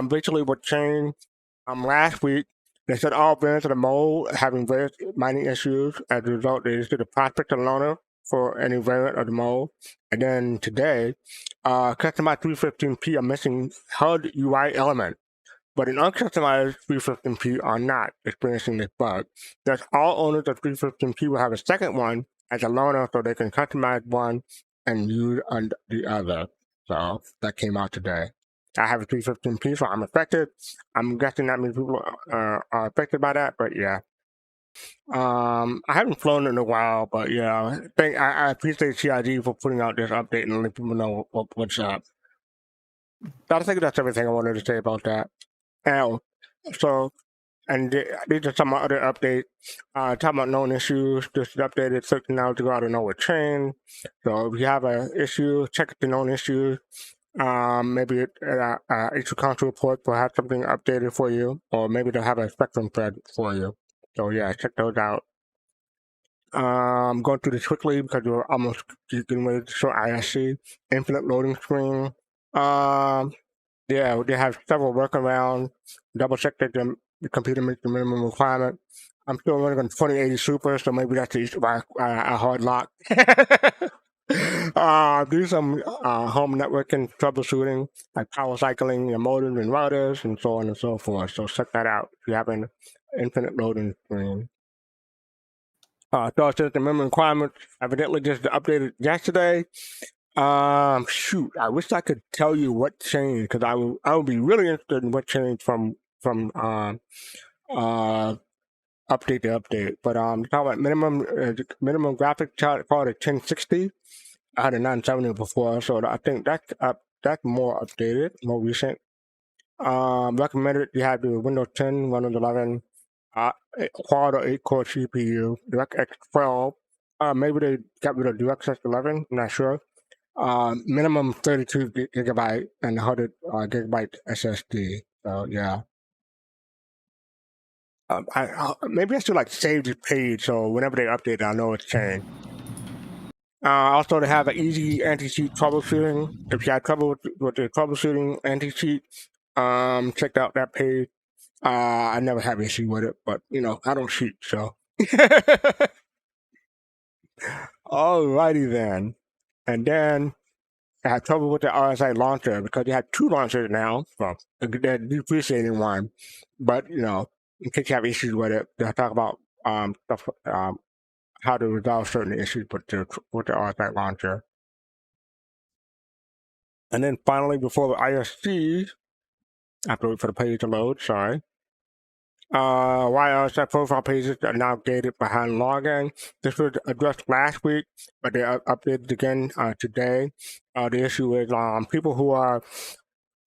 Basically, what changed last week, they said all variants of the mode having various mining issues. As a result, they issued a prospect to Loner for any variant of the mode. And then today, customized 315p are missing HUD UI element, but an uncustomized 315p are not experiencing this bug. Thus, all owners of 315p will have a second one as a Loner, so they can customize one and use the other. So that came out today. I have a 315p, so I'm affected. I'm guessing that many people are affected by that, but yeah. I haven't flown in a while, but yeah, I appreciate CIG for putting out this update and letting people know what's up. I think that's everything I wanted to say about that. And these are some other updates. Talking about known issues, just updated 13 hours ago. I don't know what changed. So if you have an issue, check the known issues. Maybe issue council report will have something updated for you, or maybe they'll have a Spectrum thread for you. So yeah, check those out. Going through this quickly because we're almost getting ready to show ISC infinite loading screen. Yeah, they have several workarounds. Double check that the computer meets the minimum requirement. I'm still running on 2080 Super, so maybe that's a hard lock. Do some home networking troubleshooting, like power cycling your modems and routers, and so on and so forth. So check that out if you have an infinite loading screen. So the minimum requirements evidently just updated yesterday. Shoot, I wish I could tell you what changed, because I would be really interested in what changed from update to update. But talking about minimum graphic chart called a 1060. I had a 970 before, so I think that's more updated, more recent. Recommended you have the Windows 10, Windows 11, quad or 8-core CPU, DirectX 12. Maybe they got rid of DirectX 11. I'm not sure. Minimum 32 gigabyte and 100 gigabyte SSD. So yeah. Maybe I should save this page so whenever they update it, I know it's changed. Also, they have an easy anti-cheat troubleshooting. If you have trouble with the troubleshooting anti-cheat, check out that page. I never have issue with it, but I don't cheat, so. Alrighty then. And then I had trouble with the RSI launcher because they have 2 launchers now. Well, they're depreciating one, but in case you have issues with it, they'll talk about stuff, how to resolve certain issues with the RSI launcher. And then finally, before the ISC, I have to wait for the page to load. Sorry. Why RSI profile pages are now gated behind login. This was addressed last week, but they updated again today. The issue is people who are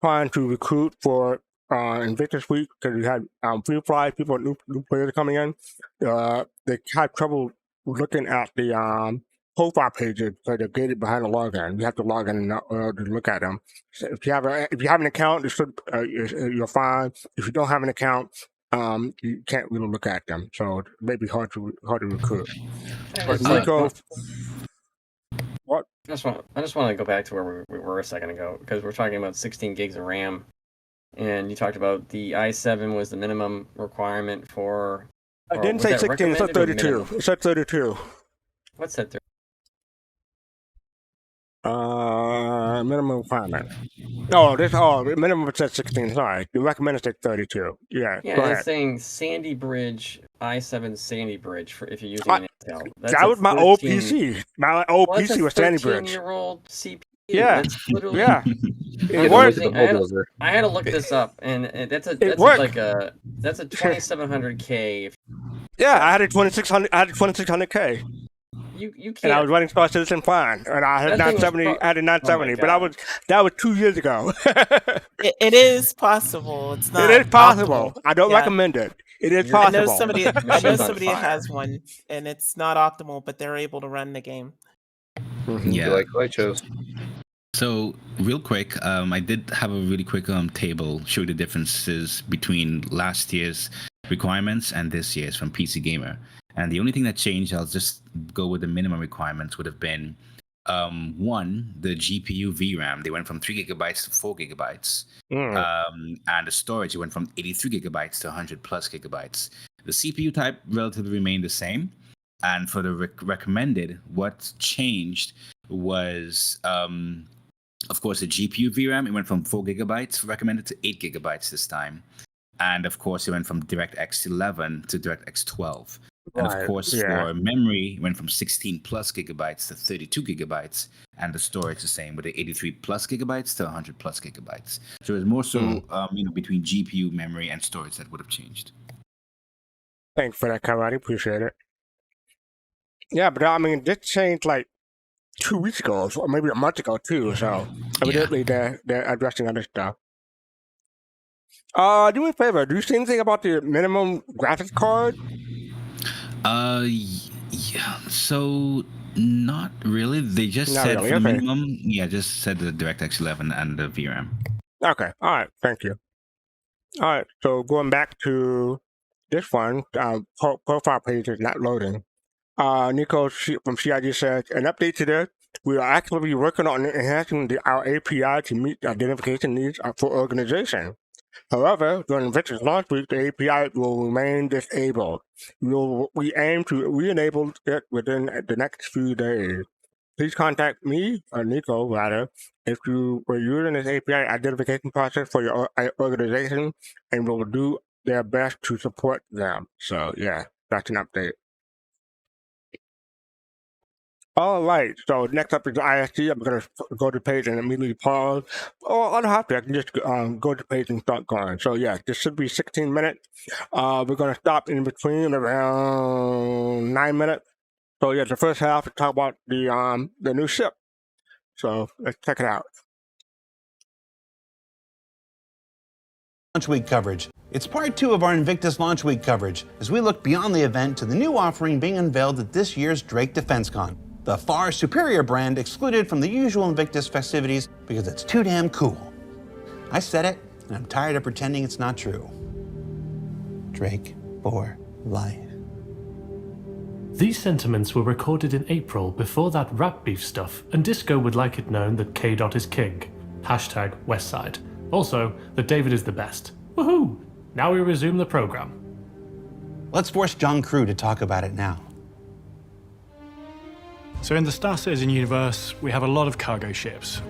trying to recruit for Invictus week, because we had free fly people, new players coming in. They had trouble looking at the profile pages because they're gated behind the login. You have to log in to look at them. So if you have an account, you're fine. If you don't have an account, you can't really look at them, so it may be hard to recruit. But Nico, what? I just want to go back to where we were a second ago, because we're talking about 16 gigs of RAM, and you talked about the i7 was the minimum requirement for. I didn't say 16. It said 32. It said 32. What's that? Minimum requirement. No, minimum said 16. Sorry, the recommended said 32. Yeah. Yeah, go it's ahead. saying Sandy Bridge, i7 Sandy Bridge for if you're using an Intel. That was my old PC. My old PC was Sandy Bridge. 13-year-old CPU. Yeah. That's literally. Yeah. It worked. I had to look this up, and that's a 2700K. Yeah, I had a 2600. I had a 2600K. You can't. And I was running Star Citizen fine, and I had That thing was 970. I had a 970, but God. that was 2 years ago. It is possible. It's not. It is possible. optimal. I don't Yeah. recommend it. It is You're- I know possible. somebody. I know Machine's on somebody that fire. has one, and it's not optimal, but they're able to run the game. Yeah. Like I chose. So real quick, I did have a really quick table showing the differences between last year's requirements and this year's from PC Gamer. And the only thing that changed, I'll just go with the minimum requirements, would have been one, the GPU VRAM. They went from 3 gigabytes to 4 gigabytes. And the storage, it went from 83 gigabytes to 100 plus gigabytes. The CPU type relatively remained the same. And for the recommended, what changed was, of course, the GPU VRAM. It went from 4 gigabytes recommended to 8 gigabytes this time. And of course, it went from DirectX 11 to DirectX 12. And of course, for memory, it went from 16 plus gigabytes to 32 gigabytes. And the storage the same, with the 83 plus gigabytes to 100 plus gigabytes. So it's more so, between GPU, memory, and storage that would have changed. Thanks for that, Kalrati. Appreciate it. Yeah, but I mean, this changed like 2 weeks ago, or maybe a month ago too. So evidently they're addressing other stuff. Do me a favor. Do you see anything about the minimum graphics card? Yeah. So not really. They just Not said really, for okay. minimum. Yeah, just said the DirectX 11 and the VRAM. Okay. All right. Thank you. All right. So going back to this one, profile page is not loading. Nico from CIG says, an update to this. We are actively working on enhancing our API to meet identification needs for organization. However, during Invictus launch week, the API will remain disabled. We aim to re-enable it within the next few days. Please contact me, or Nico rather, if you were using this API identification process for your organization, and we'll do their best to support them. So yeah, that's an update. All right, so next up is ISG. I'm going to go to the page and immediately pause. Oh, I don't have to. I can just go to the page and start going. So yeah, this should be 16 minutes. We're going to stop in between around 9 minutes. So yeah, the first half to talk about the new ship. So let's check it out. Launch Week coverage. It's part 2 of our Invictus Launch Week coverage as we look beyond the event to the new offering being unveiled at this year's Drake DefenseCon. The far superior brand excluded from the usual Invictus festivities because it's too damn cool. I said it, and I'm tired of pretending it's not true. Drake for life. These sentiments were recorded in April before that rap beef stuff, and Disco would like it known that K-Dot is king. Hashtag Westside. Also, that David is the best. Woohoo! Now we resume the program. Let's force John Crew to talk about it now. So in the Star Citizen universe, we have a lot of cargo ships,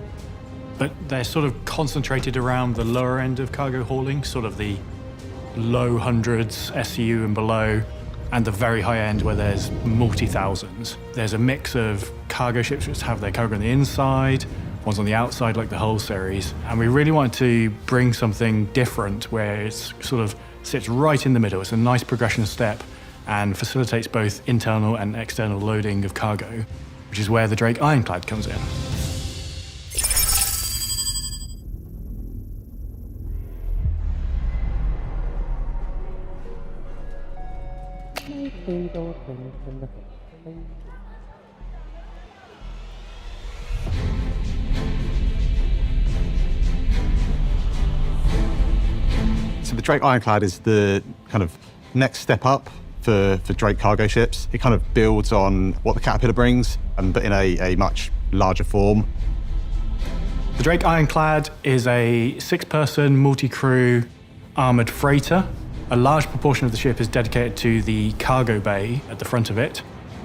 but they're sort of concentrated around the lower end of cargo hauling, sort of the low hundreds, SCU and below, and the very high end where there's multi-thousands. There's a mix of cargo ships which have their cargo on the inside, ones on the outside like the Hull series, and we really wanted to bring something different where it sort of sits right in the middle. It's a nice progression step and facilitates both internal and external loading of cargo, which is where the Drake Ironclad comes in. So the Drake Ironclad is the kind of next step up for Drake cargo ships. It kind of builds on what the Caterpillar brings, but in a much larger form. The Drake Ironclad is a 6-person multi-crew armored freighter. A large proportion of the ship is dedicated to the cargo bay at the front of it,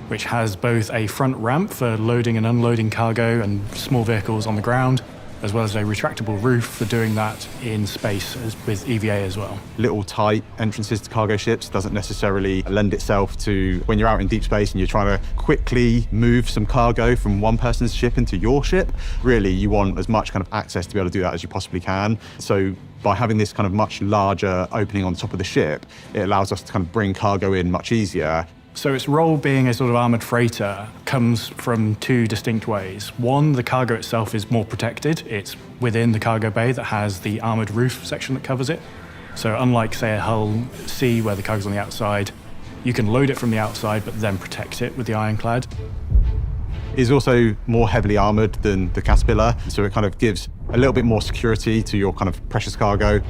which has both a front ramp for loading and unloading cargo and small vehicles on the ground, as well as a retractable roof for doing that in space with EVA as well. Little tight entrances to cargo ships doesn't necessarily lend itself to when you're out in deep space and you're trying to quickly move some cargo from one person's ship into your ship. Really, you want as much kind of access to be able to do that as you possibly can. So by having this kind of much larger opening on top of the ship, it allows us to kind of bring cargo in much easier. So its role being a sort of armored freighter comes from two distinct ways. One, the cargo itself is more protected. It's within the cargo bay that has the armored roof section that covers it. So unlike, say, a Hull C where the cargo's on the outside, you can load it from the outside but then protect it with the Ironclad. It's also more heavily armored than the Caterpillar, so it kind of gives a little bit more security to your kind of precious cargo.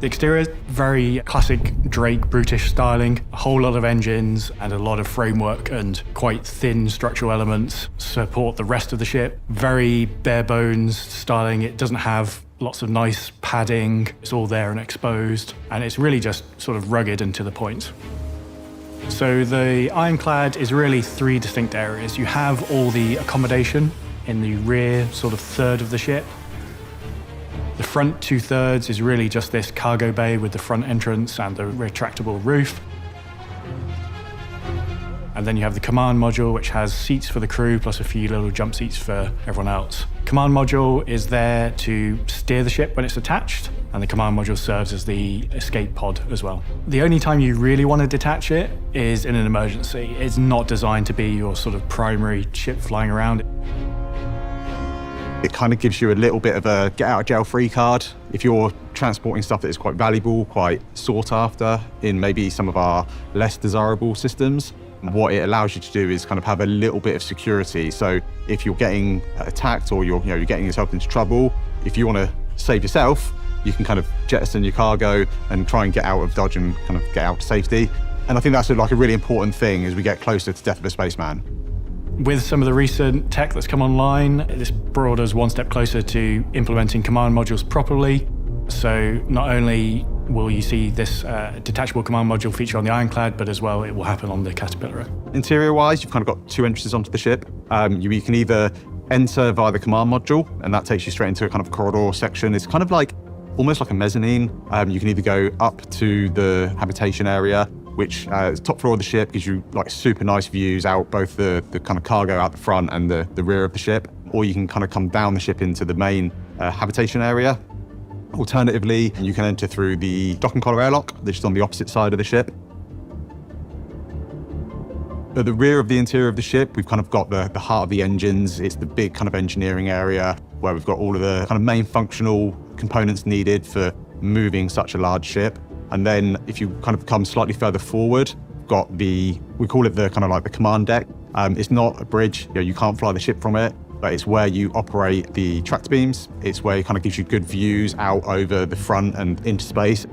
The exterior, very classic Drake brutish styling, a whole lot of engines and a lot of framework and quite thin structural elements support the rest of the ship. Very bare bones styling. It doesn't have lots of nice padding. It's all there and exposed, and it's really just sort of rugged and to the point. So the Ironclad is really three distinct areas. You have all the accommodation in the rear sort of third of the ship. The front 2/3 is really just this cargo bay with the front entrance and the retractable roof. And then you have the command module, which has seats for the crew, plus a few little jump seats for everyone else. Command module is there to steer the ship when it's attached, and the command module serves as the escape pod as well. The only time you really want to detach it is in an emergency. It's not designed to be your sort of primary ship flying around. It kind of gives you a little bit of a get-out-of-jail-free card if you're transporting stuff that is quite valuable, quite sought after in maybe some of our less desirable systems. What it allows you to do is kind of have a little bit of security. So if you're getting attacked or you're getting yourself into trouble, if you want to save yourself, you can kind of jettison your cargo and try and get out of Dodge and kind of get out to safety. And I think that's like a really important thing as we get closer to Death of a Spaceman. With some of the recent tech that's come online, this brought us one step closer to implementing command modules properly. So not only will you see this detachable command module feature on the Ironclad, but as well it will happen on the Caterpillar. Interior-wise, you've kind of got two entrances onto the ship. You can either enter via the command module, and that takes you straight into a kind of corridor section. It's kind of like, almost like a mezzanine. You can either go up to the habitation area, which is top floor of the ship, gives you like super nice views out both the kind of cargo out the front and the rear of the ship, or you can kind of come down the ship into the main habitation area. Alternatively, you can enter through the dock and collar airlock, which is on the opposite side of the ship. At the rear of the interior of the ship, we've kind of got the heart of the engines. It's the big kind of engineering area where we've got all of the kind of main functional components needed for moving such a large ship. And then if you kind of come slightly further forward, got we call it the kind of like the command deck. It's not a bridge, you can't fly the ship from it, but it's where you operate the tractor beams. It's where it kind of gives you good views out over the front and into space.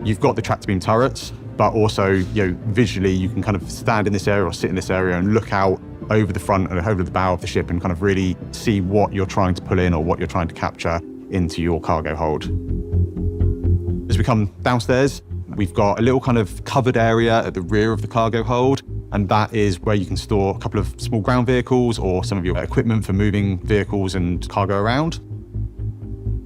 You've got the tractor beam turrets, but also, visually you can kind of stand in this area or sit in this area and look out over the front and over the bow of the ship and kind of really see what you're trying to pull in or what you're trying to capture into your cargo hold. As we come downstairs, we've got a little kind of covered area at the rear of the cargo hold, and that is where you can store a couple of small ground vehicles or some of your equipment for moving vehicles and cargo around.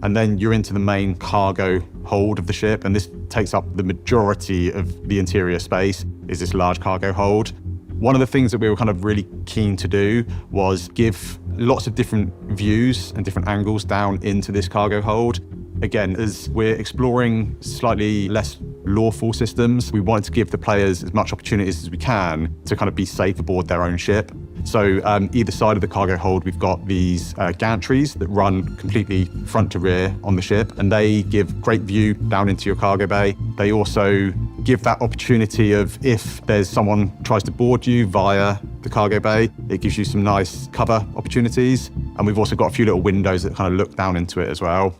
And then you're into the main cargo hold of the ship, and this takes up the majority of the interior space, is this large cargo hold. One of the things that we were kind of really keen to do was give lots of different views and different angles down into this cargo hold. Again, as we're exploring slightly less lawful systems, we wanted to give the players as much opportunities as we can to kind of be safe aboard their own ship. So either side of the cargo hold, we've got these gantries that run completely front to rear on the ship, and they give great view down into your cargo bay. They also give that opportunity of if there's someone tries to board you via the cargo bay, it gives you some nice cover opportunities. And we've also got a few little windows that kind of look down into it as well.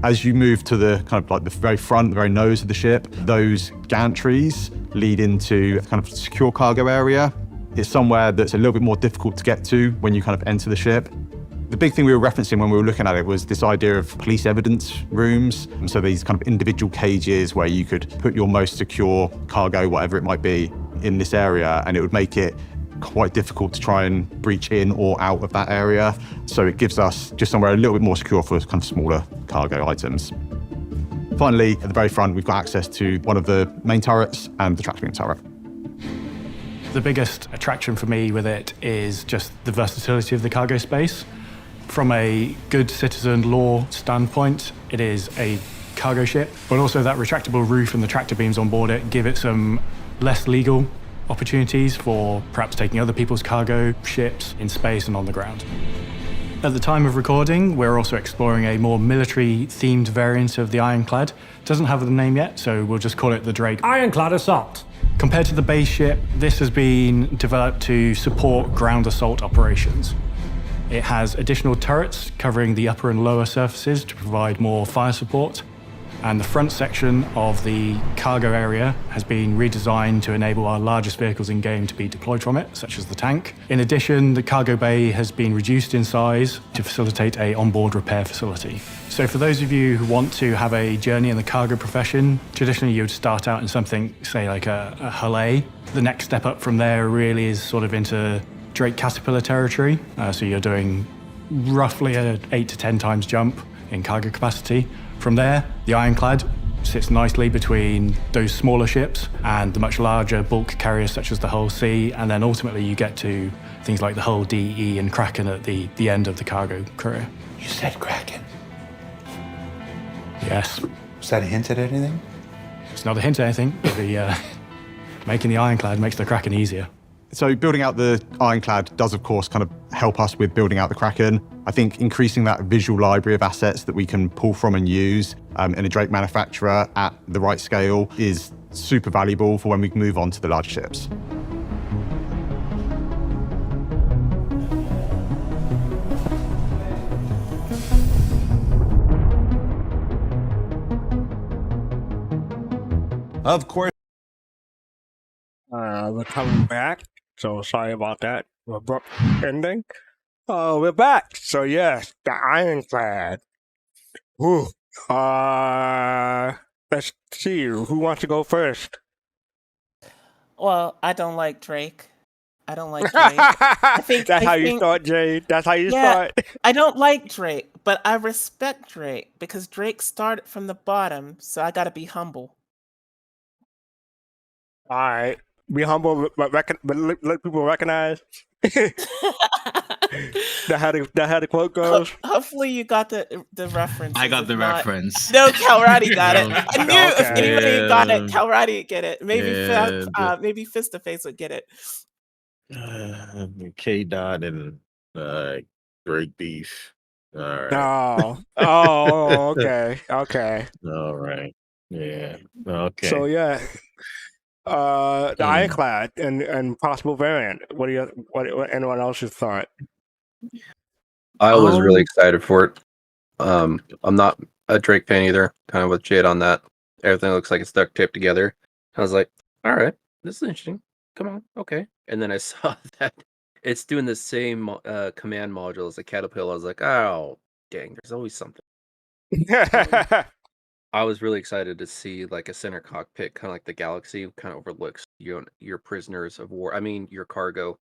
As you move to the kind of like the very front, the very nose of the ship, those gantries lead into a kind of secure cargo area. It's somewhere that's a little bit more difficult to get to when you kind of enter the ship. The big thing we were referencing when we were looking at it was this idea of police evidence rooms. And so these kind of individual cages where you could put your most secure cargo, whatever it might be, in this area, and it would make it quite difficult to try and breach in or out of that area. So it gives us just somewhere a little bit more secure for kind of smaller cargo items. Finally, at the very front, we've got access to one of the main turrets and the tractor beam turret. The biggest attraction for me with it is just the versatility of the cargo space. From a good citizen law standpoint, it is a cargo ship, but also that retractable roof and the tractor beams on board it give it some less legal opportunities for perhaps taking other people's cargo ships in space and on the ground. At the time of recording, we're also exploring a more military-themed variant of the Ironclad. Doesn't have the name yet, so we'll just call it the Drake. Ironclad Assault. Compared to the base ship, this has been developed to support ground assault operations. It has additional turrets covering the upper and lower surfaces to provide more fire support. And the front section of the cargo area has been redesigned to enable our largest vehicles in game to be deployed from it, such as the tank. In addition, the cargo bay has been reduced in size to facilitate an onboard repair facility. So for those of you who want to have a journey in the cargo profession, traditionally you would start out in something, say like a Hull A. The next step up from there really is sort of into Drake Caterpillar territory. So you're doing roughly an 8 to 10 times jump in cargo capacity. From there, the Ironclad sits nicely between those smaller ships and the much larger bulk carriers such as the Hull C, and then ultimately you get to things like the Hull D, E, and Kraken at the end of the cargo career. You said Kraken. Yes. Was that a hint at anything? It's not a hint at anything, but making the Ironclad makes the Kraken easier. So building out the Ironclad does, of course, kind of help us with building out the Kraken. I think increasing that visual library of assets that we can pull from and use in a Drake manufacturer at the right scale is super valuable for when we move on to the larger ships. Of course. We're coming back. So sorry about that abrupt ending. We're back. So yes, the Ironclad. Whew. Let's see. Who wants to go first? Well, I don't like Drake. I don't like Drake. That's how you start, Jade. That's how you start. I don't like Drake, but I respect Drake because Drake started from the bottom, so I gotta be humble. All right. Be humble, but let people recognize. That how the quote goes. Hopefully, you got the reference. I got the reference. No, Kalrati got it. I knew if Okay. anybody got it, Kalrati would get it. Maybe maybe Fist to Face would get it. K Dot and Drake Beef. All right. No. Oh, okay. Okay. All right. Yeah. Okay. So yeah. The Ironclad and possible variant. What anyone else's thought? I was really excited for it. I'm not a Drake fan either. Kind of with Jade on that. Everything looks like it's duct taped together. I was like, all right, this is interesting. Come on, okay. And then I saw that it's doing the same command module as the Caterpillar. I was like, oh, dang, there's always something. I was really excited to see like a center cockpit, kind of like the Galaxy, kind of overlooks your prisoners of war. I mean, your cargo,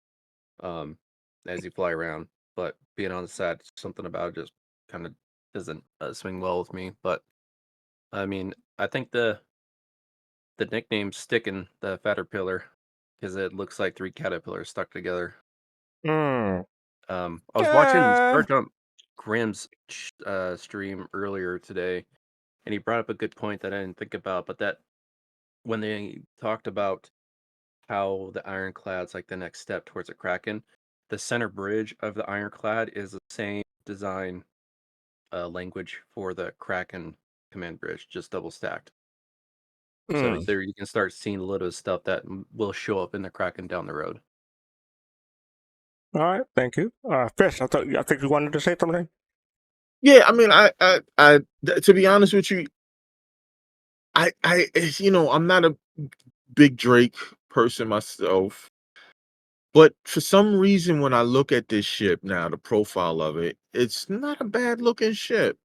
as you fly around. But being on the side, something about it just kind of doesn't swing well with me. But I mean, I think the nickname's sticking, the Caterpillar, because it looks like 3 caterpillars stuck together. I was watching Sergeant Grimm's stream earlier today. And he brought up a good point that I didn't think about, but that when they talked about how the Ironclad's like the next step towards a Kraken, the center bridge of the Ironclad is the same design language for the Kraken command bridge, just double stacked. So there you can start seeing a little stuff that will show up in the Kraken down the road. All right, thank you. Fish, I think you wanted to say something. Yeah, I mean, I to be honest with you, I I'm not a big Drake person myself, but for some reason, when I look at this ship now, the profile of it, it's not a bad looking ship.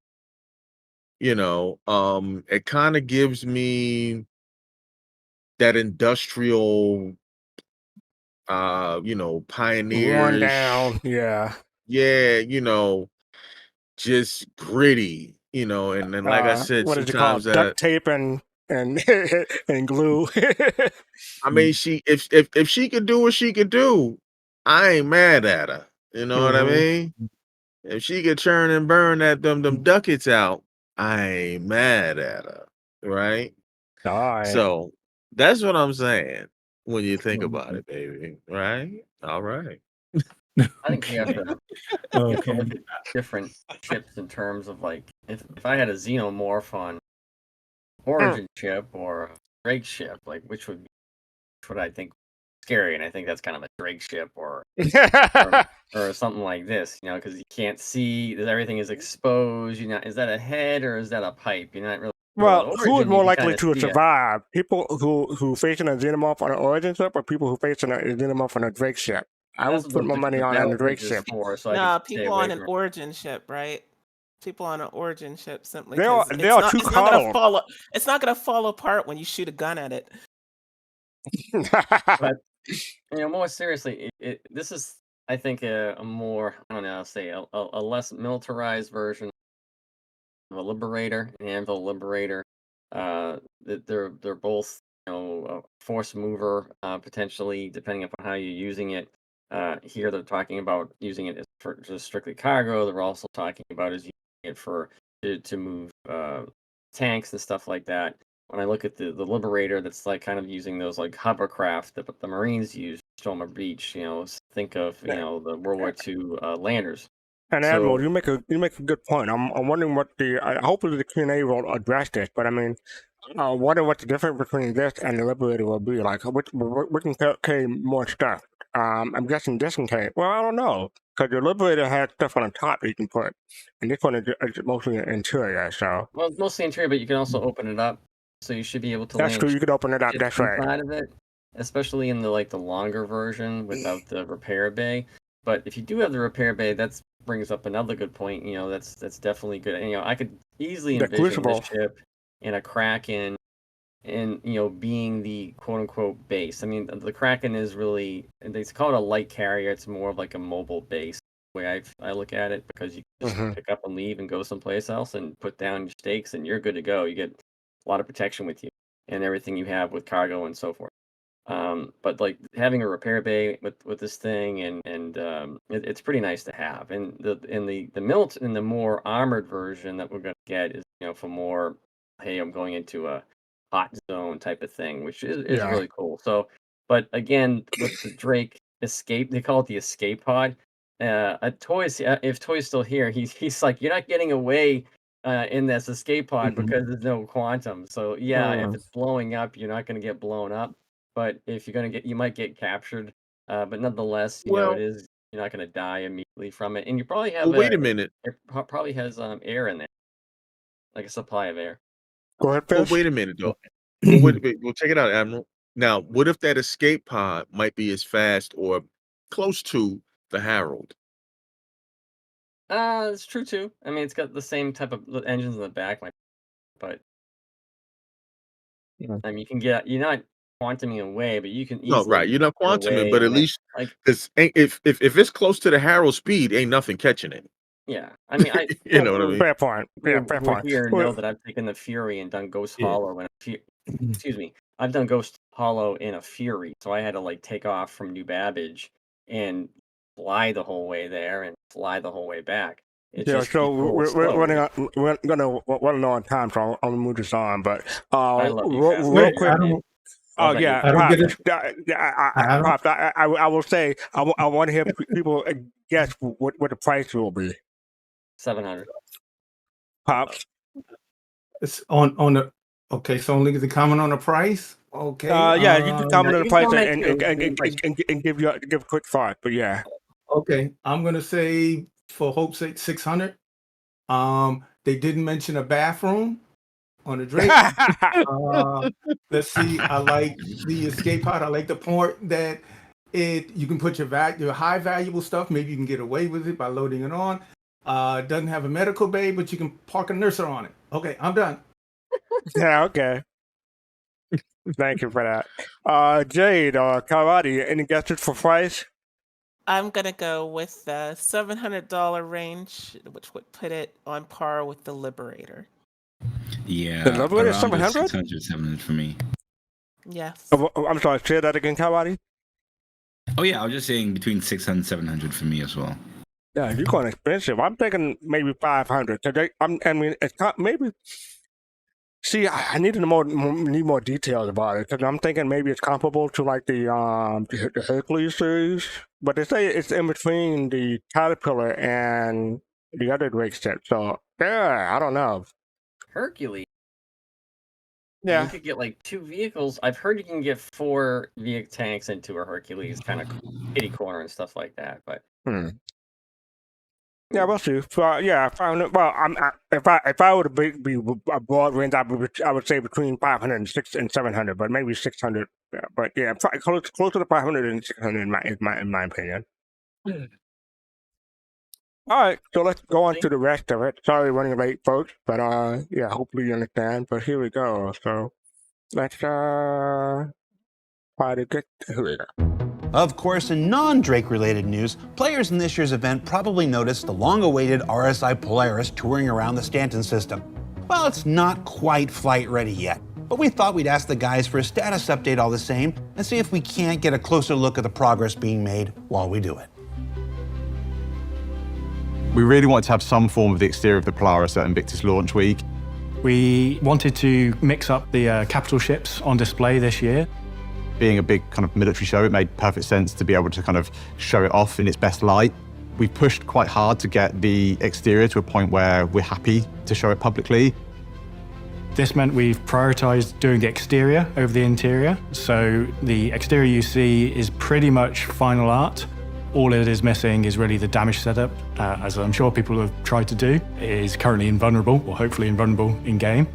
It kind of gives me that industrial, pioneer Rundown, yeah. Just gritty, and then like I said, what is it called? sometimes Duct tape and and glue. I mean, if she could do what she could do, I ain't mad at her. You know what I mean? If she could churn and burn them ducats out, I ain't mad at her, right? All right. So that's what I'm saying when you think about it, baby. Right? All right. I think you have to look at different chips in terms of like if I had a xenomorph on Origin chip or a Drake ship, like which would I think scary, and I think that's kind of a Drake ship or something like this, because you can't see, everything is exposed. Is that a head or is that a pipe? You're not really. Well, who is Origin, more you can likely kinda to see it. survive? People who facing a xenomorph on an Origin ship, or people who facing a xenomorph on a Drake ship? I That's would what put my money on the Drake Battlefield is ship. for, so I Nah, can stay people away on an from it. Origin ship, right? People on an Origin ship simply They are- because they are it's too not gonna cold. fall. It's not gonna fall apart when you shoot a gun at it. But more seriously, this is, I think, a more, I don't know, I'll say a less militarized version of a Liberator, an Anvil Liberator. They're both, a force mover, potentially, depending upon how you're using it. Here they're talking about using it for just strictly cargo. They're also talking about using it to move tanks and stuff like that. When I look at the Liberator, that's like kind of using those like hovercraft that the Marines use to storm a beach. Think of the World War II landers. And So- Admiral, you make a good point. I'm wondering what hopefully the Q&A will address this, but I mean, wondering what the difference between this and the Liberator will be. Like, which can carry more stuff? I'm guessing this can carry. Well, I don't know, because the Liberator has stuff on the top that you can put, and this one is mostly interior. So Well, it's mostly interior, but you can also open it up, so you should be able to. That's land true, you could open it up, ships that's right. inside of it, especially in the longer version without the repair bay. But if you do have the repair bay, that brings up another good point. That's definitely good. And, I could easily The envision Crucible. this ship in a Kraken, and being the quote unquote base. I mean, the Kraken is really, they call it a light carrier. It's more of like a mobile base, the way I look at it, because you can just pick up and leave and go someplace else and put down your stakes and you're good to go. You get a lot of protection with you and everything you have with cargo and so forth. But like having a repair bay with this thing, and it's pretty nice to have. And the more armored version that we're gonna get is for more, hey, I'm going into a hot zone type of thing, which is Yeah. really cool. So, but again, with the Drake escape, they call it the escape pod. If Toy's still here, he's like, you're not getting away in this escape pod because there's no quantum. So yeah, if it's blowing up, you're not going to get blown up. But if you're going to you might get captured. But nonetheless, Well- you're not going to die immediately from it, and you probably have. Well, wait a minute. It probably has air in there, like a supply of air. Go ahead, Well, Fish. wait a minute though. Well, check it out, Admiral. Now, what if that escape pod might be as fast or close to the Herald? It's true too. I mean, it's got the same type of engines in the back, but I mean, you're not quantuming away, but you can easily. No, right. You're not get quantuming, away but at and least like because if it's close to the Herald speed, ain't nothing catching it. yeah. I mean, You know what I mean? Fair point. Yeah, fair who point. here Well- know that I've taken the Fury and done Ghost Yeah. Hollow and excuse me, I've done Ghost Hollow in a Fury, so I had to like take off from New Babbage and fly the whole way there and fly the whole way back. It's Yeah, just so people we're slow. running on, we're gonna run low on time, so I'll move this on. But I love you, real, Fast. real Wait, quick. I don't- Oh I yeah, don't Pops, get Pops, I will say I want to hear people guess what the price will be. 700. Pops. It's on the okay. So only the comment on the price. Okay. Yeah, you can comment on the price comment and give a quick thought. But yeah. Okay, I'm gonna say for hope's sake 600. They didn't mention a bathroom on the Drake. Let's see. I like the escape pod. I like the point that you can put your high valuable stuff. Maybe you can get away with it by loading it on. It doesn't have a medical bay, but you can park a nurser on it. Okay, I'm done. Yeah. Okay. Thank you for that. Jade or Kalrati, any guesses for price? I'm gonna go with the $700 range, which would put it on par with the Liberator. Yeah, The Liberator is around the 700? 700 for me. Yes. I'm sorry. Say that again, Kalrati. Oh yeah, I was just saying between 600 and 700 for me as well. Yeah, you're going expensive. I'm thinking maybe 500. It's not, maybe. See, I need more details about it because I'm thinking maybe it's comparable to like the Hercules series, but they say it's in between the Caterpillar and the other Drake set. So yeah, I don't know. Hercules. Yeah. You could get like 2 vehicles. I've heard you can get 4 vehicle tanks into a Hercules kind of kitty corner and stuff like that. But yeah, we'll see. So, yeah, 500. Well, if I would be a broad range, I would say between 500 and 700, but maybe 600. Yeah, but yeah, closer to 500 and 600 in my opinion. All right, so let's go on to the rest of it. Sorry, running late, folks, but yeah, hopefully you understand. But here we go. So let's try to get here we go. Of course, in non-Drake related news, players in this year's event probably noticed the long-awaited RSI Polaris touring around the Stanton system. Well, it's not quite flight ready yet, but we thought we'd ask the guys for a status update all the same and see if we can't get a closer look at the progress being made while we do it. We really wanted to have some form of the exterior of the Polaris at Invictus launch week. We wanted to mix up the capital ships on display this year. Being a big kind of military show, it made perfect sense to be able to kind of show it off in its best light. We pushed quite hard to get the exterior to a point where we're happy to show it publicly. This meant we've prioritized doing the exterior over the interior. So the exterior you see is pretty much final art. All it is missing is really the damage setup, as I'm sure people have tried to do. It is currently invulnerable, or hopefully invulnerable in game.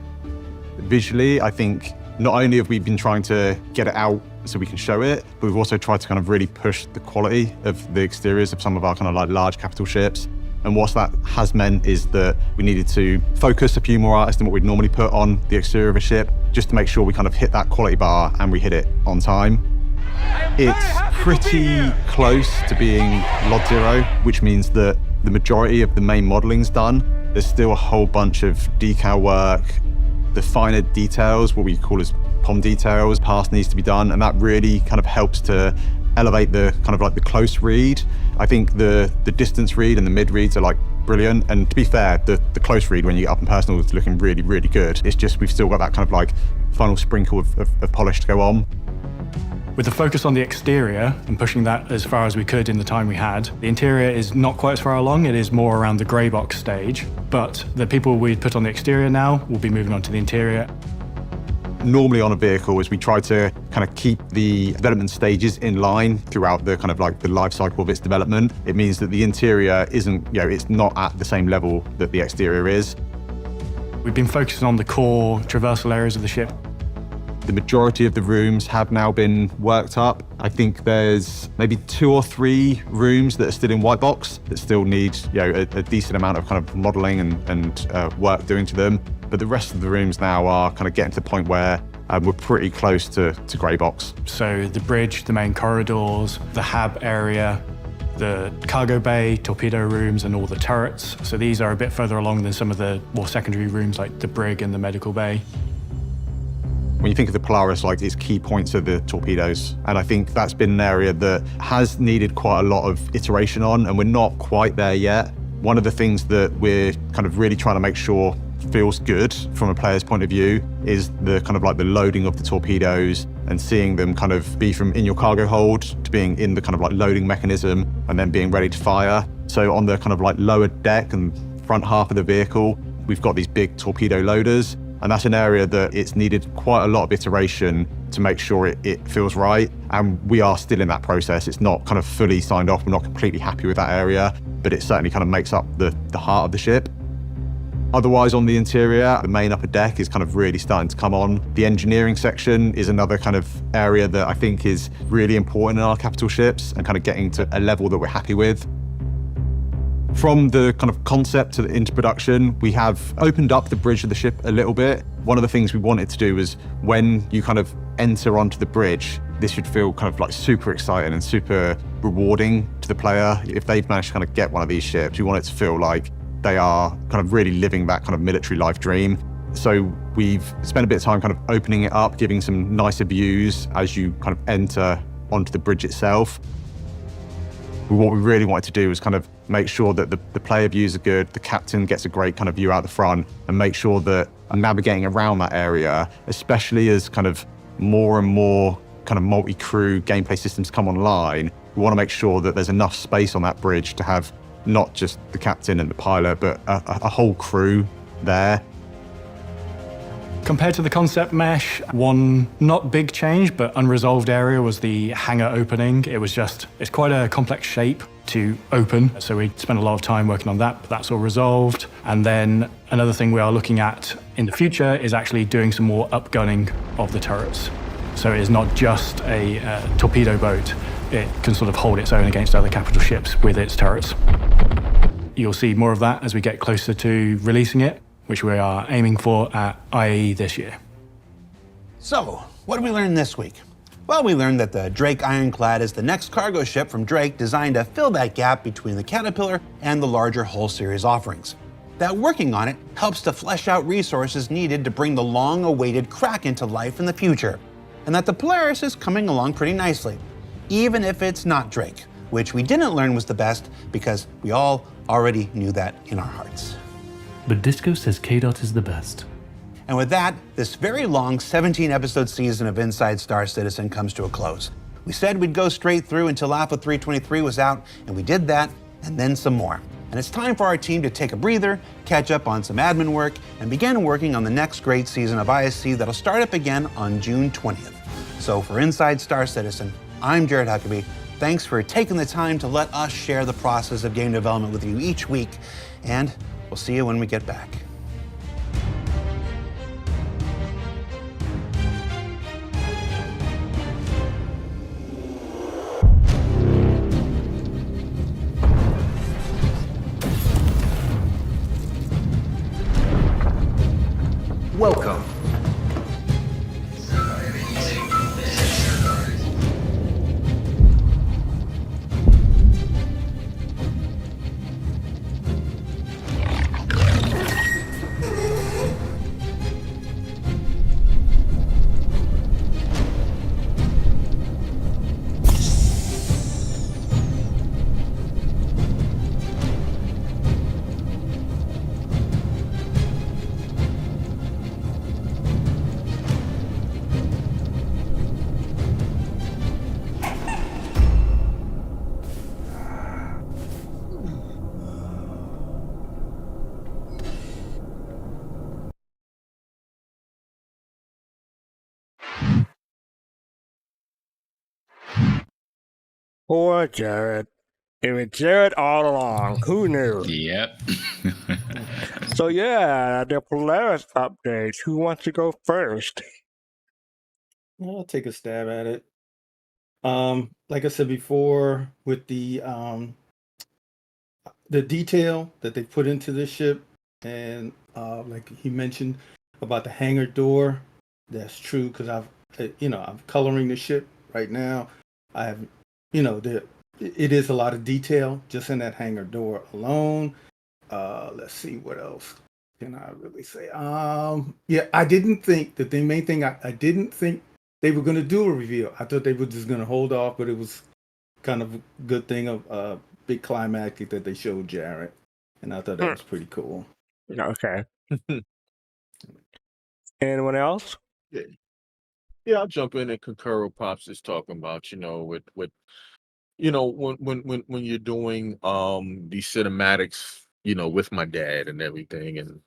Visually, I think not only have we been trying to get it out so we can show it, but we've also tried to kind of really push the quality of the exteriors of some of our kind of like large capital ships. And what that has meant is that we needed to focus a few more artists than what we'd normally put on the exterior of a ship, just to make sure we kind of hit that quality bar and we hit it on time. It's pretty close to being Lot Zero, which means that the majority of the main modeling's done. There's still a whole bunch of decal work. The finer details, what we call as POM details, pass needs to be done, and that really kind of helps to elevate the kind of like the close read. I think the distance read and the mid reads are like brilliant, and to be fair, the close read when you get up in personal is looking really, really good. It's just we've still got that kind of like final sprinkle of polish to go on. With the focus on the exterior and pushing that as far as we could in the time we had, the interior is not quite as far along. It is more around the grey box stage, but the people we put on the exterior now will be moving on to the interior. Normally on a vehicle is we try to kind of keep the development stages in line throughout the kind of like the life cycle of its development. It means that the interior isn't, it's not at the same level that the exterior is. We've been focusing on the core traversal areas of the ship. The majority of the rooms have now been worked up. I think there's maybe 2 or 3 rooms that are still in white box that still need a decent amount of kind of modelling and work doing to them. But the rest of the rooms now are kind of getting to the point where we're pretty close to grey box. So the bridge, the main corridors, the hab area, the cargo bay, torpedo rooms, and all the turrets. So these are a bit further along than some of the more secondary rooms like the brig and the medical bay. When you think of the Polaris, like its key points are the torpedoes. And I think that's been an area that has needed quite a lot of iteration on, and we're not quite there yet. One of the things that we're kind of really trying to make sure feels good from a player's point of view is the kind of like the loading of the torpedoes and seeing them kind of be from in your cargo hold to being in the kind of like loading mechanism and then being ready to fire. So on the kind of like lower deck and front half of the vehicle, we've got these big torpedo loaders. And that's an area that it's needed quite a lot of iteration to make sure it feels right. And we are still in that process. It's not kind of fully signed off. We're not completely happy with that area, but it certainly kind of makes up the heart of the ship. Otherwise, on the interior, the main upper deck is kind of really starting to come on. The engineering section is another kind of area that I think is really important in our capital ships and kind of getting to a level that we're happy with. From the kind of concept to into production, we have opened up the bridge of the ship a little bit. One of the things we wanted to do was when you kind of enter onto the bridge, this should feel kind of like super exciting and super rewarding to the player. If they've managed to kind of get one of these ships, we want it to feel like they are kind of really living that kind of military life dream. So we've spent a bit of time kind of opening it up, giving some nicer views as you kind of enter onto the bridge itself. What we really wanted to do was kind of make sure that the player views are good, the captain gets a great kind of view out the front, and make sure that navigating around that area, especially as kind of more and more kind of multi-crew gameplay systems come online, we want to make sure that there's enough space on that bridge to have not just the captain and the pilot, but a whole crew there. Compared to the concept mesh, one not big change, but unresolved area was the hangar opening. It's quite a complex shape to open, so we spent a lot of time working on that, but that's all resolved. And then another thing we are looking at in the future is actually doing some more upgunning of the turrets. So it is not just a torpedo boat. It can sort of hold its own against other capital ships with its turrets. You'll see more of that as we get closer to releasing it, which we are aiming for at IAE this year. So, what did we learn this week? Well, we learned that the Drake Ironclad is the next cargo ship from Drake designed to fill that gap between the Caterpillar and the larger Hull series offerings. That working on it helps to flesh out resources needed to bring the long-awaited Kraken to life in the future. And that the Polaris is coming along pretty nicely, even if it's not Drake, which we didn't learn was the best because we all already knew that in our hearts. But Disco says KDOT is the best. And with that, this very long 17-episode season of Inside Star Citizen comes to a close. We said we'd go straight through until Alpha 323 was out, and we did that, and then some more. And it's time for our team to take a breather, catch up on some admin work, and begin working on the next great season of ISC that'll start up again on June 20th. So for Inside Star Citizen, I'm Jared Huckabee. Thanks for taking the time to let us share the process of game development with you each week, and we'll see you when we get back. Welcome. Poor Jared. It was Jared all along. Who knew? Yep. So yeah, the Polaris update. Who wants to go first? I'll take a stab at it. Like I said before, with the detail that they put into this ship, and like he mentioned about the hangar door, that's true because I'm coloring the ship right now. I have, it is a lot of detail just in that hangar door alone. Let's see what else can I really say. Yeah, I didn't think that the main thing. I didn't think they were going to do a reveal. I thought they were just going to hold off, but it was kind of a good thing of big climactic that they showed Jared, and I thought that was pretty cool. Okay. Anyone else? Yeah, I'll jump in and concur with Pops is talking about, with when you're doing these cinematics, with my dad and everything, and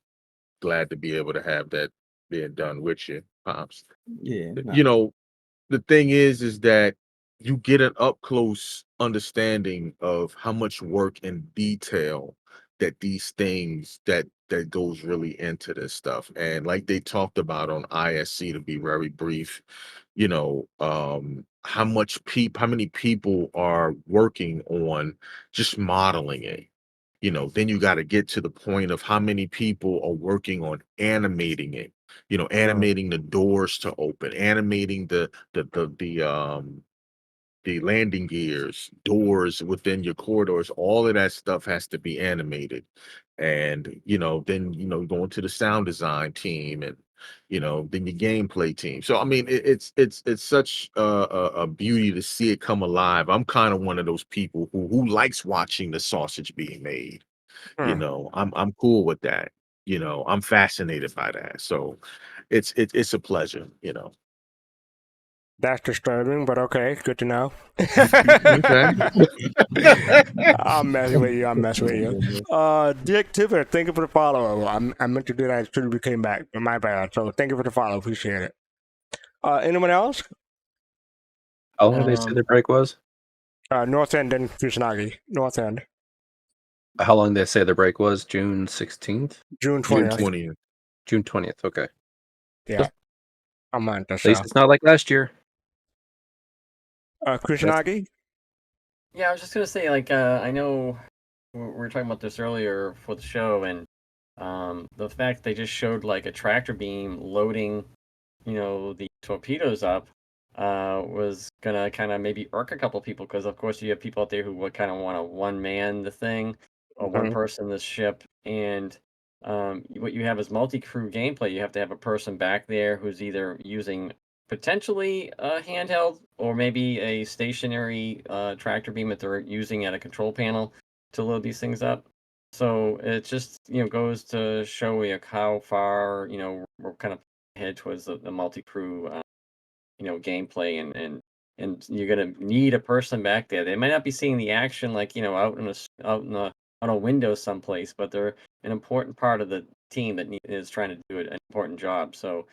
glad to be able to have that being done with you, Pops. Yeah. The thing is that you get an up close understanding of how much work and detail that these things that goes really into this stuff. And like they talked about on ISC, to be very brief, how many people are working on just modeling it. Then you got to get to the point of how many people are working on animating it, animating the doors to open, animating the landing gears, doors within your corridors. All of that stuff has to be animated. And, then, going to the sound design team and than your gameplay team. So I mean, it's such a beauty to see it come alive. I'm kind of one of those people who likes watching the sausage being made. I'm cool with that. I'm fascinated by that. So it's a pleasure. That's disturbing, but okay, good to know. Okay. I'm messing with you. I'm messing with you. Dick Tipper, thank you for the follow. I meant to do that as soon as we came back, but my bad. So thank you for the follow. Appreciate it. Anyone else? How long did they say the break was? North End and Kusanagi. North End. How long did they say the break was? June 16th? June 20th. June 20th, okay. Yeah. I'm on At least it's not like last year. Kusanagi? Yeah, I was just gonna say, like, I know we were talking about this earlier for the show, and the fact they just showed like a tractor beam loading, the torpedoes up, was gonna kind of maybe irk a couple people, because of course you have people out there who would kind of want to one man the thing or one person the ship, and what you have is multi-crew gameplay. You have to have a person back there who's either using potentially a handheld or maybe a stationary tractor beam that they're using at a control panel to load these things up. So it just goes to show you how far we're kind of head towards the multi-crew gameplay, and you're gonna need a person back there. They might not be seeing the action like out on a window someplace, but they're an important part of the team that is trying to do an important job. So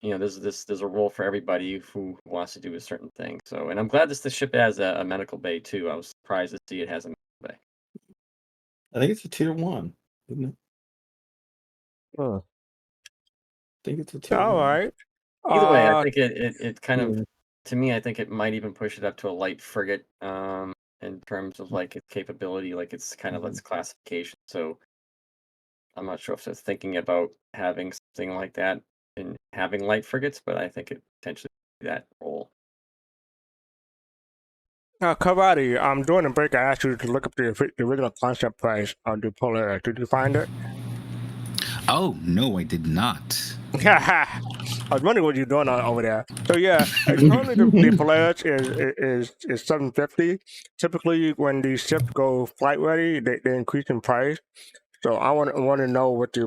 there's a role for everybody who wants to do a certain thing. So, and I'm glad the ship has a medical bay too. I was surprised to see it has a medical bay. I think it's a tier 1, isn't it? Huh. I think it's a tier All 1. right. Either way, I think it kind of, to me, I think it might even push it up to a light frigate in terms of like its capability, like it's kind of its classification. So I'm not sure if they're thinking about having something like that and having light frigates, but I think it potentially that role. Kalrati, during the break, I asked you to look up the original concept price on the Polaris. Did you find it? Oh, no, I did not. I was wondering what you're doing over there. So yeah, currently the Polaris is $750. Typically, when these ships go flight ready, they increase in price. So I want to know what the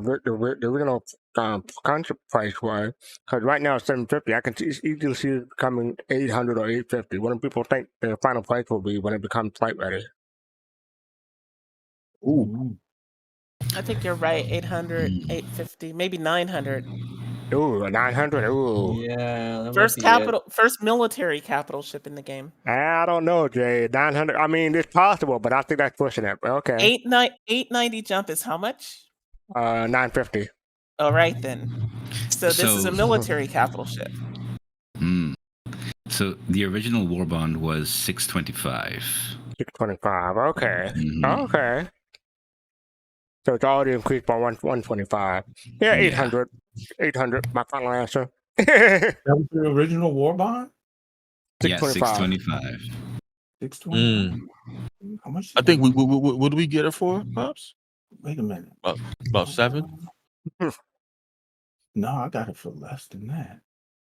original concept price was, because right now it's $750. I can easily see it becoming $800 or $850. What do people think the final price will be when it becomes flight ready? Ooh. I think you're right. 800, 850, maybe 900. Ooh, 900. Ooh. Yeah. First military capital ship in the game. I don't know, Jay. 900. I mean, it's possible, but I think that's pushing it. Okay. 890 jump is how much? 950. All right then. So this is a military capital ship. So the original war bond was 625. 625. Okay. Okay. So it's already increased by 125. Yeah, 800. 800. My final answer. That was the original war bond? 625. 625. How much? I think what do we get it for, Pops? Wait a minute. About 7? No, I got it for less than that.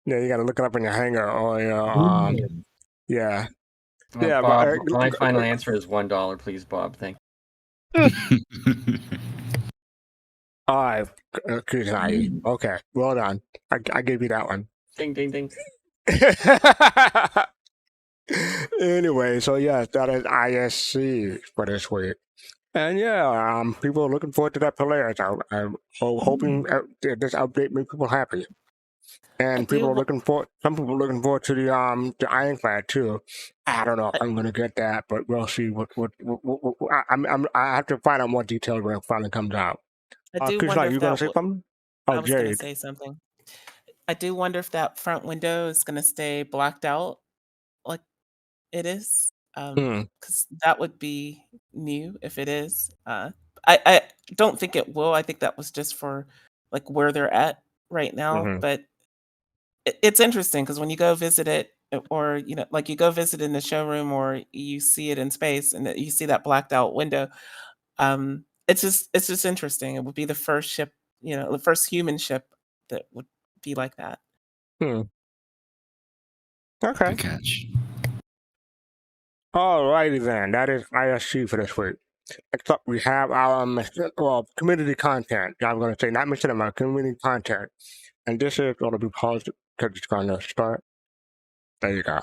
Yeah, you got to look it up in your hangar or your yeah. Yeah, Bob, my final answer is $1, please, Bob. Thank you. All right, okay, well done. I gave you that one. Ding, ding, ding. Anyway, so yeah, that is ISC for this week. And yeah, people are looking forward to that Polaris. I'm hoping this update makes people happy. And some people are looking forward to the Ironclad too. I don't know if I'm gonna get that, but we'll see. I have to find out more details when it finally comes out. I do Krishna, wonder you if gonna say something? I was Jade. gonna say something. I do wonder if that front window is gonna stay blacked out like it is. Because that would be new if it is. I don't think it will. I think that was just for like where they're at right now. But it's interesting because when you go visit it, or like you go visit in the showroom, or you see it in space, and you see that blacked out window. It's just interesting. It would be the first ship, the first human ship that would be like that. Okay. Good catch. Alrighty then. That is ISC for this week. Next up, we have our community content. I'm going to say not Machinima, community content. And this is going to be paused because it's going to start. There you go.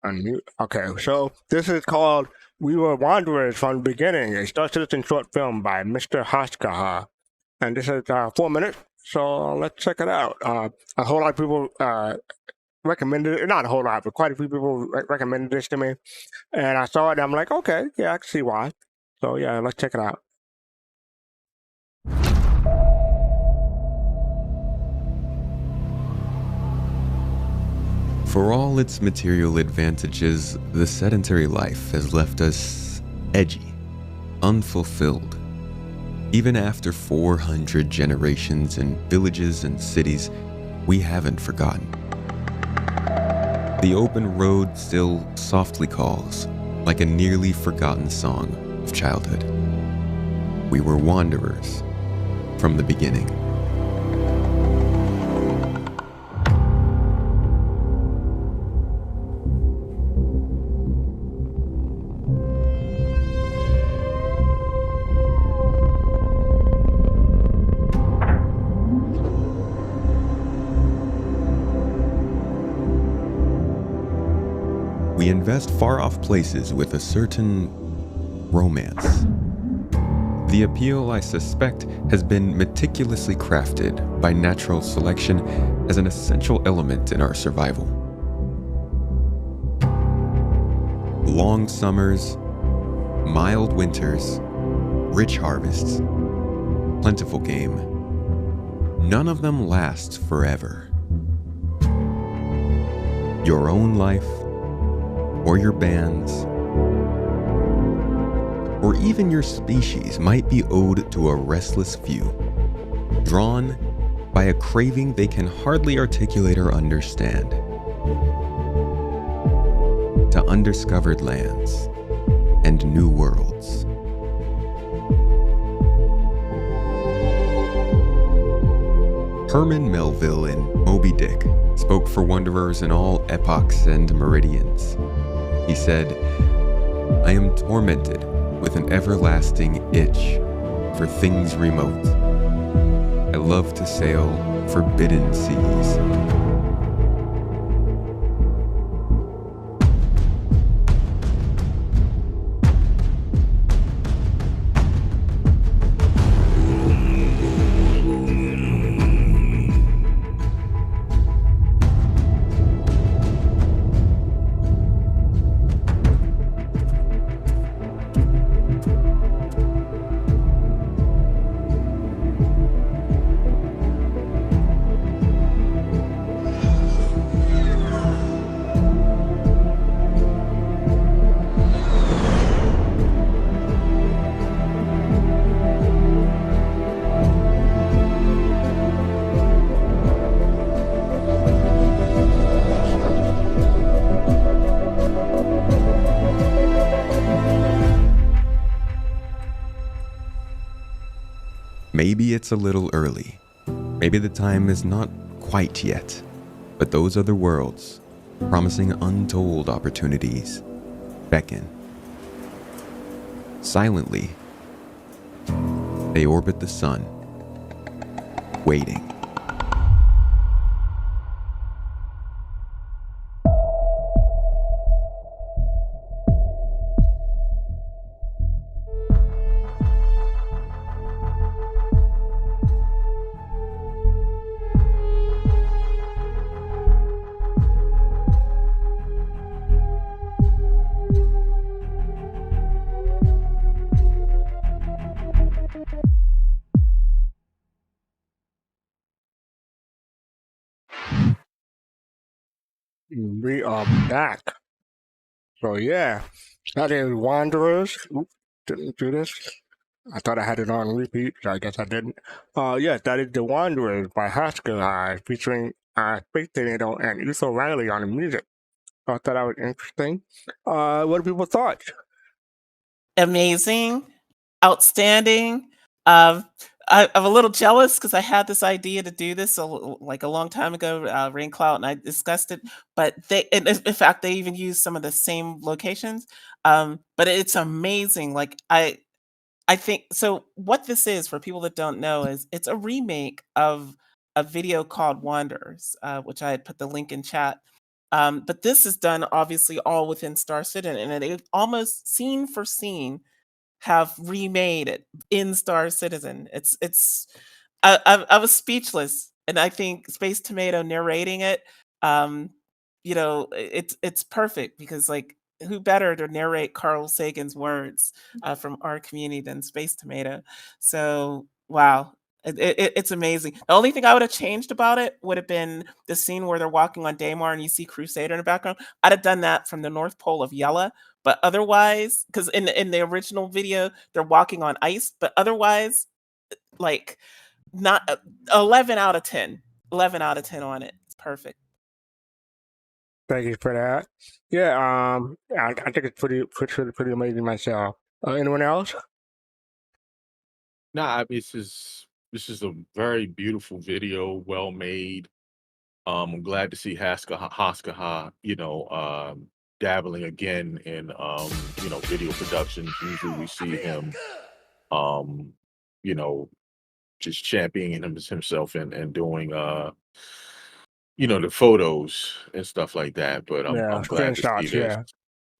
Unmute. Okay, so this is called We Were Wanderers from the Beginning, a Star Citizen short film by Mr. Haskaha. And this is 4 minutes, so let's check it out. A whole lot of people recommended it. Not a whole lot, but quite a few people recommended this to me. And I saw it, and I'm like, okay, yeah, I can see why. So yeah, let's check it out. For all its material advantages, the sedentary life has left us edgy, unfulfilled. Even after 400 generations in villages and cities, we haven't forgotten. The open road still softly calls, like a nearly forgotten song of childhood. We were wanderers from the beginning. We invest far-off places with a certain romance. The appeal, I suspect, has been meticulously crafted by natural selection as an essential element in our survival. Long summers, mild winters, rich harvests, plentiful game. None of them last forever. Your own life, or your bands, or even your species might be owed to a restless few, drawn by a craving they can hardly articulate or understand, to undiscovered lands and new worlds. Herman Melville in Moby Dick spoke for wanderers in all epochs and meridians. He said, "I am tormented with an everlasting itch for things remote. I love to sail forbidden seas." Maybe it's a little early. Maybe the time is not quite yet. But those other worlds, promising untold opportunities, beckon. Silently, they orbit the sun, waiting. We are back. So yeah, that is Wanderers. Oops, didn't do this. I thought I had it on repeat, so I guess I didn't. Yes, that is The Wanderers by Haskell, featuring Space Tornado and Ursa Riley on the music. I thought that was interesting. What do people thought? Amazing, outstanding. I'm a little jealous because I had this idea to do this like a long time ago, Rain Cloud, and I discussed it. But in fact, they even use some of the same locations. But it's amazing. Like I think so. What this is for people that don't know is it's a remake of a video called Wonders, which I had put the link in chat. But this is done obviously all within Star Citizen, and they've almost scene for scene have remade it in Star Citizen. I was speechless, and I think Space Tomato narrating it, um, it's perfect because like who better to narrate Carl Sagan's words from our community than Space Tomato? So wow. It's amazing. The only thing I would have changed about it would have been the scene where they're walking on Daymar and you see Crusader in the background. I'd have done that from the North Pole of Yella, but otherwise, because in the original video they're walking on ice, but otherwise, like not 11 out of 10. 11 out of 10 on it. It's perfect. Thank you for that. Yeah, I think it's pretty amazing myself. Anyone else? Nah, I mean, this is a very beautiful video, well made. I'm glad to see Haskaha, dabbling again in video production. Usually we see him you know, just championing himself and doing the photos and stuff like that. But I'm glad to see screenshots, this yeah.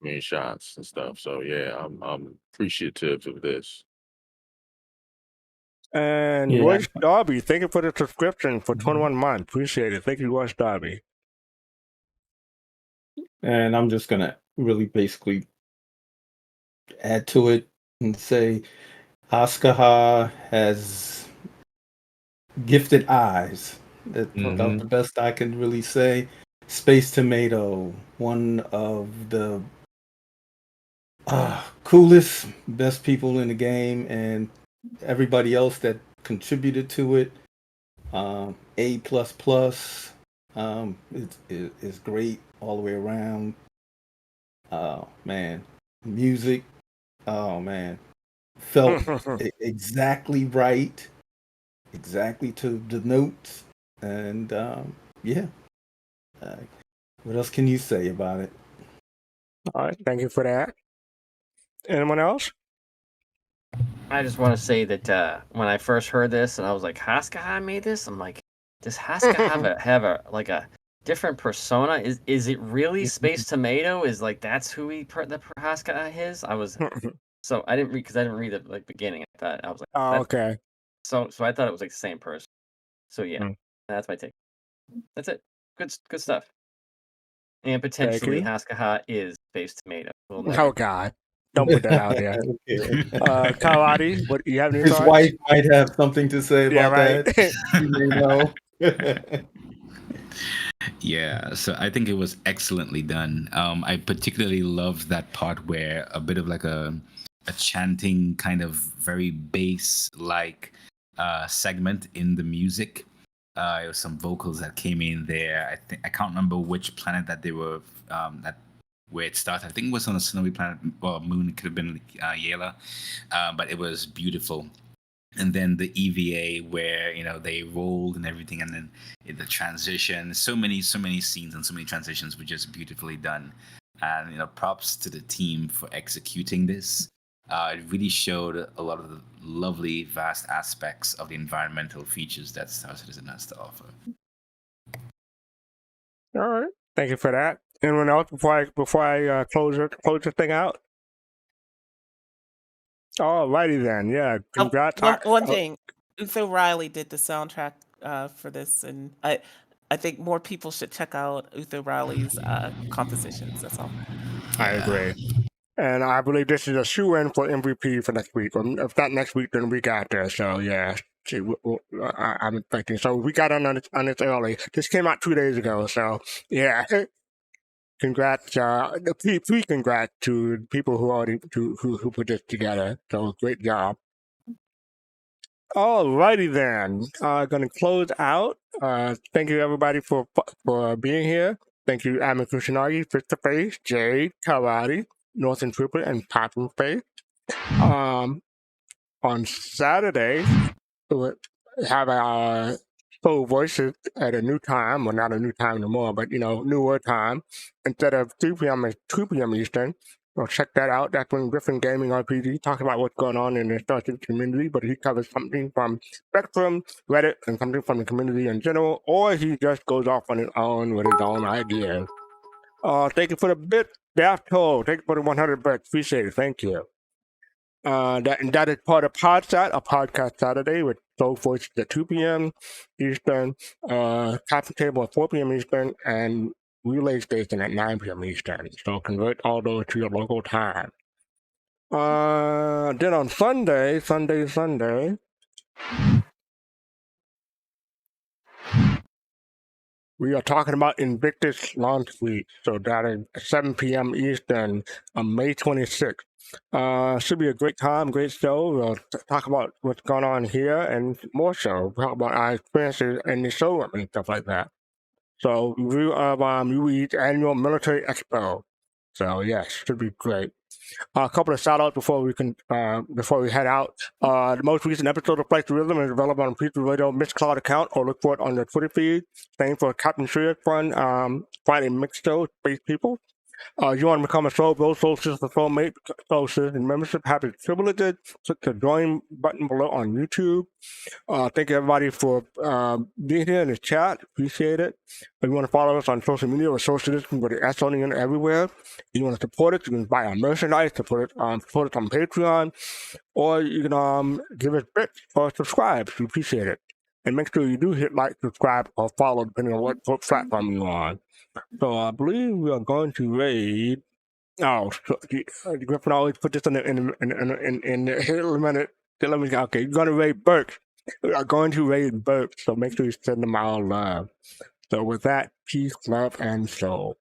screenshots and stuff. So yeah, I'm appreciative of this. And Yeah. Royce Darby, thank you for the subscription for 21 months. Appreciate it. Thank you, Royce Darby. And I'm just gonna really basically add to it and say Askaha has gifted eyes. That's about the best I can really say. Space Tomato, one of the coolest, best people in the game, and everybody else that contributed to it. A++. It's great all the way around. Oh man, music. Oh man, felt exactly right, exactly to the notes, and yeah. What else can you say about it? All right, thank you for that. Anyone else? I just want to say that when I first heard this and I was like, Haskaha made this, I'm like, does Haskaha have a different persona? Is it really Space Tomato? Is like that's who the Haskaha is? I was so I didn't read because I didn't read the beginning. I thought I was like, oh, okay. So I thought it was like the same person. So yeah, that's my take. That's it. Good stuff. And potentially Haskaha is Space Tomato. Oh God. Don't put that out there. Kalrati, what you have any His thoughts? wife might have something to say about that. You may know. Yeah, so I think it was excellently done. I particularly loved that part where a bit of like a chanting kind of very bass-like segment in the music. There was some vocals that came in there. I can't remember which planet that they were where it started. I think it was on a snowy planet or moon. It could have been Yela, but it was beautiful. And then the EVA where they rolled and everything, and then the transition. So many scenes and so many transitions were just beautifully done. And props to the team for executing this. It really showed a lot of the lovely, vast aspects of the environmental features that Star Citizen has to offer. All right, thank you for that. Anyone else before I close the thing out? Alrighty then, yeah. Congrats. One thing, Utho Riley did the soundtrack for this, and I think more people should check out Utho Riley's compositions. That's all. I agree. And I believe this is a shoe-in for MVP for next week. Or if not next week, then the week after. So, yeah. I'm expecting. So, we got on this early. This came out 2 days ago. So, yeah. Congrats. Congrats to people who already who put this together. So, great job. Alrighty then. Gonna close out. Thank you, everybody, for being here. Thank you, Admin Kushinagi, Face, Jade, Kalrati, Northern Trooper, and Poppin' Faith. On Saturday, have full voices at a new time, well, not a new time anymore, but newer time. Instead of 3 p.m. it's 2 p.m. Eastern. So check that out. That's when Griffin Gaming RPG talks about what's going on in the Star Citizen community, but he covers something from Spectrum, Reddit, and something from the community in general, or he just goes off on his own with his own ideas. Thank you for the bit, Daft Hole. Thank you for the 100 bits. Appreciate it. Thank you. That is part of PodSat, a podcast Saturday with Soul Voices at 2 p.m. Eastern, Captain Table at 4 p.m. Eastern, and Relay Station at 9 p.m. Eastern. So convert all those to your local time. Then on Sunday, we are talking about Invictus launch week. So that is 7 p.m. Eastern on May 26th. Should be a great time, great show. We'll talk about what's going on here and more so. We'll talk about our experiences in the showroom and stuff like that. So review of UE's annual military expo. So yes, should be great. A couple of shout outs before we head out. The most recent episode of Flight to Rhythm is available on Future Radio Mixed Cloud account, or look for it on the Twitter feed. Same for Captain Shreya's Fun Friday Mixed Show, Space People. You want to become a Soul Bro, Soul Sister, Soulmate, Soul Citizen membership, happy privileges. Click the join button below on YouTube. Thank you everybody for being here in the chat. Appreciate it. If you want to follow us on social media or Soul Citizen with the S on in everywhere. If you want to support us, you can buy our merchandise, support us on Patreon, or you can give us bits or subscribe. We appreciate it. And make sure you do hit like, subscribe, or follow depending on what platform you're on. So I believe we are going to raid. Oh, so, Griffin always put this in the here a minute. Let me. Okay, you're gonna raid Burke. We are going to raid Burke. So make sure you send them our love. So with that, peace, love, and soul.